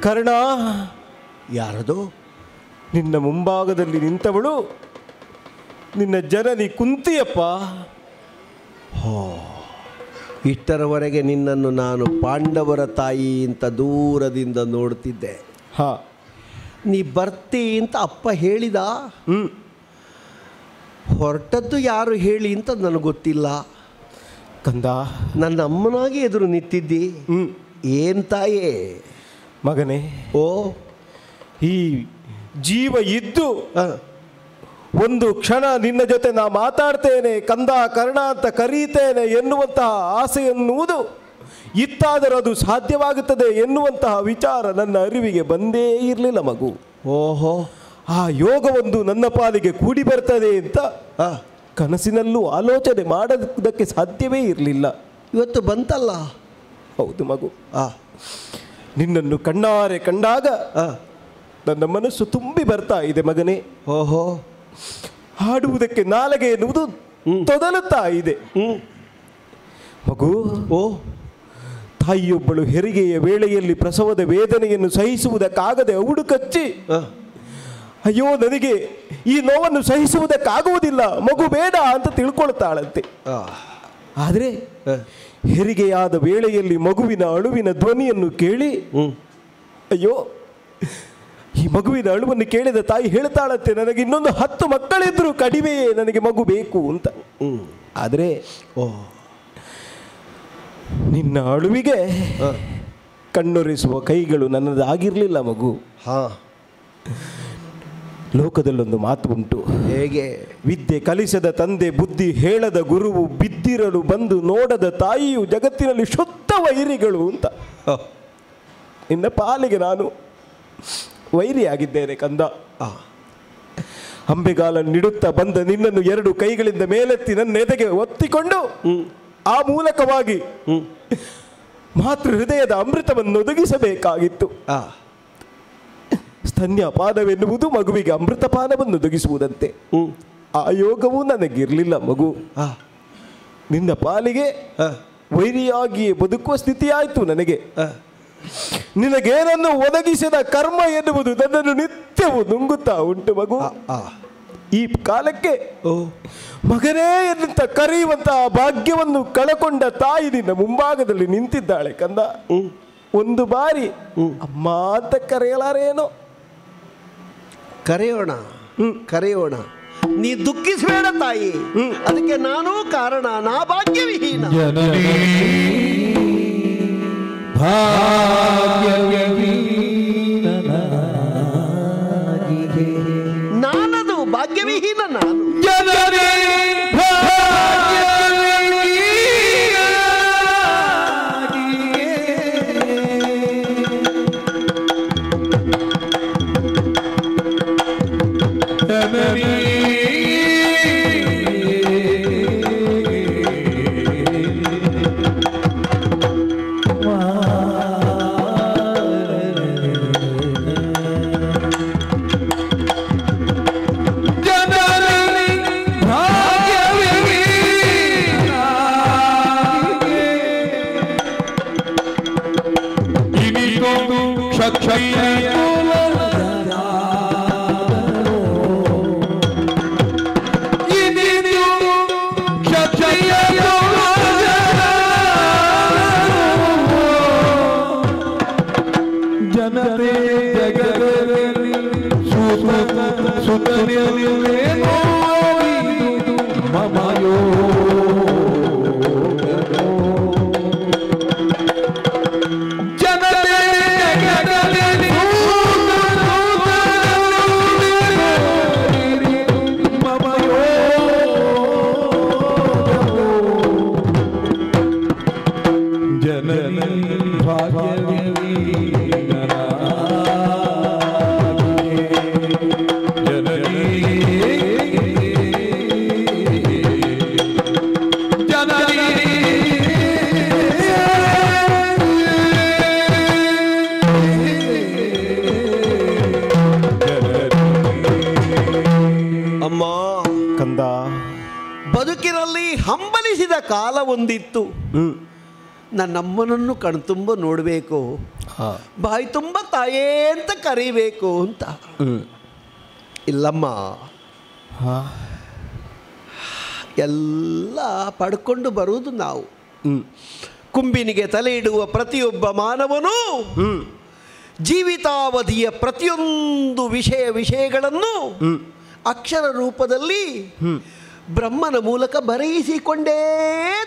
ಕರ್ಣ ಯಾರದು? ನಿನ್ನ ಮುಂಭಾಗದಲ್ಲಿ ನಿಂತವಳು ನಿನ್ನ ಜನನಿ ಕುಂತಿಯಪ್ಪ. ಇಷ್ಟರವರೆಗೆ ನಿನ್ನನ್ನು ನಾನು ಪಾಂಡವರ ತಾಯಿ ಅಂತ ದೂರದಿಂದ ನೋಡ್ತಿದ್ದೆ. ನೀ ಬರ್ತಿ ಅಂತ ಅಪ್ಪ ಹೇಳಿದ. ಹೊರಟದ್ದು ಯಾರು ಹೇಳಿ ಅಂತ ನನಗೆ ಗೊತ್ತಿಲ್ಲ ಕಂದ. ನನ್ನ ಅಮ್ಮನಾಗಿ ಎದುರು ನಿಂತಿದ್ದಿ. ಏನ್ ತಾಯೇ? ಮಗನೇ, ಈ ಜೀವ ಇದ್ದು ಒಂದು ಕ್ಷಣ ನಿನ್ನ ಜೊತೆ ನಾ ಮಾತಾಡ್ತೇನೆ, ಕಂದ ಕರ್ಣ ಅಂತ ಕರೀತೇನೆ ಎನ್ನುವಂತಹ ಆಸೆ ಎನ್ನುವುದು ಇತ್ತಾದರೂ ಅದು ಸಾಧ್ಯವಾಗುತ್ತದೆ ಎನ್ನುವಂತಹ ವಿಚಾರ ನನ್ನ ಅರಿವಿಗೆ ಬಂದೇ ಇರಲಿಲ್ಲ ಮಗು. ಆ ಯೋಗವೊಂದು ನನ್ನ ಪಾಲಿಗೆ ಕೂಡಿ ಬರ್ತದೆ ಅಂತ ಕನಸಿನಲ್ಲೂ ಆಲೋಚನೆ ಮಾಡೋದಕ್ಕೆ ಸಾಧ್ಯವೇ ಇರಲಿಲ್ಲ. ಇವತ್ತು ಬಂತಲ್ಲ. ಹೌದು ಮಗು. ನಿನ್ನನ್ನು ಕಣ್ಣಾರೆ ಕಂಡಾಗ ನನ್ನ ಮನಸ್ಸು ತುಂಬಿ ಬರ್ತಾ ಇದೆ ಮಗನೇ. ಹಾಡುವುದಕ್ಕೆ ನಾಲಗೆ ಎನ್ನುವುದು ತೊದಲುತ್ತಾ ಇದೆ ಮಗು. ತಾಯಿಯೊಬ್ಬಳು ಹೆರಿಗೆಯ ವೇಳೆಯಲ್ಲಿ ಪ್ರಸವದ ವೇದನೆಯನ್ನು ಸಹಿಸುವುದಕ್ಕಾಗದೆ ಔಡು ಕಚ್ಚಿ, ಅಯ್ಯೋ ನನಗೆ ಈ ನೋವನ್ನು ಸಹಿಸುವುದಕ್ಕಾಗುವುದಿಲ್ಲ, ಮಗು ಬೇಡ ಅಂತ ತಿಳ್ಕೊಳ್ತಾಳಂತೆ. ಆದರೆ ಹೆರಿಗೆಯಾದ ವೇಳೆಯಲ್ಲಿ ಮಗುವಿನ ಅಳುವಿನ ಧ್ವನಿಯನ್ನು ಕೇಳಿ, ಅಯ್ಯೋ ಈ ಮಗುವಿನ ಅಳುವನ್ನು ಕೇಳಿದ ತಾಯಿ ಹೇಳ್ತಾಳಂತೆ, ನನಗೆ ಇನ್ನೊಂದು 10 ಮಕ್ಕಳಿದ್ರು ಕಡಿಮೆಯೇ, ನನಗೆ ಮಗು ಬೇಕು ಅಂತ. ಆದರೆ ನಿನ್ನ ಅಳುವಿಗೆ ಕಣ್ಣೊರೆಸುವ ಕೈಗಳು ನನ್ನದಾಗಿರಲಿಲ್ಲ ಮಗು. ಲೋಕದಲ್ಲೊಂದು ಮಾತು ಉಂಟು. ಹೇಗೆ? ವಿದ್ಯೆ ಕಲಿಸದ ತಂದೆ, ಬುದ್ಧಿ ಹೇಳದ ಗುರುವು, ಬಿದ್ದಿರಲು ಬಂದು ನೋಡದ ತಾಯಿಯು ಜಗತ್ತಿನಲ್ಲಿ ಶುದ್ಧ ವೈರಿಗಳು ಅಂತ. ನಿನ್ನ ಪಾಲಿಗೆ ನಾನು ವೈರಿಯಾಗಿದ್ದೇನೆ ಕಂದ. ಅಂಬೆಗಾಲ ನಿಡುತ್ತಾ ಬಂದ ನಿನ್ನನ್ನು 2 ಕೈಗಳಿಂದ ಮೇಲೆತ್ತಿ ನನ್ನ ಎದೆಗೆ ಒತ್ತಿಕೊಂಡು ಆ ಮೂಲಕವಾಗಿ ಮಾತೃ ಹೃದಯದ ಅಮೃತವನ್ನು ಒದಗಿಸಬೇಕಾಗಿತ್ತು. ಸ್ತನ್ಯಪಾನವೆನ್ನುವುದು ಮಗುವಿಗೆ ಅಮೃತಪಾನವನ್ನು ಒದಗಿಸುವುದಂತೆ. ಆ ಯೋಗವೂ ನನಗಿರಲಿಲ್ಲ ಮಗು. ನಿನ್ನ ಪಾಲಿಗೆ ವೈರಿಯಾಗಿಯೇ ಬದುಕುವ ಸ್ಥಿತಿ ಆಯಿತು ನನಗೆ. ನಿನಗೇನನ್ನು ಒದಗಿಸಿದ ಕರ್ಮ ಎನ್ನುವುದು ನನ್ನನ್ನು ನಿತ್ಯವೂ ನುಂಗುತ್ತಾ ಉಂಟು ಮಗು. ಈ ಕಾಲಕ್ಕೆ ಮಗನೇ ಎನ್ನುತ್ತ ಕರೆಯುವಂತಹ ಭಾಗ್ಯವನ್ನು ಕಳಕೊಂಡ ತಾಯಿ ನಿನ್ನ ಮುಂಭಾಗದಲ್ಲಿ ನಿಂತಿದ್ದಾಳೆ ಕಂದ. ಒಂದು ಬಾರಿ ಅಮ್ಮ ಅಂತ ಕರೆಯಲಾರೇನೋ. ಕರೆಯೋಣ ಕರೆಯೋಣ. ನೀ ದುಃಖಿಸಬೇಡ ತಾಯಿ, ಅದಕ್ಕೆ ನಾನೂ ಕಾರಣ. ನಾ ಭಾಗ್ಯವಿಹೀನ. ನಾನದು ಭಾಗ್ಯವಿಹೀನ. ನಾನು ಬದುಕಿನಲ್ಲಿ ಹಂಬಲಿಸಿದ ಕಾಲ ಒಂದಿತ್ತು. ನನ್ನಮ್ಮನನ್ನು ಕಣ್ತುಂಬ ನೋಡಬೇಕು, ಬಾಯಿ ತುಂಬ ತಾಯೇ ಅಂತ ಕರೀಬೇಕು ಅಂತ. ಇಲ್ಲಮ್ಮ, ಎಲ್ಲ ಪಡ್ಕೊಂಡು ಬರುವುದು ನಾವು. ಕುಂಬಿನಿಗೆ ತಲೆ ಇಡುವ ಪ್ರತಿಯೊಬ್ಬ ಮಾನವನು ಜೀವಿತಾವಧಿಯ ಪ್ರತಿಯೊಂದು ವಿಷಯಗಳನ್ನು ಅಕ್ಷರ ರೂಪದಲ್ಲಿ ಬ್ರಹ್ಮನ ಮೂಲಕ ಬರೆಯಿಸಿಕೊಂಡೇ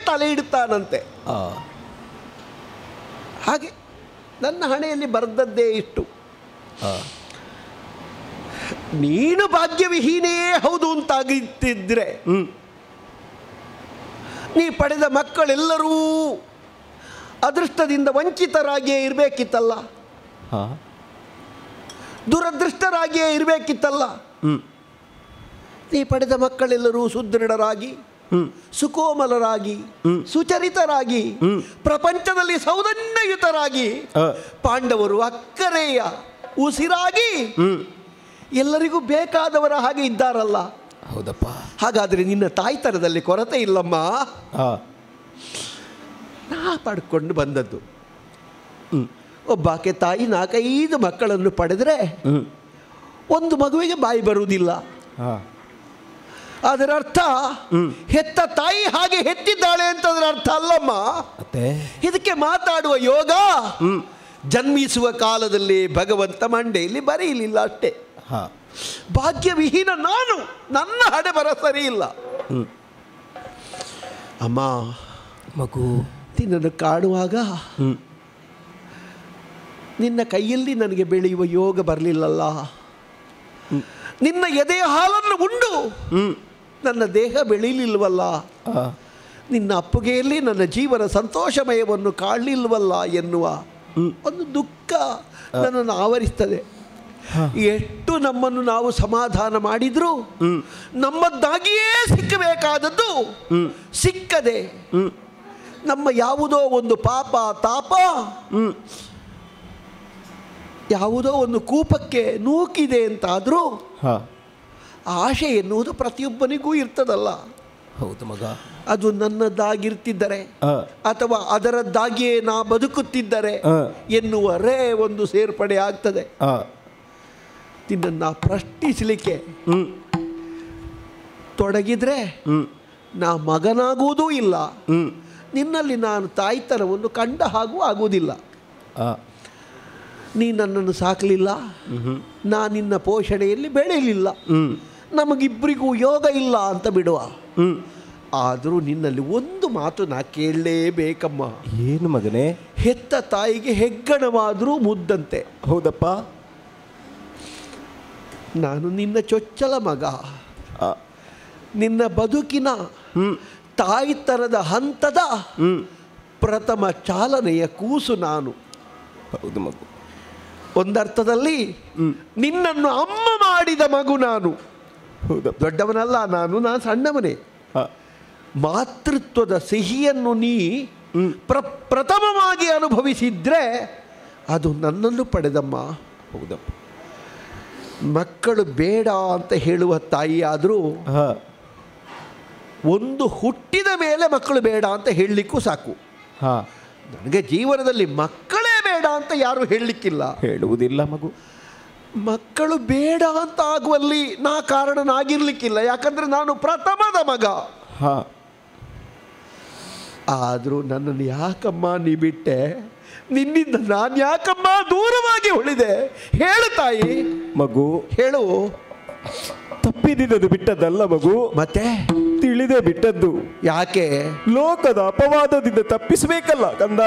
ತಲೆ ಇಡುತ್ತಾನಂತೆ. ಹಾಗೆ ನನ್ನ ಹಣೆಯಲ್ಲಿ ಬರೆದದ್ದೇ ಇಷ್ಟು. ನೀನು ಭಾಗ್ಯವಿಹೀನೆಯೇ ಹೌದು ಅಂತಾಗಿದ್ದರೆ ನೀ ಪಡೆದ ಮಕ್ಕಳೆಲ್ಲರೂ ಅದೃಷ್ಟದಿಂದ ವಂಚಿತರಾಗಿಯೇ ಇರಬೇಕಿತ್ತಲ್ಲ, ದುರದೃಷ್ಟರಾಗಿಯೇ ಇರಬೇಕಿತ್ತಲ್ಲ. ನೀ ಪಡೆದ ಮಕ್ಕಳೆಲ್ಲರೂ ಸುದೃಢರಾಗಿ, ಸುಕೋಮಲರಾಗಿ, ಸುಚರಿತರಾಗಿ, ಪ್ರಪಂಚದಲ್ಲಿ ಸೌಜನ್ಯಯುತರಾಗಿ, ಪಾಂಡವರು ಅಕ್ಕರೆಯ ಉಸಿರಾಗಿ ಎಲ್ಲರಿಗೂ ಬೇಕಾದವರ ಹಾಗೆ ಇದ್ದಾರಲ್ಲ. ಹೌದಪ್ಪ. ಹಾಗಾದರೆ ನಿನ್ನ ತಾಯ್ತನದಲ್ಲಿ ಕೊರತೆ ಇಲ್ಲಮ್ಮ. ನಾ ಪಡ್ಕೊಂಡು ಬಂದದ್ದು. ಒಬ್ಬಾಕೆ ತಾಯಿ 4-5 ಮಕ್ಕಳನ್ನು ಪಡೆದರೆ ಒಂದು ಮಗುವಿಗೆ ಬಾಯಿ ಬರುವುದಿಲ್ಲ. ಅದರ ಅರ್ಥ ಹೆತ್ತ ತಾಯಿ ಹಾಗೆ ಹೆತ್ತಿದ್ದಾಳೆ ಅಂತದರ ಅರ್ಥ ಅಲ್ಲಮ್ಮ. ಇದಕ್ಕೆ ಮಾತಾಡುವ ಯೋಗ ಜನ್ಮಿಸುವ ಕಾಲದಲ್ಲಿ ಭಗವಂತ ಮಂಡೆಯಲ್ಲಿ ಬರೆಯಲಿಲ್ಲ ಅಷ್ಟೇ. ಭಾಗ್ಯವಿಹೀನ ನಾನು, ನನ್ನ ಹಣೆ ಬರ ಸರಿ ಇಲ್ಲ. ಅಮ್ಮ, ಮಗು ನಿನ್ನನ್ನು ಕಾಣುವಾಗ ನಿನ್ನ ಕೈಯಲ್ಲಿ ನನಗೆ ಬೆಳೆಯುವ ಯೋಗ ಬರಲಿಲ್ಲಲ್ಲ. ನಿನ್ನ ಎದೆಯ ಹಾಲನ್ನು ಉಂಡು ನನ್ನ ದೇಹ ಬೆಳೀಲಿಲ್ವಲ್ಲ. ನಿನ್ನ ಅಪ್ಪುಗೆಯಲ್ಲಿ ನನ್ನ ಜೀವನ ಸಂತೋಷಮಯವನ್ನು ಕಾಣಲಿಲ್ವಲ್ಲ ಎನ್ನುವ ಒಂದು ದುಃಖ ನನ್ನನ್ನು ಆವರಿಸ್ತದೆ. ಎಷ್ಟು ನಮ್ಮನ್ನು ನಾವು ಸಮಾಧಾನ ಮಾಡಿದರೂ ನಮ್ಮದ್ದಾಗಿಯೇ ಸಿಕ್ಕಬೇಕಾದದ್ದು ಸಿಕ್ಕದೆ, ನಮ್ಮ ಯಾವುದೋ ಒಂದು ಪಾಪ ತಾಪ ಯಾವುದೋ ಒಂದು ಕೂಪಕ್ಕೆ ನೂಕಿದೆ ಅಂತಾದರೂ ಆಶೆ ಎನ್ನುವುದು ಪ್ರತಿಯೊಬ್ಬನಿಗೂ ಇರ್ತದಲ್ಲ. ಹೌದು ಮಗ. ಅದು ನನ್ನದಾಗಿರ್ತಿದ್ದರೆ ಅಥವಾ ಅದರದ್ದಾಗಿಯೇ ನಾ ಬದುಕುತ್ತಿದ್ದರೆ ಎನ್ನುವರೇ ಒಂದು ಸೇರ್ಪಡೆ ಆಗ್ತದೆ. ನಿನ್ನನ್ನು ಪ್ರಶ್ನಿಸಲಿಕ್ಕೆ ತೊಡಗಿದ್ರೆ ನಾ ಮಗನಾಗುವುದೂ ಇಲ್ಲ, ನಿನ್ನಲ್ಲಿ ನಾನು ತಾಯ್ತನವನ್ನು ಕಂಡ ಹಾಗೂ ಆಗುವುದಿಲ್ಲ. ನೀ ನನ್ನನ್ನು ಸಾಕಲಿಲ್ಲ, ನಾ ನಿನ್ನ ಪೋಷಣೆಯಲ್ಲಿ ಬೆಳೆಯಲಿಲ್ಲ, ನಮಗಿಬ್ಬರಿಗೂ ಯೋಗ ಇಲ್ಲ ಅಂತ ಬಿಡುವ. ಆದರೂ ನಿನ್ನಲ್ಲಿ ಒಂದು ಮಾತು ನಾ ಕೇಳಲೇಬೇಕಮ್ಮ. ಏನು ಮಗನೇ? ಹೆತ್ತ ತಾಯಿಗೆ ಹೆಗ್ಗಣವಾದರೂ ಮುದ್ದಂತೆ. ಹೌದಪ್ಪ. ನಾನು ನಿನ್ನ ಚೊಚ್ಚಲ ಮಗ, ನಿನ್ನ ಬದುಕಿನ ತಾಯ್ತನದ ಹಂತದ ಪ್ರಥಮ ಚಾಲನೆಯ ಕೂಸು ನಾನು. ಹೌದು ಮಗು. ಒಂದರ್ಥದಲ್ಲಿ ನಿನ್ನನ್ನು ಅಮ್ಮ ಮಾಡಿದ ಮಗು ನಾನು. ದೊಡ್ಡವನಲ್ಲ ನಾನು ಸಣ್ಣವನೇ. ಮಾತೃತ್ವದ ಸಿಹಿಯನ್ನು ನೀ ಪ್ರಥಮವಾಗಿ ಅನುಭವಿಸಿದ್ರೆ ಅದು ನನ್ನನ್ನು ಪಡೆದಮ್ಮ. ಹೌದಪ್ಪ. ಮಕ್ಕಳು ಬೇಡ ಅಂತ ಹೇಳುವ ತಾಯಿಯಾದರೂ ಒಂದು ಹುಟ್ಟಿದ ಮೇಲೆ ಮಕ್ಕಳು ಬೇಡ ಅಂತ ಹೇಳಲಿಕ್ಕೂ ಸಾಕು. ನನಗೆ ಜೀವನದಲ್ಲಿ ಮಕ್ಕಳೇ ಬೇಡ ಅಂತ ಯಾರು ಹೇಳಲಿಕ್ಕಿಲ್ಲ, ಹೇಳುವುದಿಲ್ಲ ಮಗು. ಮಕ್ಕಳು ಬೇಡ ಅಂತ ಆಗುವಲ್ಲಿ ನಾ ಕಾರಣನಾಗಿರ್ಲಿಕ್ಕಿಲ್ಲ, ಯಾಕಂದ್ರೆ ನಾನು ಪ್ರಥಮದ ಮಗ. ಆದರೂ ನನ್ನನ್ನು ಯಾಕಮ್ಮ ನೀ ಬಿಟ್ಟೆ? ನಿನ್ನಿಂದ ನಾನು ಯಾಕಮ್ಮ ದೂರವಾಗಿ ಉಳಿದೆ? ಹೇಳು ತಾಯಿ. ಮಗು ಹೇಳು. ತಪ್ಪಿದಿದ್ದು ಬಿಟ್ಟದ್ದಲ್ಲ ಮಗು, ಮತ್ತೆ ತಿಳಿದೇ ಬಿಟ್ಟದ್ದು. ಯಾಕೆ? ಲೋಕದ ಅಪವಾದದಿಂದ ತಪ್ಪಿಸಬೇಕಲ್ಲ ಕಂದ.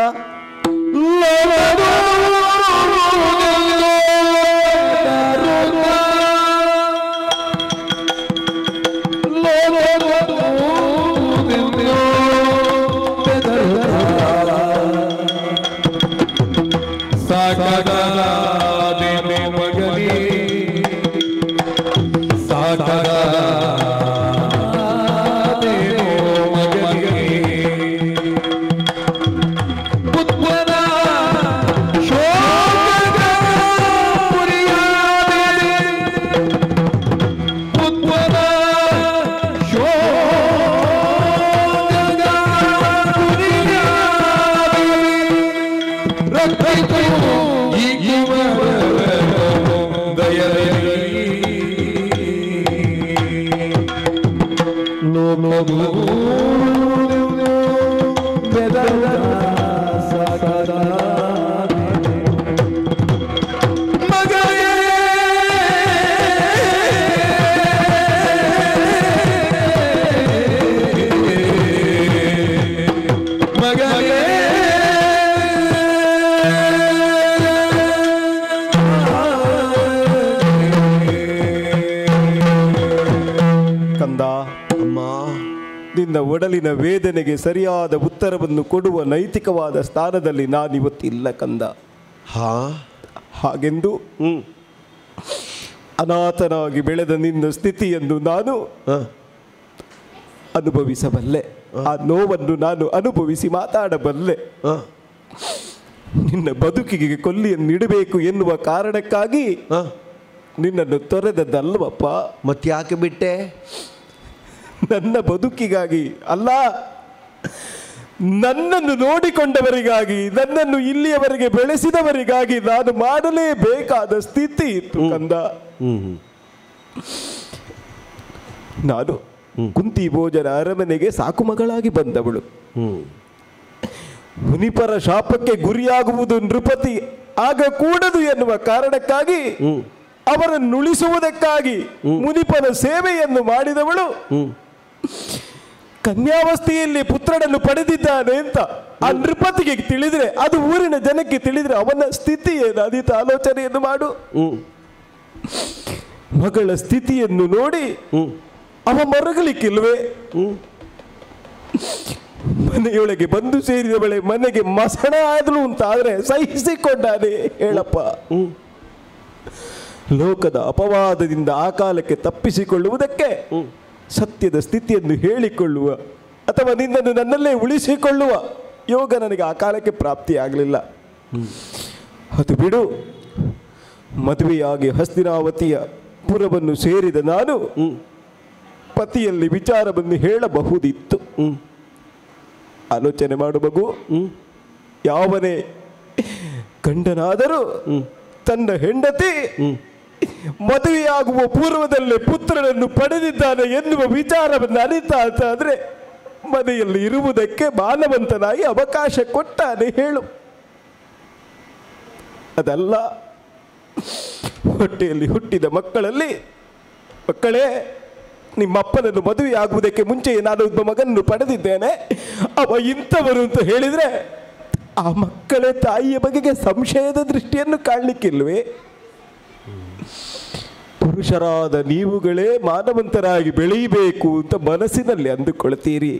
ನಿನ್ನ ಒಡಲಿನ ವೇದನೆಗೆ ಸರಿಯಾದ ಉತ್ತರವನ್ನು ಕೊಡುವ ನೈತಿಕವಾದ ಸ್ಥಾನದಲ್ಲಿ ನಾನಿವತ್ತಿಲ್ಲ ಕಂದ. ಹಾಗೆಂದು ಅನಾಥನಾಗಿ ಬೆಳೆದ ನಿನ್ನ ಸ್ಥಿತಿಯನ್ನು ನಾನು ಅನುಭವಿಸಬಲ್ಲೆ. ಆ ನೋವನ್ನು ನಾನು ಅನುಭವಿಸಿ ಮಾತಾಡಬಲ್ಲೆ. ನಿನ್ನ ಬದುಕಿಗೆ ಕೊಲ್ಲಿಯನ್ನು ಇಡಬೇಕು ಎನ್ನುವ ಕಾರಣಕ್ಕಾಗಿ ನಿನ್ನನ್ನು ತೊರೆದದ್ದಲ್ವಪ್ಪ. ಮತ್ತ್ಯಾಕೆ ಬಿಟ್ಟೆ? ನನ್ನ ಬದುಕಿಗಾಗಿ ಅಲ್ಲ, ನನ್ನನ್ನು ನೋಡಿಕೊಂಡವರಿಗಾಗಿ, ನನ್ನನ್ನು ಇಲ್ಲಿಯವರೆಗೆ ಬೆಳೆಸಿದವರಿಗಾಗಿ ನಾನು ಮಾಡಲೇಬೇಕಾದ ಸ್ಥಿತಿ ಇತ್ತು ಕಂದ. ನಾನು ಕುಂತಿ ಭೋಜನ ಅರಮನೆಗೆ ಸಾಕು ಮಗಳಾಗಿ ಬಂದವಳು. ಮುನಿಪರ ಶಾಪಕ್ಕೆ ಗುರಿಯಾಗುವುದು ನೃಪತಿ ಆಗಕೂಡದು ಎನ್ನುವ ಕಾರಣಕ್ಕಾಗಿ ಅವರನ್ನು ಉಳಿಸುವುದಕ್ಕಾಗಿ ಮುನಿಪನ ಸೇವೆಯನ್ನು ಮಾಡಿದವಳು. ಕನ್ಯಾವಸ್ಥೆಯಲ್ಲಿ ಪುತ್ರನನ್ನು ಪಡೆದಿದ್ದಾನೆ ಅಂತ ಆ ನೃಪತಿಗೆ ತಿಳಿದ್ರೆ, ಅದು ಊರಿನ ಜನಕ್ಕೆ ತಿಳಿದ್ರೆ ಅವನ ಸ್ಥಿತಿ ಏನು ಅದಿತ ಆಲೋಚನೆಯನ್ನು ಮಾಡು. ಮಗಳ ಸ್ಥಿತಿಯನ್ನು ನೋಡಿ ಅವ ಮರಗಲಿಕ್ಕಿಲ್ವೇ? ಮನೆಯೊಳಗೆ ಬಂದು ಸೇರಿದವಳೆ ಮನೆಗೆ ಮಸಣ ಆದಳು ಅಂತ ಆದ್ರೆ ಸಹಿಸಿಕೊಂಡಾನೆ ಹೇಳಪ್ಪ. ಲೋಕದ ಅಪವಾದದಿಂದ ಆ ಕಾಲಕ್ಕೆ ತಪ್ಪಿಸಿಕೊಳ್ಳುವುದಕ್ಕೆ ಸತ್ಯದ ಸ್ಥಿತಿಯನ್ನು ಹೇಳಿಕೊಳ್ಳುವ ಅಥವಾ ನಿನ್ನನ್ನು ನನ್ನಲ್ಲೇ ಉಳಿಸಿಕೊಳ್ಳುವ ಯೋಗ ನನಗೆ ಆ ಕಾಲಕ್ಕೆ ಪ್ರಾಪ್ತಿಯಾಗಲಿಲ್ಲ. ಅದು ಬಿಡು. ಮದುವೆಯಾಗಿ ಹಸ್ತಿನಾವತಿಯ ಪುರವನ್ನು ಸೇರಿದ ನಾನು ಪತಿಯಲ್ಲಿ ವಿಚಾರವನ್ನು ಹೇಳಬಹುದಿತ್ತು. ಆಲೋಚನೆ ಮಾಡು ಮಗು. ಯಾವನೇ ಗಂಡನಾದರೂ ತನ್ನ ಹೆಂಡತಿ ಮದುವೆಯಾಗುವ ಪೂರ್ವದಲ್ಲೇ ಪುತ್ರನನ್ನು ಪಡೆದಿದ್ದಾನೆ ಎನ್ನುವ ವಿಚಾರವನ್ನು ಅರಿತ ಅಂತಾದ್ರೆ ಮನೆಯಲ್ಲಿ ಇರುವುದಕ್ಕೆ ಮಾನವಂತನಾಗಿ ಅವಕಾಶ ಕೊಟ್ಟಾನೆ ಹೇಳು. ಅದಲ್ಲ, ಹೊಟ್ಟೆಯಲ್ಲಿ ಹುಟ್ಟಿದ ಮಕ್ಕಳಲ್ಲಿ, ಮಕ್ಕಳೇ ನಿಮ್ಮಪ್ಪನನ್ನು ಮದುವೆಯಾಗುವುದಕ್ಕೆ ಮುಂಚೆ ನಾನು ಒಬ್ಬ ಮಗನನ್ನು ಪಡೆದಿದ್ದೇನೆ, ಅವ ಇಂಥವರು ಅಂತ ಹೇಳಿದರೆ ಆ ಮಕ್ಕಳೇ ತಾಯಿಯ ಬಗೆಗೆ ಸಂಶಯದ ದೃಷ್ಟಿಯನ್ನು ಕಾಣಲಿಕ್ಕಿಲ್ವೇ? ಪುರುಷರಾದ ನೀವುಗಳೇ ಮಾನವಂತರಾಗಿ ಬೆಳೆಯಬೇಕು ಅಂತ ಮನಸ್ಸಿನಲ್ಲಿ ಅಂದುಕೊಳ್ತೀರಿ.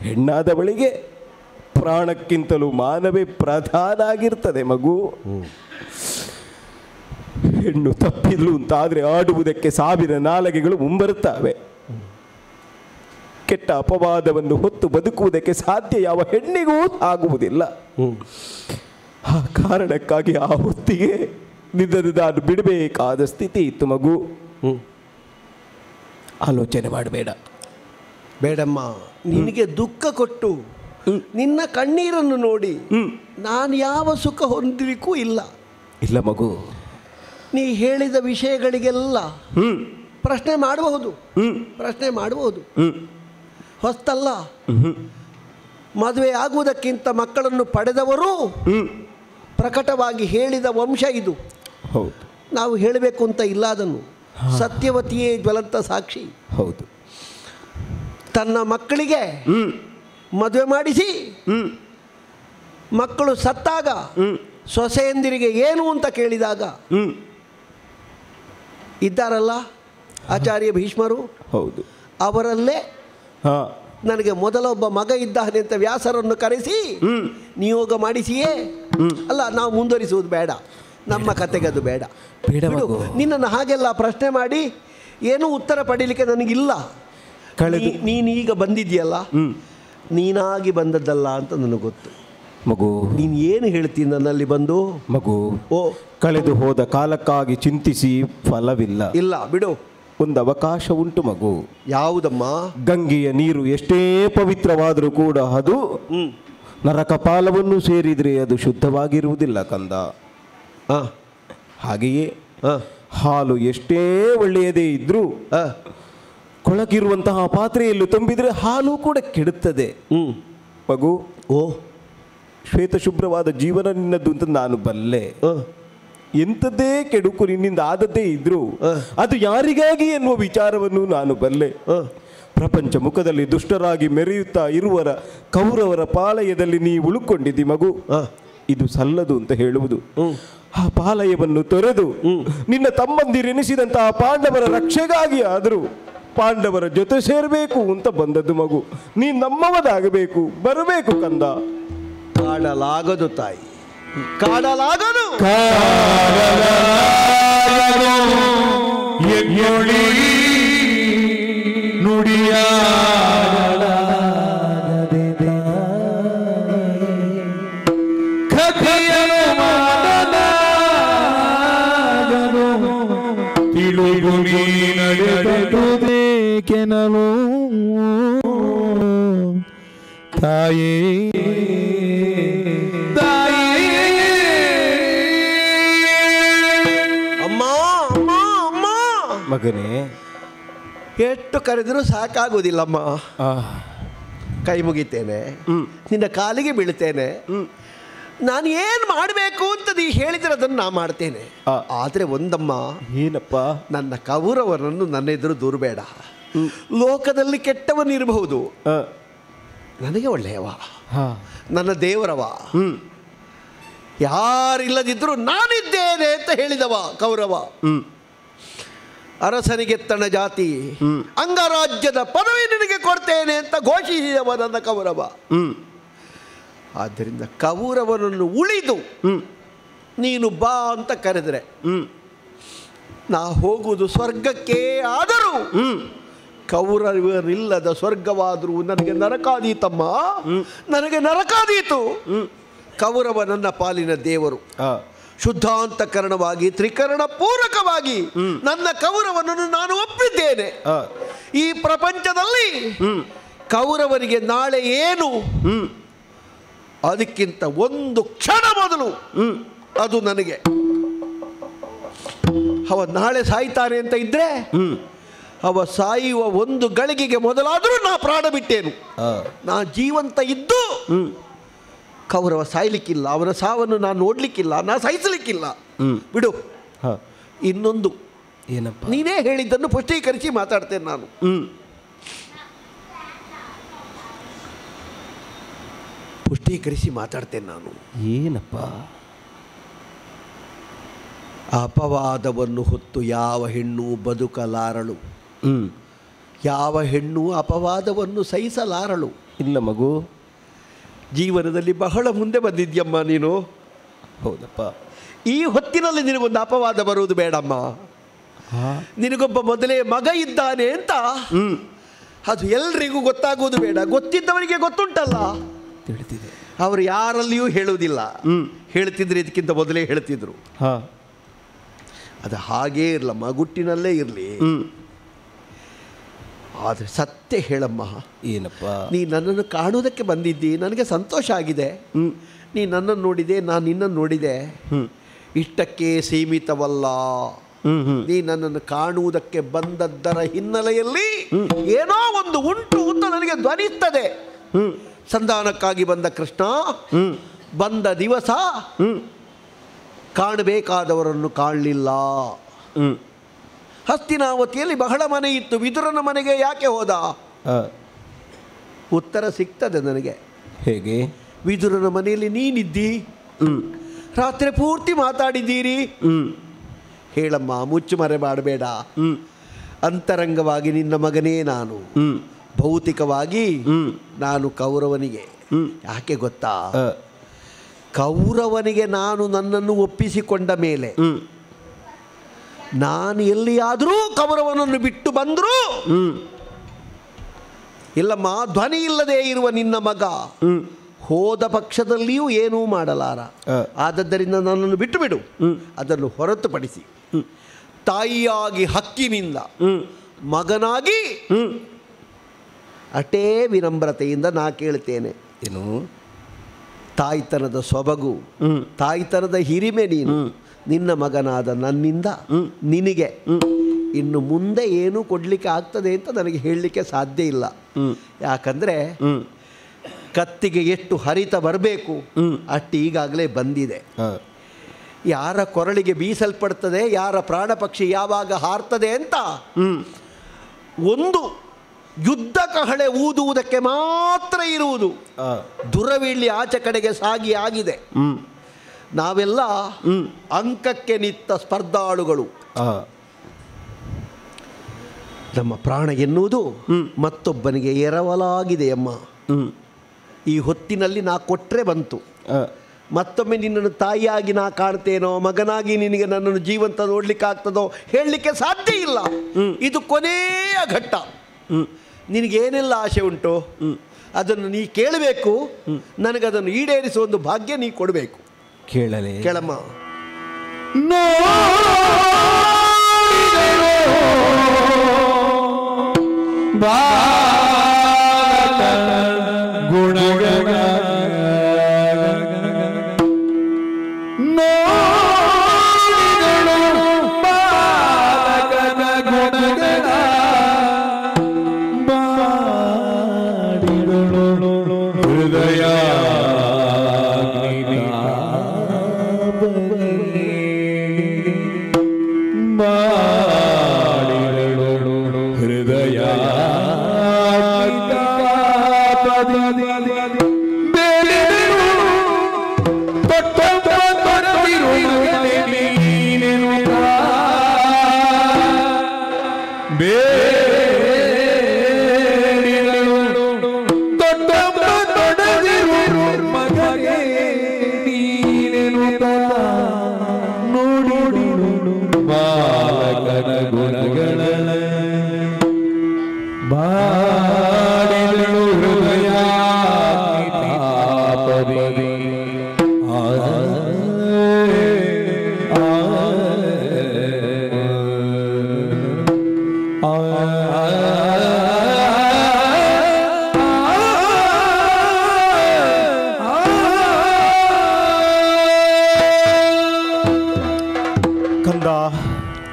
ಹೆಣ್ಣಾದವಳಿಗೆ ಪ್ರಾಣಕ್ಕಿಂತಲೂ ಮಾನವೇ ಪ್ರಧಾನ ಆಗಿರ್ತದೆ ಮಗು. ಹೆಣ್ಣು ತಪ್ಪಿದ್ಲು ಅಂತಾದರೆ ಆಡುವುದಕ್ಕೆ 1000 ನಾಲಗೆಗಳು ಮುಂಬರುತ್ತವೆ. ಕೆಟ್ಟ ಅಪವಾದವನ್ನು ಹೊತ್ತು ಬದುಕುವುದಕ್ಕೆ ಸಾಧ್ಯ ಯಾವ ಹೆಣ್ಣಿಗೂ ಆಗುವುದಿಲ್ಲ. ಆ ಕಾರಣಕ್ಕಾಗಿ ಆ ಹೊತ್ತಿಗೆ ನಿನ್ನನ್ನು ನಾನು ಬಿಡಬೇಕಾದ ಸ್ಥಿತಿ ಇತ್ತು ಮಗು. ಆಲೋಚನೆ ಮಾಡಬೇಡ. ಬೇಡಮ್ಮ, ನಿನಗೆ ದುಃಖ ಕೊಟ್ಟು ನಿನ್ನ ಕಣ್ಣೀರನ್ನು ನೋಡಿ ನಾನು ಯಾವ ಸುಖ ಹೊಂದಲಿಕ್ಕೂ ಇಲ್ಲ. ಇಲ್ಲ ಮಗು, ನೀ ಹೇಳಿದ ವಿಷಯಗಳಿಗೆಲ್ಲ ಪ್ರಶ್ನೆ ಮಾಡಬಹುದು. ಹೊಸ್ತಲ್ಲ, ಮದುವೆ ಆಗುವುದಕ್ಕಿಂತ ಮಕ್ಕಳನ್ನು ಪಡೆದವರು ಪ್ರಕಟವಾಗಿ ಹೇಳಿದ ವಂಶ ಇದು. ಹೌದು, ನಾವು ಹೇಳಬೇಕು ಅಂತ ಇಲ್ಲ ಅದನ್ನು. ಸತ್ಯವತಿಯೇ ಜ್ವಲಂತ ಸಾಕ್ಷಿ. ಹೌದು. ತನ್ನ ಮಕ್ಕಳಿಗೆ ಮದುವೆ ಮಾಡಿಸಿ ಮಕ್ಕಳು ಸತ್ತಾಗ ಸೊಸೆಯಂದಿರಿಗೆ ಏನು ಅಂತ ಕೇಳಿದಾಗ ಇದ್ದಾರಲ್ಲ ಆಚಾರ್ಯ ಭೀಷ್ಮರು, ಹೌದು, ಅವರಲ್ಲೇ ನನಗೆ ಮೊದಲ ಒಬ್ಬ ಮಗ ಇದ್ದಾನೆ ಅಂತ ವ್ಯಾಸರನ್ನು ಕರೆಸಿ ನಿಯೋಗ ಮಾಡಿಸಿಯೇ ಅಲ್ಲ, ನಾವು ಮುಂದುವರಿಸುವುದು ಬೇಡ, ನಮ್ಮ ಕತೆಗೆ ಅದು ಬೇಡ. ನಿನ್ನನ್ನು ಹಾಗೆಲ್ಲ ಪ್ರಶ್ನೆ ಮಾಡಿ ಏನೂ ಉತ್ತರ ಪಡೀಲಿಕ್ಕೆ ನನಗಿಲ್ಲ. ನೀನೀಗ ಬಂದಿದ್ಯಲ್ಲ, ನೀನಾಗಿ ಬಂದದ್ದಲ್ಲ ಅಂತ ನನಗೆ ಗೊತ್ತು ಮಗು. ನೀನು ಏನು ಹೇಳ್ತೀನಿ ನನ್ನಲ್ಲಿ ಬಂದು? ಮಗು, ಕಳೆದು ಹೋದ ಕಾಲಕ್ಕಾಗಿ ಚಿಂತಿಸಿ ಫಲವಿಲ್ಲ. ಇಲ್ಲ ಬಿಡು, ಒಂದು ಅವಕಾಶ ಉಂಟು ಮಗು. ಯಾವುದಮ್ಮ? ಗಂಗೆಯ ನೀರು ಎಷ್ಟೇ ಪವಿತ್ರವಾದರೂ ಕೂಡ ಅದು ನರಕ ಪಾಲವನ್ನು ಸೇರಿದರೆ ಅದು ಶುದ್ಧವಾಗಿರುವುದಿಲ್ಲ ಕಂದ. ಹಾಗೆಯೇ ಹಾಲು ಎಷ್ಟೇ ಒಳ್ಳೆಯದೇ ಇದ್ರೂ ಕೊಳಗಿರುವಂತಹ ಪಾತ್ರೆಯಲ್ಲಿ ತುಂಬಿದರೆ ಹಾಲು ಕೂಡ ಕೆಡುತ್ತದೆ ಮಗು. ಶ್ವೇತಶುಭ್ರವಾದ ಜೀವನ ನಿನ್ನದ್ದು ಅಂತ ನಾನು ಬಲ್ಲೆ. ಎಂಥದ್ದೇ ಕೆಡುಕು ನಿನ್ನಿಂದ ಆದದ್ದೇ ಇದ್ರು ಅದು ಯಾರಿಗಾಗಿ ಎನ್ನುವ ವಿಚಾರವನ್ನು ನಾನು ಬಲ್ಲೆ. ಪ್ರಪಂಚ ಮುಖದಲ್ಲಿ ದುಷ್ಟರಾಗಿ ಮೆರೆಯುತ್ತಾ ಇರುವರ ಕೌರವರ ಪಾಳಯದಲ್ಲಿ ನೀ ಉಳುಕೊಂಡಿದ್ದಿ ಮಗು. ಇದು ಸಲ್ಲದು ಅಂತ ಹೇಳುವುದು. ಆ ಪಾಳಯವನ್ನು ತೊರೆದು ನಿನ್ನ ತಮ್ಮಂದಿರೆನಿಸಿದಂತಹ ಪಾಂಡವರ ರಕ್ಷೆಗಾಗಿ ಆದರೂ ಪಾಂಡವರ ಜೊತೆ ಸೇರಬೇಕು ಅಂತ ಬಂದದ್ದು ಮಗು. ನೀ ನಮ್ಮವದಾಗಬೇಕು, ಬರಬೇಕು ಕಂದ. ಕಾಡಲಾಗದು ತಾಯಿ, ಕಾಡಲಾಗದು. ನುಡಿಯ ತಿಳುಗು ನೀನಡೆದುದೇಕೆನಲು ತಾಯೇ ಮಗನೇ, ಎಷ್ಟು ಕರೆದರೂ ಸಾಕಾಗುವುದಿಲ್ಲಮ್ಮ. ಕೈ ಮುಗಿತೇನೆ, ನಿನ್ನ ಕಾಲಿಗೆ ಬೀಳ್ತೇನೆ. ನಾನು ಏನು ಮಾಡಬೇಕು ಅಂತ ನೀ ಹೇಳಿದ್ರೆ ಅದನ್ನು ನಾ ಮಾಡ್ತೇನೆ. ಆದರೆ ಒಂದಮ್ಮ, ಏನಪ್ಪ? ನನ್ನ ಕೌರವರನ್ನು ನನ್ನ ಎದುರು ದೂರಬೇಡ. ಲೋಕದಲ್ಲಿ ಕೆಟ್ಟವನಿರಬಹುದು, ನನಗೆ ಒಳ್ಳೆಯವ, ನನ್ನ ದೇವರವ. ಯಾರಿಲ್ಲದಿದ್ದರೂ ನಾನಿದ್ದೇನೆ ಅಂತ ಹೇಳಿದವ ಕೌರವ. ಅರಸನಿಗೆತ್ತಣ ಜಾತಿ, ಅಂಗರಾಜ್ಯದ ಪದವಿ ನಿನಗೆ ಕೊಡ್ತೇನೆ ಅಂತ ಘೋಷಿಸಿದವ ನನ್ನ ಕೌರವ. ಆದ್ದರಿಂದ ಕೌರವನನ್ನು ಉಳಿದು ನೀನು ಬಾ ಅಂತ ಕರೆದರೆ ನಾ ಹೋಗುವುದು ಸ್ವರ್ಗಕ್ಕೆ. ಆದರೂ ಕೌರವರಿಲ್ಲದ ಸ್ವರ್ಗವಾದರೂ ನನಗೆ ನರಕಾದೀತಮ್ಮ, ನನಗೆ ನರಕಾದೀತು. ಕೌರವ ನನ್ನ ಪಾಲಿನ ದೇವರು. ಶುದ್ಧಾಂತಕರಣವಾಗಿ ತ್ರಿಕರಣ ಪೂರಕವಾಗಿ ನನ್ನ ಕೌರವನನ್ನು ನಾನು ಒಪ್ಪಿದ್ದೇನೆ. ಈ ಪ್ರಪಂಚದಲ್ಲಿ ಕೌರವನಿಗೆ ನಾಳೆ ಏನು, ಅದಕ್ಕಿಂತ ಒಂದು ಕ್ಷಣ ಮೊದಲು ಅದು ನನಗೆ. ಅವ ನಾಳೆ ಸಾಯ್ತಾನೆ ಅಂತ ಇದ್ರೆ ಅವ ಸಾಯುವ ಒಂದು ಗಳಿಗೆಗೆ ಮೊದಲಾದರೂ ನಾ ಪ್ರಾಣ ಬಿಟ್ಟೇನು. ನಾ ಜೀವಂತ ಇದ್ದು ಕೌರವ ಸಾಯ್ಲಿಕ್ಕಿಲ್ಲ, ಅವನ ಸಾವನ್ನು ನಾನು ನೋಡ್ಲಿಕ್ಕಿಲ್ಲ, ನಾ ಸಹಿಸಲಿಕ್ಕಿಲ್ಲ. ಬಿಡು. ಇನ್ನೊಂದು ಏನಪ್ಪ? ನೀನೇ ಹೇಳಿದ್ದನ್ನು ಪುಷ್ಟೀಕರಿಸಿ ಮಾತಾಡ್ತೇನೆ ನಾನು. ಪುಷ್ಟೀಕರಿಸಿ ಮಾತಾಡ್ತೇನೆ ನಾನು. ಏನಪ್ಪ? ಅಪವಾದವನ್ನು ಹೊತ್ತು ಯಾವ ಹೆಣ್ಣು ಬದುಕಲಾರಳು, ಯಾವ ಹೆಣ್ಣು ಅಪವಾದವನ್ನು ಸಹಿಸಲಾರಳು. ಇಲ್ಲ ಮಗು, ಜೀವನದಲ್ಲಿ ಬಹಳ ಮುಂದೆ ಬಂದಿದ್ಯಮ್ಮ ನೀನು. ಹೌದಪ್ಪ. ಈ ಹೊತ್ತಿನಲ್ಲಿ ನಿನಗೊಂದು ಅಪವಾದ ಬರುವುದು ಬೇಡಮ್ಮ. ನಿನಗೊಬ್ಬ ಮೊದಲೇ ಮಗ ಇದ್ದಾನೆ ಅಂತ ಅದು ಎಲ್ರಿಗೂ ಗೊತ್ತಾಗುವುದು ಬೇಡ. ಗೊತ್ತಿದ್ದವರಿಗೆ ಗೊತ್ತುಂಟಲ್ಲ, ತಿಳಿದಿದೆ. ಅವರು ಯಾರಲ್ಲಿಯೂ ಹೇಳುವುದಿಲ್ಲ. ಹೇಳ್ತಿದ್ರೆ ಇದಕ್ಕಿಂತ ಮೊದಲೇ ಹೇಳ್ತಿದ್ರು. ಅದು ಹಾಗೇ ಇರಲ್ಲ, ಮಗುಟ್ಟಿನಲ್ಲೇ ಇರಲಿ. ಆದರೆ ಸತ್ಯ ಹೇಳಮ್ಮ. ಏನಪ್ಪ? ನೀ ನನ್ನನ್ನು ಕಾಣುವುದಕ್ಕೆ ಬಂದಿದ್ದಿ, ನನಗೆ ಸಂತೋಷ ಆಗಿದೆ. ನೀ ನನ್ನನ್ನು ನೋಡಿದೆ, ನಾನು ನಿನ್ನನ್ನು ನೋಡಿದೆ. ಇಷ್ಟಕ್ಕೆ ಸೀಮಿತವಲ್ಲ. ನೀ ನನ್ನನ್ನು ಕಾಣುವುದಕ್ಕೆ ಬಂದದ್ದರ ಹಿನ್ನೆಲೆಯಲ್ಲಿ ಏನೋ ಒಂದು ಉಂಟು ಅಂತ ನನಗೆ ಧ್ವನಿಸ್ತದೆ. ಸಂಧಾನಕ್ಕಾಗಿ ಬಂದ ಕೃಷ್ಣ ಬಂದ ದಿವಸ ಕಾಣಬೇಕಾದವರನ್ನು ಕಾಣಲಿಲ್ಲ. ಹಸ್ತಿನಾವತಿಯಲ್ಲಿ ಬಹಳ ಮನೆ ಇತ್ತು, ವಿದುರನ ಮನೆಗೆ ಯಾಕೆ ಹೋದ? ಉತ್ತರ ಸಿಗ್ತದೆ ನನಗೆ. ಹೇಗೆ? ವಿದುರನ ಮನೆಯಲ್ಲಿ ನೀನಿದ್ದಿ, ರಾತ್ರಿ ಪೂರ್ತಿ ಮಾತಾಡಿದ್ದೀರಿ. ಹೇಳಮ್ಮ, ಮುಚ್ಚು ಮರೆ ಮಾಡಬೇಡ. ಅಂತರಂಗವಾಗಿ ನಿನ್ನ ಮಗನೇ ನಾನು, ಭೌತಿಕವಾಗಿ ನಾನು ಕೌರವನಿಗೆ. ಯಾಕೆ ಗೊತ್ತಾ? ಕೌರವನಿಗೆ ನಾನು ನನ್ನನ್ನು ಒಪ್ಪಿಸಿಕೊಂಡ ಮೇಲೆ ನಾನು ಎಲ್ಲಿಯಾದರೂ ಕೌರವನನ್ನು ಬಿಟ್ಟು ಬಂದರೂ ಇಲ್ಲಮ್ಮ, ಧ್ವನಿ ಇಲ್ಲದೆ ಇರುವ ನಿನ್ನ ಮಗ ಹೋದ ಪಕ್ಷದಲ್ಲಿಯೂ ಏನೂ ಮಾಡಲಾರ. ಆದದ್ದರಿಂದ ನನ್ನನ್ನು ಬಿಟ್ಟು ಬಿಡು. ಅದನ್ನು ಹೊರತುಪಡಿಸಿ ತಾಯಿಯಾಗಿ ಹಕ್ಕಿನಿಂದ ಮಗನಾಗಿ ಅಟೇ ವಿನಮ್ರತೆಯಿಂದ ನಾ ಕೇಳ್ತೇನೆ. ಏನು? ತಾಯ್ತನದ ಸೊಬಗು, ತಾಯ್ತನದ ಹಿರಿಮೆ ನೀನು. ನಿನ್ನ ಮಗನಾದ ನನ್ನಿಂದ ನಿನಗೆ ಇನ್ನು ಮುಂದೆ ಏನೂ ಕೊಡಲಿಕ್ಕೆ ಆಗ್ತದೆ ಅಂತ ನನಗೆ ಹೇಳಲಿಕ್ಕೆ ಸಾಧ್ಯ ಇಲ್ಲ. ಯಾಕಂದರೆ ಕತ್ತಿಗೆ ಎಷ್ಟು ಹರಿತ ಬರಬೇಕು ಅಷ್ಟು ಈಗಾಗಲೇ ಬಂದಿದೆ. ಯಾರ ಕೊರಳಿಗೆ ಬೀಸಲ್ಪಡ್ತದೆ, ಯಾರ ಪ್ರಾಣ ಪಕ್ಷಿ ಯಾವಾಗ ಹಾರ್ತದೆ ಅಂತ ಒಂದು ಯುದ್ಧ ಕಹಳೆ ಊದುವುದಕ್ಕೆ ಮಾತ್ರ ಇರುವುದು. ದುರವೀಳ್ಳಿ ಆಚೆ ಕಡೆಗೆ ಸಾಗಿ ಆಗಿದೆ. ನಾವೆಲ್ಲ ಅಂಕಕ್ಕೆ ನಿಂತ ಸ್ಪರ್ಧಾಳುಗಳು. ನಮ್ಮ ಪ್ರಾಣ ಎನ್ನುವುದು ಮತ್ತೊಬ್ಬನಿಗೆ ಎರವಲಾಗಿದೆಯಮ್ಮ. ಈ ಹೊತ್ತಿನಲ್ಲಿ ನಾ ಕೊಟ್ಟರೆ ಬಂತು. ಮತ್ತೊಮ್ಮೆ ನಿನ್ನನ್ನು ತಾಯಿಯಾಗಿ ನಾ ಕಾಣ್ತೇನೋ, ಮಗನಾಗಿ ನಿನಗೆ ನನ್ನನ್ನು ಜೀವಂತ ನೋಡ್ಲಿಕ್ಕಾಗ್ತದೋ ಹೇಳಲಿಕ್ಕೆ ಸಾಧ್ಯ ಇಲ್ಲ. ಇದು ಕೊನೆಯ ಘಟ್ಟ. ನಿನಗೇನೆಲ್ಲ ಆಸೆ ಉಂಟು ಅದನ್ನು ನೀ ಕೇಳಬೇಕು. ನನಗದನ್ನು ಈಡೇರಿಸುವ ಒಂದು ಭಾಗ್ಯ ನೀ ಕೊಡಬೇಕು. ಕೇಳಲೇ? ಕೇಳಮ್ಮ. ಗುಣಗಳ ಹೃದಯ ಹೃದಯ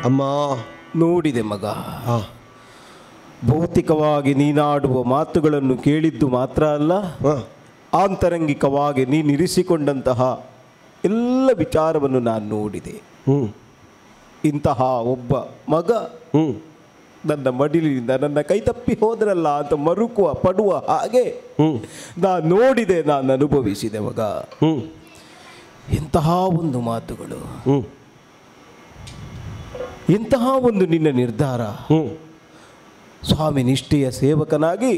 ಅಮ್ಮ ನೋಡಿದೆ ಮಗ. ಭೌತಿಕವಾಗಿ ನೀನಾಡುವ ಮಾತುಗಳನ್ನು ಕೇಳಿದ್ದು ಮಾತ್ರ ಅಲ್ಲ, ಆಂತರಂಗಿಕವಾಗಿ ನೀನಿರಿಸಿಕೊಂಡಂತಹ ಎಲ್ಲ ವಿಚಾರವನ್ನು ನಾನು ನೋಡಿದೆ. ಇಂತಹ ಒಬ್ಬ ಮಗ ನನ್ನ ಮಡಿಲಿನಿಂದ ನನ್ನ ಕೈ ತಪ್ಪಿ ಹೋದ್ರಲ್ಲ ಅಂತ ಮರುಕುವ ಪಡುವ ಹಾಗೆ ನಾನು ನೋಡಿದೆ, ನಾನು ಅನುಭವಿಸಿದೆ ಮಗ. ಇಂತಹ ಒಂದು ಮಾತುಗಳು, ಇಂತಹ ಒಂದು ನಿನ್ನ ನಿರ್ಧಾರ. ಸ್ವಾಮಿ ನಿಷ್ಠೆಯ ಸೇವಕನಾಗಿ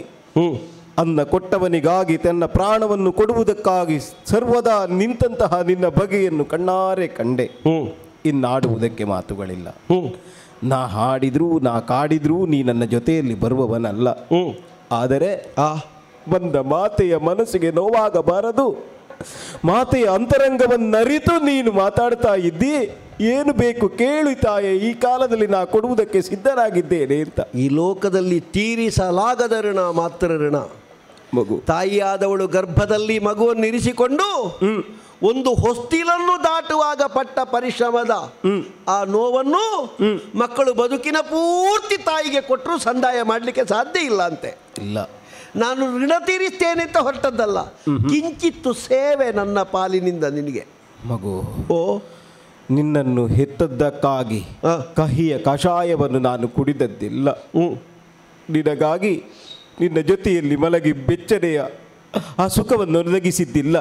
ಅನ್ನ ಕೊಟ್ಟವನಿಗಾಗಿ ತನ್ನ ಪ್ರಾಣವನ್ನು ಕೊಡುವುದಕ್ಕಾಗಿ ಸರ್ವದಾ ನಿಂತಹ ನಿನ್ನ ಬಗೆಯನ್ನು ಕಣ್ಣಾರೆ ಕಂಡೆ. ಇನ್ನಾಡುವುದಕ್ಕೆ ಮಾತುಗಳಿಲ್ಲ. ನಾ ಹಾಡಿದ್ರೂ ನಾ ಕಾಡಿದ್ರೂ ನೀ ನನ್ನ ಜೊತೆಯಲ್ಲಿ ಬರುವವನಲ್ಲ. ಆದರೆ ಬಂದ ಮಾತೆಯ ಮನಸ್ಸಿಗೆ ನೋವಾಗಬಾರದು. ಮಾತೆಯ ಅಂತರಂಗವನ್ನರಿತು ನೀನು ಮಾತಾಡ್ತಾ ಇದ್ದಿ. ಏನು ಬೇಕು ಕೇಳು ತಾಯೇ, ಈ ಕಾಲದಲ್ಲಿ ನಾ ಕೊಡುವುದಕ್ಕೆ ಸಿದ್ಧನಾಗಿದ್ದೇನೆ ಅಂತ. ಈ ಲೋಕದಲ್ಲಿ ತೀರಿಸಲಾಗದ ಋಣ ಮಾತ್ರ ಋಣ. ಮಗು ತಾಯಿಯಾದವಳು ಗರ್ಭದಲ್ಲಿ ಮಗುವನ್ನು ಇರಿಸಿಕೊಂಡು ಒಂದು ಹೊಸ್ತಿಲನ್ನು ದಾಟುವಾಗ ಪಟ್ಟ ಪರಿಶ್ರಮದ ಆ ನೋವನ್ನು ಮಕ್ಕಳು ಬದುಕಿನ ಪೂರ್ತಿ ತಾಯಿಗೆ ಕೊಟ್ಟರು ಸಂದಾಯ ಮಾಡಲಿಕ್ಕೆ ಸಾಧ್ಯ ಇಲ್ಲ ಅಂತೆ. ಇಲ್ಲ, ನಾನು ಋಣ ತೀರಿಸ್ತೇನೆ ಅಂತ ಹೊರಟದ್ದಲ್ಲ, ಕಿಂಚಿತ್ತು ಸೇವೆ ನನ್ನ ಪಾಲಿನಿಂದ ನಿನಗೆ. ಮಗು, ಓ ನಿನ್ನನ್ನು ಹೆತ್ತದ್ದಕ್ಕಾಗಿ ಕಹಿಯ ಕಷಾಯವನ್ನು ನಾನು ಕುಡಿದದ್ದಿಲ್ಲ. ನಿನಗಾಗಿ ನಿನ್ನ ಜೊತೆಯಲ್ಲಿ ಮಲಗಿ ಬೆಚ್ಚನೆಯ ಆ ಸುಖವನ್ನು ಒದಗಿಸಿದ್ದಿಲ್ಲ.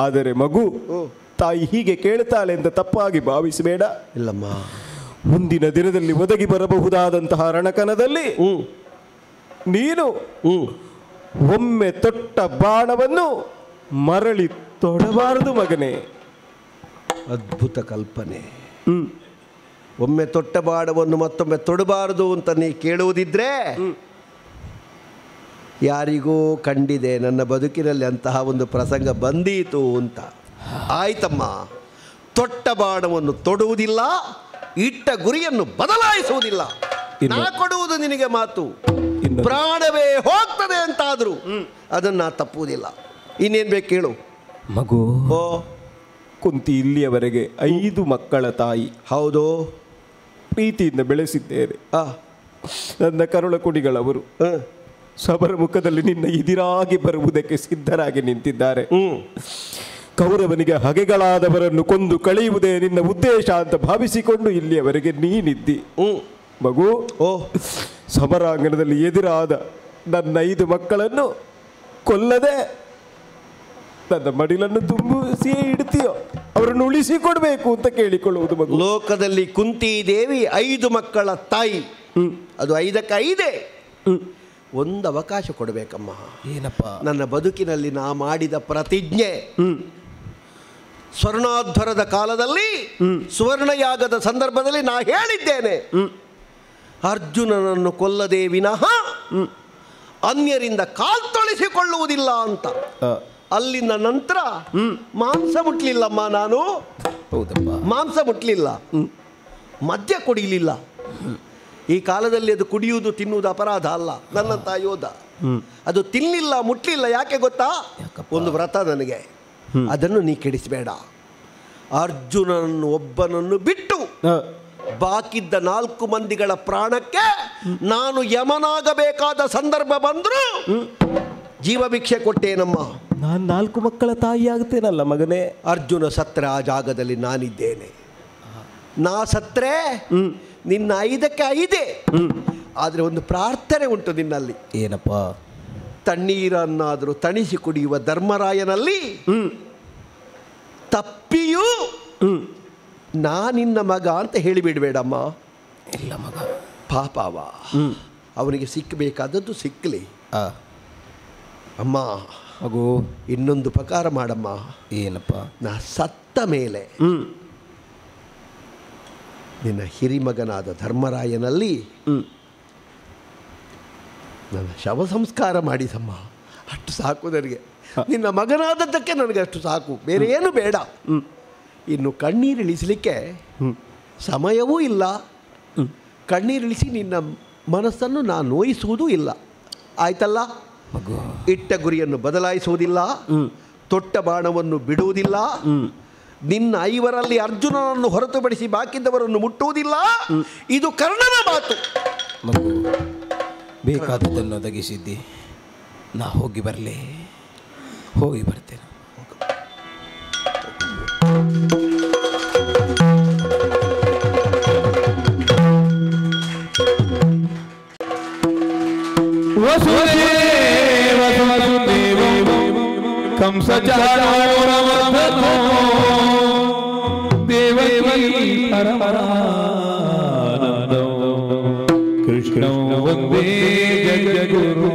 ಆದರೆ ಮಗು, ತಾಯಿ ಹೀಗೆ ಕೇಳ್ತಾಳೆ ಅಂತ ತಪ್ಪಾಗಿ ಭಾವಿಸಬೇಡ. ಇಲ್ಲಮ್ಮ, ಮುಂದಿನ ದಿನದಲ್ಲಿ ಒದಗಿ ಬರಬಹುದಾದಂತಹ ರಣಕನದಲ್ಲಿ ನೀನು ಒಮ್ಮೆ ತೊಟ್ಟ ಬಾಣವನ್ನು ಮರಳಿ ತೊಡಬಾರದು ಮಗನೇ. ಅದ್ಭುತ ಕಲ್ಪನೆ. ಒಮ್ಮೆ ತೊಟ್ಟ ಬಾಣವನ್ನು ಮತ್ತೊಮ್ಮೆ ತೊಡಬಾರದು ಅಂತ ನೀ ಕೇಳುವುದಿದ್ರೆ, ಯಾರಿಗೂ ಕಂಡಿದೆ ನನ್ನ ಬದುಕಿನಲ್ಲಿ ಅಂತಹ ಒಂದು ಪ್ರಸಂಗ ಬಂದೀತು ಅಂತ. ಆಯ್ತಮ್ಮ, ತೊಟ್ಟ ಬಾಣವನ್ನು ತೊಡುವುದಿಲ್ಲ, ಇಟ್ಟ ಗುರಿಯನ್ನು ಬದಲಾಯಿಸುವುದಿಲ್ಲ. ನಾ ಕೊಡುವುದು ನಿನಗೆ ಮಾತು, ಪ್ರಾಣವೇ ಹೋಗ್ತದೆ ಅಂತಾದರೂ ಅದನ್ನು ತಪ್ಪುವುದಿಲ್ಲ. ಇನ್ನೇನು ಬೇಕು ಕೇಳು ಮಗು. ಓ ಕುಂತಿ ಇಲ್ಲಿಯವರೆಗೆ 5 ಮಕ್ಕಳ ತಾಯಿ. ಹೌದು, ಪ್ರೀತಿಯಿಂದ ಬೆಳೆಸಿದ್ದೇನೆ. ನನ್ನ ಕರುಳ ಕುಡಿಗಳವರು ಸಬರ ಮುಖದಲ್ಲಿ ನಿನ್ನ ಎದುರಾಗಿ ಬರುವುದಕ್ಕೆ ಸಿದ್ಧರಾಗಿ ನಿಂತಿದ್ದಾರೆ. ಕೌರವನಿಗೆ ಹಗೆಗಳಾದವರನ್ನು ಕೊಂದು ಕಳೆಯುವುದೇ ನಿನ್ನ ಉದ್ದೇಶ ಅಂತ ಭಾವಿಸಿಕೊಂಡು ಇಲ್ಲಿಯವರೆಗೆ ನೀನಿದ್ದಿ. ಮಗು, ಸಮರಾಂಗಣದಲ್ಲಿ ಎದುರಾದ ನನ್ನ 5 ಮಕ್ಕಳನ್ನು ಕೊಲ್ಲದೆ ನನ್ನ ಮಡಿಲನ್ನು ತುಂಬಿಸಿಯೇ ಇಡ್ತೀಯೋ ಅವರನ್ನು ಉಳಿಸಿಕೊಡ್ಬೇಕು ಅಂತ ಕೇಳಿಕೊಳ್ಳುವುದು ಮಗು. ಲೋಕದಲ್ಲಿ ಕುಂತಿ ದೇವಿ 5 ಮಕ್ಕಳ ತಾಯಿ, ಅದು 5ಕ್ಕೆ 5. ಒಂದು ಅವಕಾಶ ಕೊಡಬೇಕಮ್ಮ. ಏನಪ್ಪ? ನನ್ನ ಬದುಕಿನಲ್ಲಿ ನಾ ಮಾಡಿದ ಪ್ರತಿಜ್ಞೆ. ಸ್ವರ್ಣಾಧ್ವರದ ಕಾಲದಲ್ಲಿ ಸುವರ್ಣಯಾಗದ ಸಂದರ್ಭದಲ್ಲಿ ನಾ ಹೇಳಿದ್ದೇನೆ, ಅರ್ಜುನನನ್ನು ಕೊಲ್ಲದೆ ವಿನಃ ಅನ್ಯರಿಂದ ಕಾಲ್ತೊಳಿಸಿಕೊಳ್ಳುವುದಿಲ್ಲ ಅಂತ. ಅಲ್ಲಿಂದ ನಂತರ ಮಾಂಸ ಮುಟ್ಲಿಲ್ಲಮ್ಮ ನಾನು. ಹೌದಪ್ಪ, ಮಾಂಸ ಮುಟ್ಲಿಲ್ಲ, ಮದ್ಯ ಕುಡಿಲಿಲ್ಲ. ಈ ಕಾಲದಲ್ಲಿ ಅದು ಕುಡಿಯುವುದು ತಿನ್ನುವುದು ಅಪರಾಧ ಅಲ್ಲ. ನನ್ನಂತ ಯೋಧ ಅದು ತಿನ್ಲಿಲ್ಲ, ಮುಟ್ಲಿಲ್ಲ. ಯಾಕೆ ಗೊತ್ತಾ? ಒಂದು ವ್ರತ ನನಗೆ, ಅದನ್ನು ನೀ ಕೆಡಿಸಬೇಡ. ಅರ್ಜುನನನ್ನು ಒಬ್ಬನನ್ನು ಬಿಟ್ಟು ಬಾಕಿದ್ದ 4 ಮಂದಿಗಳ ಪ್ರಾಣಕ್ಕೆ ನಾನು ಯಮನಾಗಬೇಕಾದ ಸಂದರ್ಭ ಬಂದರೂ ಜೀವ ಭಿಕ್ಷೆ ಕೊಟ್ಟೇನಮ್ಮ. ನಾನು 4 ಮಕ್ಕಳ ತಾಯಿ ಆಗ್ತೇನಲ್ಲ ಮಗನೇ. ಅರ್ಜುನ ಸತ್ರೆ ಆ ಜಾಗದಲ್ಲಿ ನಾನಿದ್ದೇನೆ. ನಾ ಸತ್ರೆ ನಿನ್ನ 5ಕ್ಕೆ 5. ಆದರೆ ಒಂದು ಪ್ರಾರ್ಥನೆ ಉಂಟು ನಿನ್ನಲ್ಲಿ. ಏನಪ್ಪ? ತಣ್ಣೀರನ್ನಾದರೂ ತಣಿಸಿ ಕುಡಿಯುವ ಧರ್ಮರಾಯನಲ್ಲಿ ತಪ್ಪಿಯೂ ನಾ ನಿನ್ನ ಮಗ ಅಂತ ಹೇಳಿಬಿಡಬೇಡಮ್ಮ. ಇಲ್ಲ ಮಗ, ಪಾಪವ ಅವನಿಗೆ ಸಿಕ್ಕಬೇಕಾದದ್ದು ಸಿಕ್ಕಲಿ. ಅಮ್ಮ ಮಗು, ಇನ್ನೊಂದು ಉಪಕಾರ ಮಾಡಮ್ಮ. ಏನಪ್ಪ? ನಾ ಸತ್ತ ಮೇಲೆ ನಿನ್ನ ಹಿರಿಮಗನಾದ ಧರ್ಮರಾಯನಲ್ಲಿ ನನ್ನ ಶವ ಸಂಸ್ಕಾರ ಮಾಡಿಸಮ್ಮ. ಅಷ್ಟು ಸಾಕು ನನಗೆ. ನಿನ್ನ ಮಗನಾದದ್ದಕ್ಕೆ ನನಗೆ ಅಷ್ಟು ಸಾಕು, ಬೇರೆ ಏನು ಬೇಡ. ಇನ್ನು ಕಣ್ಣೀರಿಳಿಸಲಿಕ್ಕೆ ಸಮಯವೂ ಇಲ್ಲ. ಕಣ್ಣೀರಿಳಿಸಿ ನಿನ್ನ ಮನಸ್ಸನ್ನು ನಾನು ನೋಯಿಸುವುದೂ ಇಲ್ಲ. ಆಯ್ತಲ್ಲ? ಇಟ್ಟ ಗುರಿಯನ್ನು ಬದಲಾಯಿಸುವುದಿಲ್ಲ, ತೊಟ್ಟ ಬಾಣವನ್ನು ಬಿಡುವುದಿಲ್ಲ. ನಿನ್ನ 5 ಅರ್ಜುನನನ್ನು ಹೊರತುಪಡಿಸಿ ಬಾಕಿದ್ದವರನ್ನು ಮುಟ್ಟುವುದಿಲ್ಲ. ಇದು ಕರ್ಣನ ಮಾತು. ಮಗು, ಬೇಕಾದದನ್ನು ಒದಗಿಸಿದ್ದಿ. ನಾ ಹೋಗಿ ಬರಲೇ? ಹೋಗಿ ಬರ್ತೇನೆ. ವಸುದೇವ ಕಂಸಚಾರವರ್ಧನೋ ದೇವಕೀ ಪರಮಾನಂದೋ ಕೃಷ್ಣೋ ವಂದೇ ಜಗದ್ಗುರು.